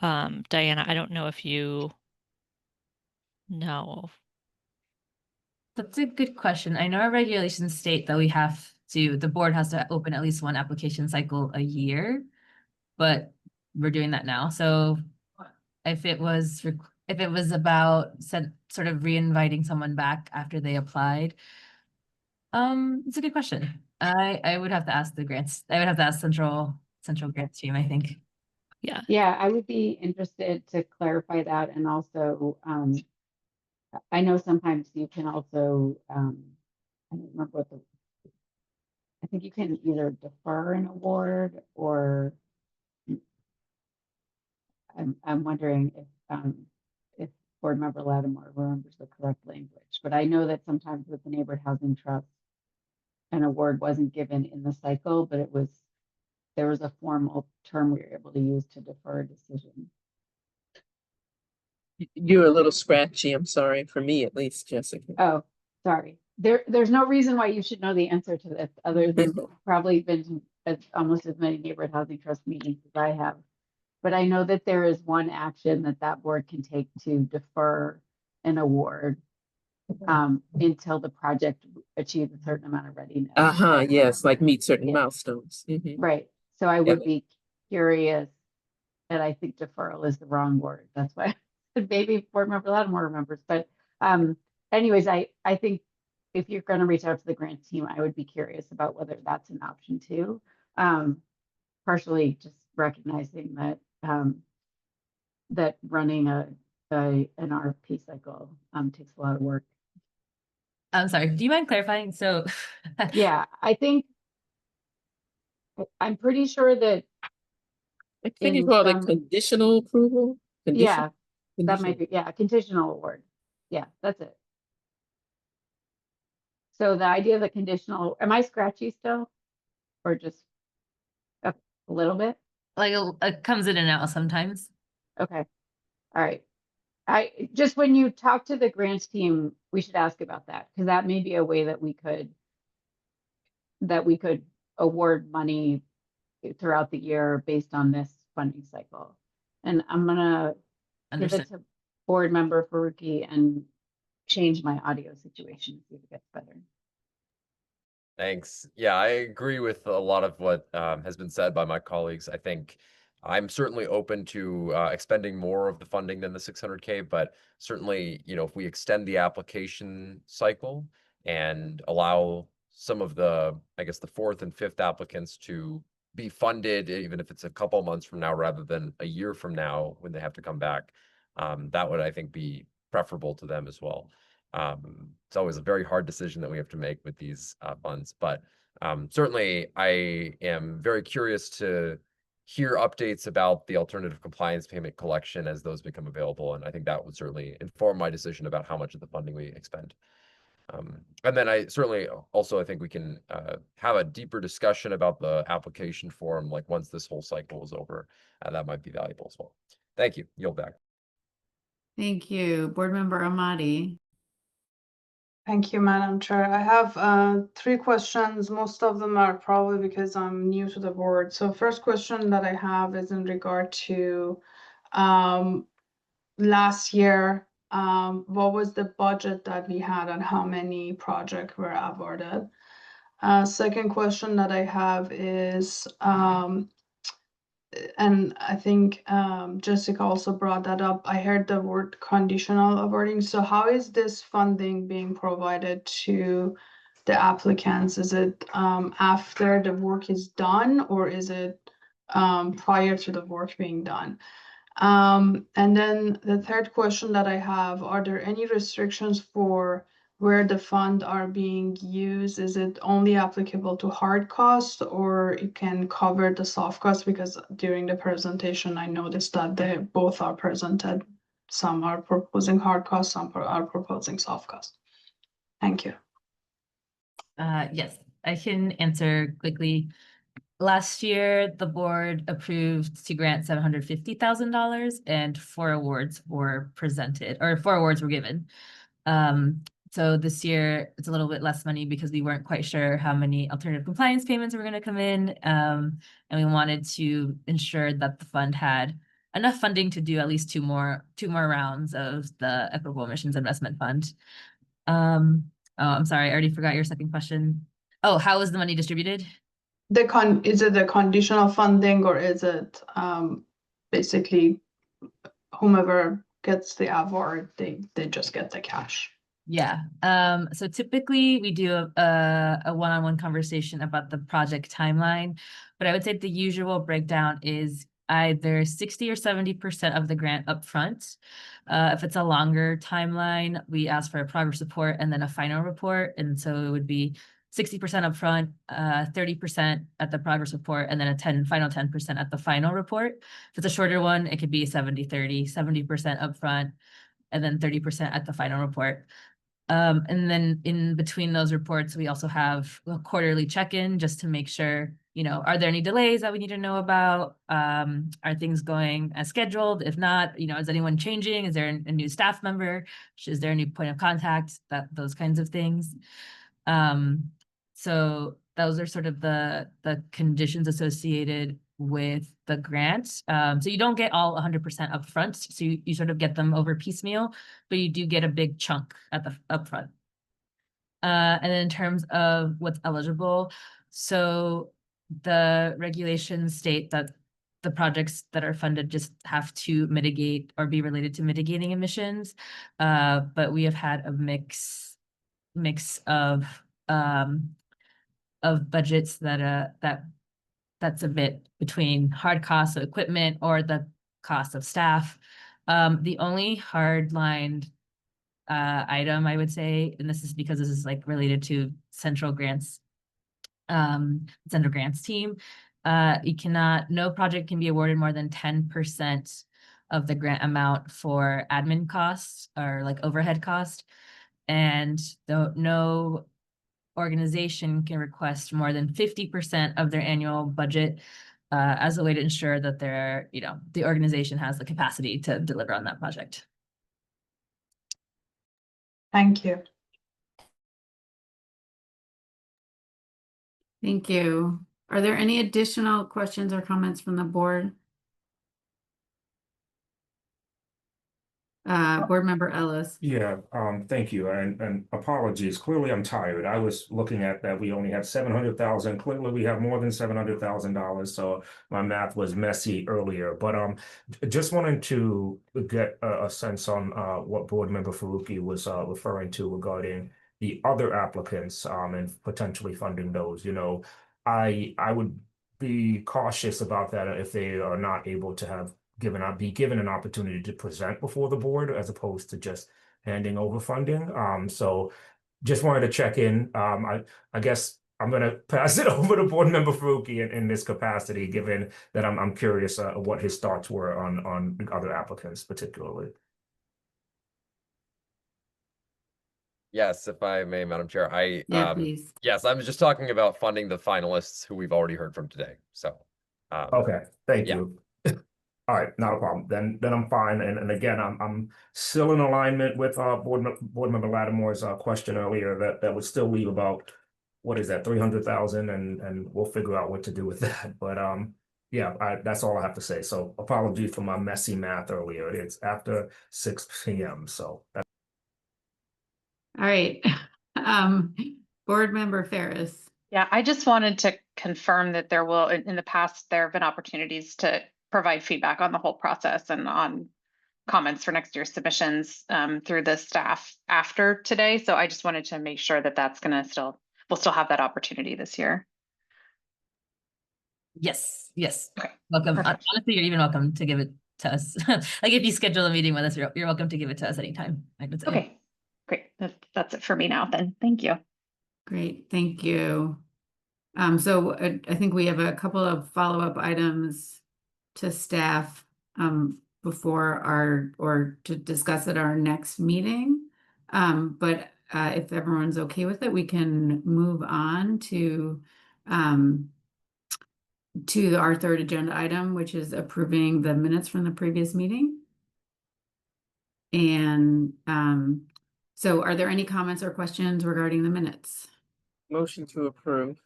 Diana, I don't know if you know That's a good question. I know our regulations state that the board has to open at least one application cycle a year, but we're doing that now. So if it was about sort of re-inviting someone back after they applied, it's a good question. I would have to ask the grants. I would have to ask central grants team, I think. Yeah. Yeah, I would be interested to clarify that. And also, I know sometimes you can also, I don't remember I think you can either defer an award or I'm wondering if board member Lattimore remembers the correct language, but I know that sometimes with the neighborhood housing trust, an award wasn't given in the cycle, but there was a formal term we were able to use to defer a decision. You're a little scratchy, I'm sorry, for me at least, Jessica. Oh, sorry. There's no reason why you should know the answer to this, other than probably been to almost as many neighborhood housing trust meetings as I have. But I know that there is one action that board can take to defer an award until the project achieves a certain amount of readiness. Yes, like meet certain milestones. Mhm. Right. So I Yep. would be curious, and I think deferral is the wrong word. That's why maybe board member Lattimore remembers. But anyways, I think if you're going to reach out to the grant team, I would be curious about whether that's an option too. Partially just recognizing that that running an RFP cycle takes a lot of work. I'm sorry, do you mind clarifying? So Yeah, I think I'm pretty sure that I think you call it conditional approval. Yeah, that might be, yeah, conditional award. Yeah, that's it. So the idea of the conditional, am I scratchy still? Or just a little bit? Like it comes in and out sometimes. Okay. All right. I just, when you talk to the grants team, we should ask about that, because that may be a way that we could award money throughout the year based on this funding cycle. And I'm gonna give it to board member Faruqi and change my audio situation, see if it gets better. Thanks. Yeah, I agree with a lot of what has been said by my colleagues. I think I'm certainly open to expending more of the funding than the 600K, but certainly, if we extend the application cycle and allow some of the, I guess, the fourth and fifth applicants to be funded, even if it's a couple months from now rather than a year from now when they have to come back, that would, I think, be preferable to them as well. It's always a very hard decision that we have to make with these funds, but certainly I am very curious to hear updates about the alternative compliance payment collection as those become available, and I think that would certainly inform my decision about how much of the funding we expend. And then I certainly also, I think we can have a deeper discussion about the application form, like once this whole cycle is over, and that might be valuable as well. Thank you. Yield back. Thank you. Board member Ahmadi. Thank you, Madam Chair. I have 3 questions. Most of them are probably because I'm new to the board. So first question that I have is in regard to last year. What was the budget that we had and how many projects were awarded? Second question that I have is, and I think Jessica also brought that up. I heard the word conditional awarding. So how is this funding being provided to the applicants? Is it after the work is done, or is it prior to the work being done? And then the third question that I have, are there any restrictions for where the funds are being used? Is it only applicable to hard costs, or it can cover the soft costs? Because during the presentation, I noticed that they both are presented. Some are proposing hard costs, some are proposing soft costs. Thank you. Yes, I can answer quickly. Last year, the board approved to grant $750,000 and 4 awards were presented, or 4 awards were given. So this year it's a little bit less money because we weren't quite sure how many alternative compliance payments were going to come in. And we wanted to ensure that the fund had enough funding to do at least two more rounds of the Equitable Emissions Investment Fund. Oh, I'm sorry, I already forgot your second question. Oh, how is the money distributed? Is it the conditional funding, or is it basically whomever gets the award, they just get the cash? Yeah, so typically we do a one-on-one conversation about the project timeline, but I would say the usual breakdown is either 60 or 70% of the grant upfront. If it's a longer timeline, we ask for a progress report and then a final report. And so it would be 60% upfront, 30% at the progress report, and then a final 10% at the final report. If it's a shorter one, it could be 70-30, 70% upfront, and then 30% at the final report. And then in between those reports, we also have a quarterly check-in just to make sure, you know, are there any delays that we need to know about? Are things going as scheduled? If not, you know, is anyone changing? Is there a new staff member? Is there a new point of contact? Those kinds of things. So those are sort of the conditions associated with the grant. So you don't get all 100% upfront. So you sort of get them over piecemeal, but you do get a big chunk at the upfront. And then in terms of what's eligible, so the regulations state that the projects that are funded just have to mitigate or be related to mitigating emissions. But we have had a mix of budgets that's a bit between hard costs of equipment or the cost of staff. The only hard-lined item I would say, and this is because this is like related to central grants team, no project can be awarded more than 10% of the grant amount for admin costs or like overhead cost. And no organization can request more than 50% of their annual budget as a way to ensure that the organization has the capacity to deliver on that project. Thank you. Thank you. Are there any additional questions or comments from the board? Board Member Ellis. Yeah, thank you, and apologies. Clearly, I'm tired. I was looking at that. We only have 700,000. Clearly, we have more than $700,000. So my math was messy earlier. But just wanted to get a sense on what Board Member Faruqi was referring to regarding the other applicants and potentially funding those. You know, I would be cautious about that if they are not able to be given an opportunity to present before the board as opposed to just handing over funding. So just wanted to check in. I guess I'm going to pass it over to Board Member Faruqi in this capacity, given that I'm curious what his thoughts were on other applicants particularly. Yes, if I may, Madam Chair, Please. yes, I was just talking about funding the finalists who we've already heard from today. So, okay, thank you. All right, not a problem. Then I'm fine. And again, I'm still in alignment with Board Member Lattimore's question earlier that would still leave about, what is that, 300,000, and we'll figure out what to do with that. But yeah, that's all I have to say. So apologies for my messy math earlier. It's after 6 p.m. So that's All right. Board Member Ferris. Yeah, I just wanted to confirm that in the past, there have been opportunities to provide feedback on the whole process and on comments for next year's submissions through the staff after today. So I just wanted to make sure that we'll still have that opportunity this year. Yes. Okay. Welcome. Perfect. Honestly, you're even welcome to give it to us. Like if you schedule a meeting with us, you're welcome to give it to us anytime, I would say. Okay, great. That's it for me now then. Thank you. Great, thank you. So I think we have a couple of follow-up items to staff or to discuss at our next meeting. But if everyone's okay with it, we can move on to our third agenda item, which is approving the minutes from the previous meeting. And so are there any comments or questions regarding the minutes? Motion to approve.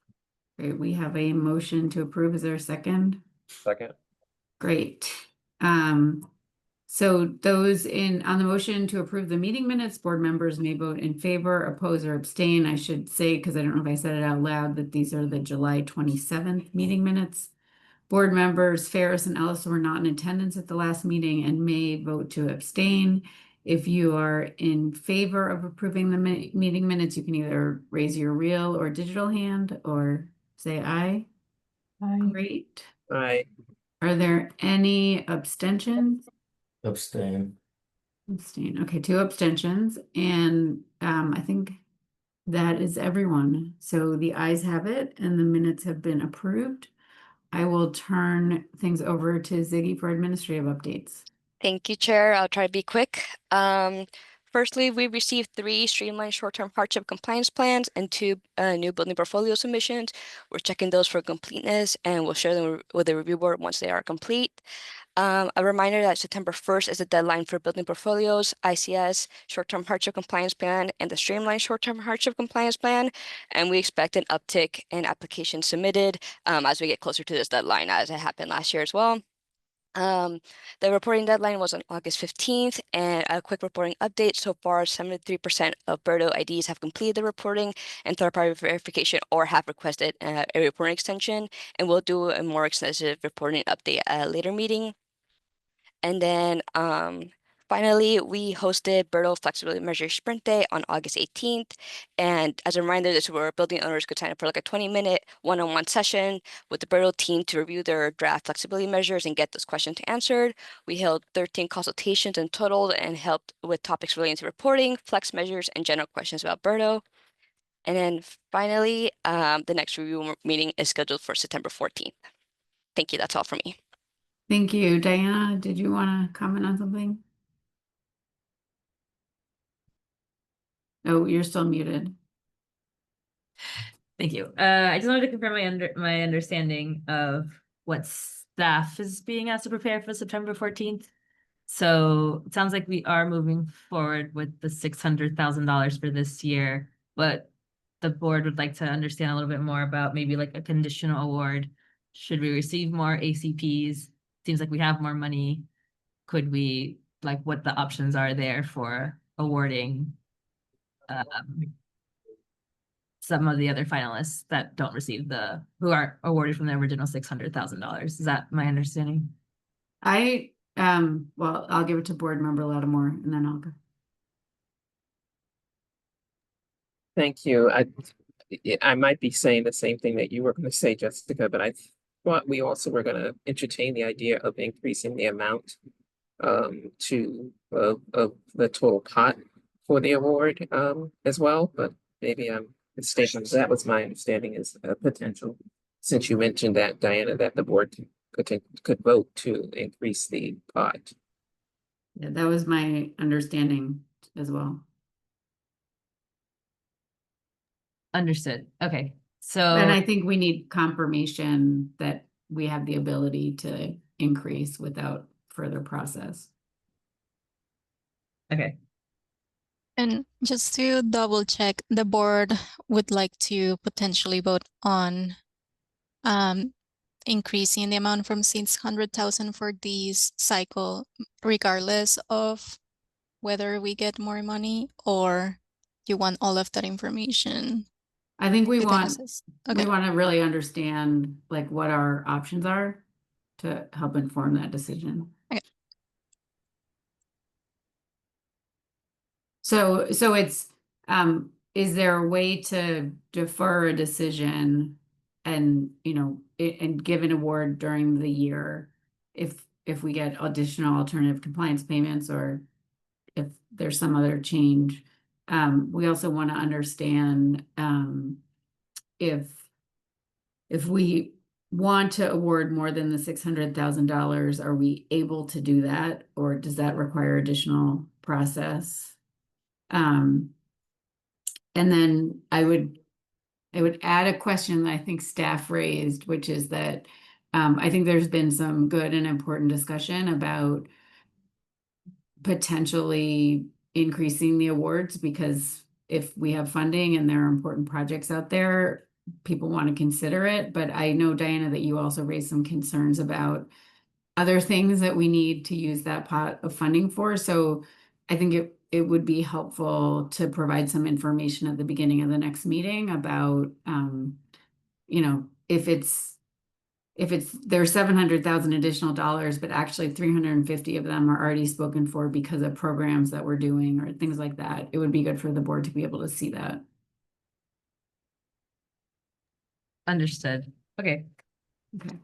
Great, we have a motion to approve. Is there a second? second. Great. So those on the motion to approve the meeting minutes, board members may vote in favor, oppose, or abstain. I should say, because I don't know if I said it out loud, that these are the July 27th meeting minutes. Board members Ferris and Ellis were not in attendance at the last meeting and may vote to abstain. If you are in favor of approving the meeting minutes, you can either raise your real or digital hand or say aye. Aye. Great. Aye. Are there any abstentions? Abstain. Abstain. Okay, 2 abstentions. And I think that is everyone. So the ayes have it and the minutes have been approved. I will turn things over to Ziggy for administrative updates. Thank you, Chair. I'll try to be quick. Firstly, we received 3 streamlined short-term hardship compliance plans and 2 new building portfolio submissions. We're checking those for completeness and we'll share them with the review board once they are complete. A reminder that September 1st is the deadline for building portfolios, ICS, short-term hardship compliance plan, and the streamlined short-term hardship compliance plan. And we expect an uptick in applications submitted as we get closer to this deadline, as it happened last year as well. The reporting deadline was on August 15th, and a quick reporting update. So far, 73% of BERDO IDs have completed the reporting and third-party verification or have requested a reporting extension, and we'll do a more extensive reporting update at a later meeting. And then finally, we hosted BERDO Flexibility Measures Sprint Day on August 18th. And as a reminder, this is where building owners could sign up for like a 20-minute one-on-one session with the BERDO team to review their draft flexibility measures and get those questions answered. We held 13 consultations in total and helped with topics relating to reporting, flex measures, and general questions about BERDO. And then finally, the next review meeting is scheduled for September 14th. Thank you. That's all from me. Thank you. Diana, did you want to comment on something? Oh, you're still muted. Thank you. I just wanted to confirm my understanding of what staff is being asked to prepare for September 14th. So it sounds like we are moving forward with the $600,000 for this year, but the board would like to understand a little bit more about maybe like a conditional award. Should we receive more ACPs? Seems like we have more money. Could we, like, what the options are there for awarding some of the other finalists that don't receive who are awarded from the original $600,000. Is that my understanding? Well, I'll give it to board member Lattimore and then I'll go. Thank you. I might be saying the same thing that you were going to say, Jessica, but I thought we also were going to entertain the idea of increasing the amount to the total pot for the award as well, but maybe I'm mistaken. That was my understanding is a potential, since you mentioned that, Diana, that the board could vote to increase the pot. Yeah, that was my understanding as well. Understood. Okay. So And I think we need confirmation that we have the ability to increase without further process. Okay. And just to double check, the board would like to potentially vote on increasing the amount from 600,000 for this cycle, regardless of whether we get more money, or you want all of that information? I think we to want Dennis's? Okay. we want to really understand like what our options are to help inform that decision. Okay. So it's is there a way to defer a decision and and give an award during the year if we get additional alternative compliance payments or if there's some other change? We also want to understand if we want to award more than the $600,000, are we able to do that, or does that require additional process? And then I would add a question that I think staff raised, which is that I think there's been some good and important discussion about potentially increasing the awards, because if we have funding and there are important projects out there, people want to consider it. But I know, Diana, that you also raised some concerns about other things that we need to use that pot of funding for. So I think it would be helpful to provide some information at the beginning of the next meeting about, you know, if there's 700,000 additional dollars, but actually 350 of them are already spoken for because of programs that we're doing or things like that. It would be good for the board to be able to see that. Understood. Okay. Okay.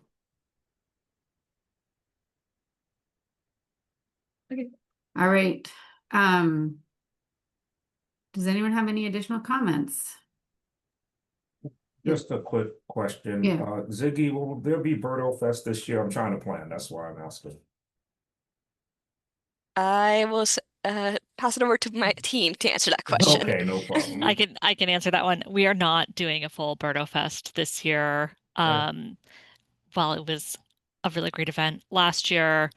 Okay. All right. Does anyone have any additional comments? Just a quick question. Yeah. Ziggy, will there be BERDO Fest this year? I'm trying to plan. That's why I'm asking. I will pass it over to my team to answer that question. Okay, no problem. I can answer that one. We are not doing a full BERDO Fest this year. While it was a really great event last year,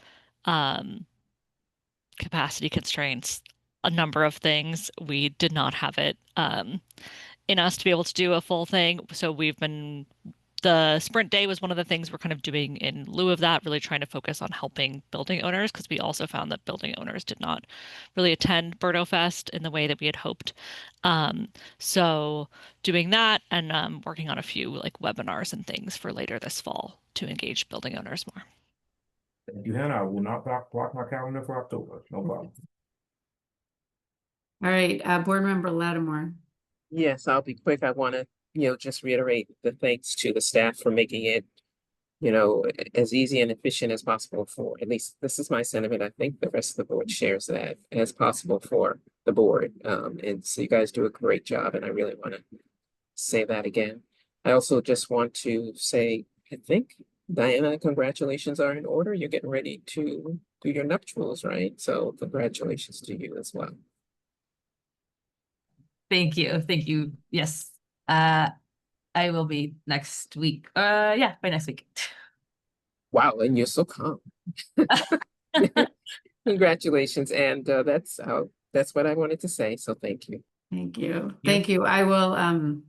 capacity constraints, a number of things, we did not have it in us to be able to do a full thing. So the sprint day was one of the things we're kind of doing in lieu of that, really trying to focus on helping building owners, because we also found that building owners did not really attend BERDO Fest in the way that we had hoped. So doing that and working on a few like webinars and things for later this fall to engage building owners more. Thank you, Hannah. I will not block my calendar for October. No problem. All right, Board Member Lattimore. Yes, I'll be quick. I want to, just reiterate the thanks to the staff for making it, as easy and efficient as possible for, at least this is my sentiment. I think the rest of the board shares that, as possible for the board. And so you guys do a great job, and I really want to say that again. I also just want to say, I think, Diana, congratulations are in order. You're getting ready to do your nuptials, right? So congratulations to you as well. Thank you. Thank you. Yes. I will be next week. Yeah, by next week. Wow, and you're so calm. Congratulations. And that's what I wanted to say. So thank you. Thank you. Thank you. I will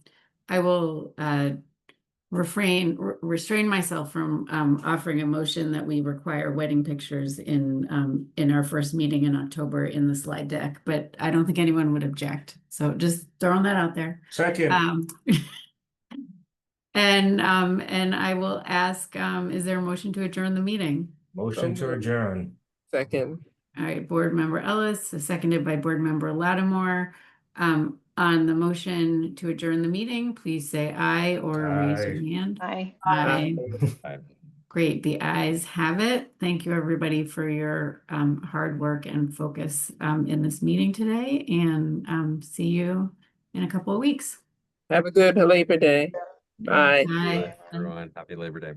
restrain myself from offering a motion that we require wedding pictures in our first meeting in October in the slide deck, but I don't think anyone would object. So just throwing that out there. Second. And I will ask, is there a motion to adjourn the meeting? Motion to adjourn. Second. All right, Board Member Ellis, seconded by Board Member Lattimore. On the motion to adjourn the meeting, please say aye or raise your hand. Aye. Aye. Aye. Great, the ayes have it. Thank you, everybody, for your hard work and focus in this meeting today, and see you in a couple of weeks. Have a good Labor Day. Bye. Bye. Bye, everyone. Happy Labor Day.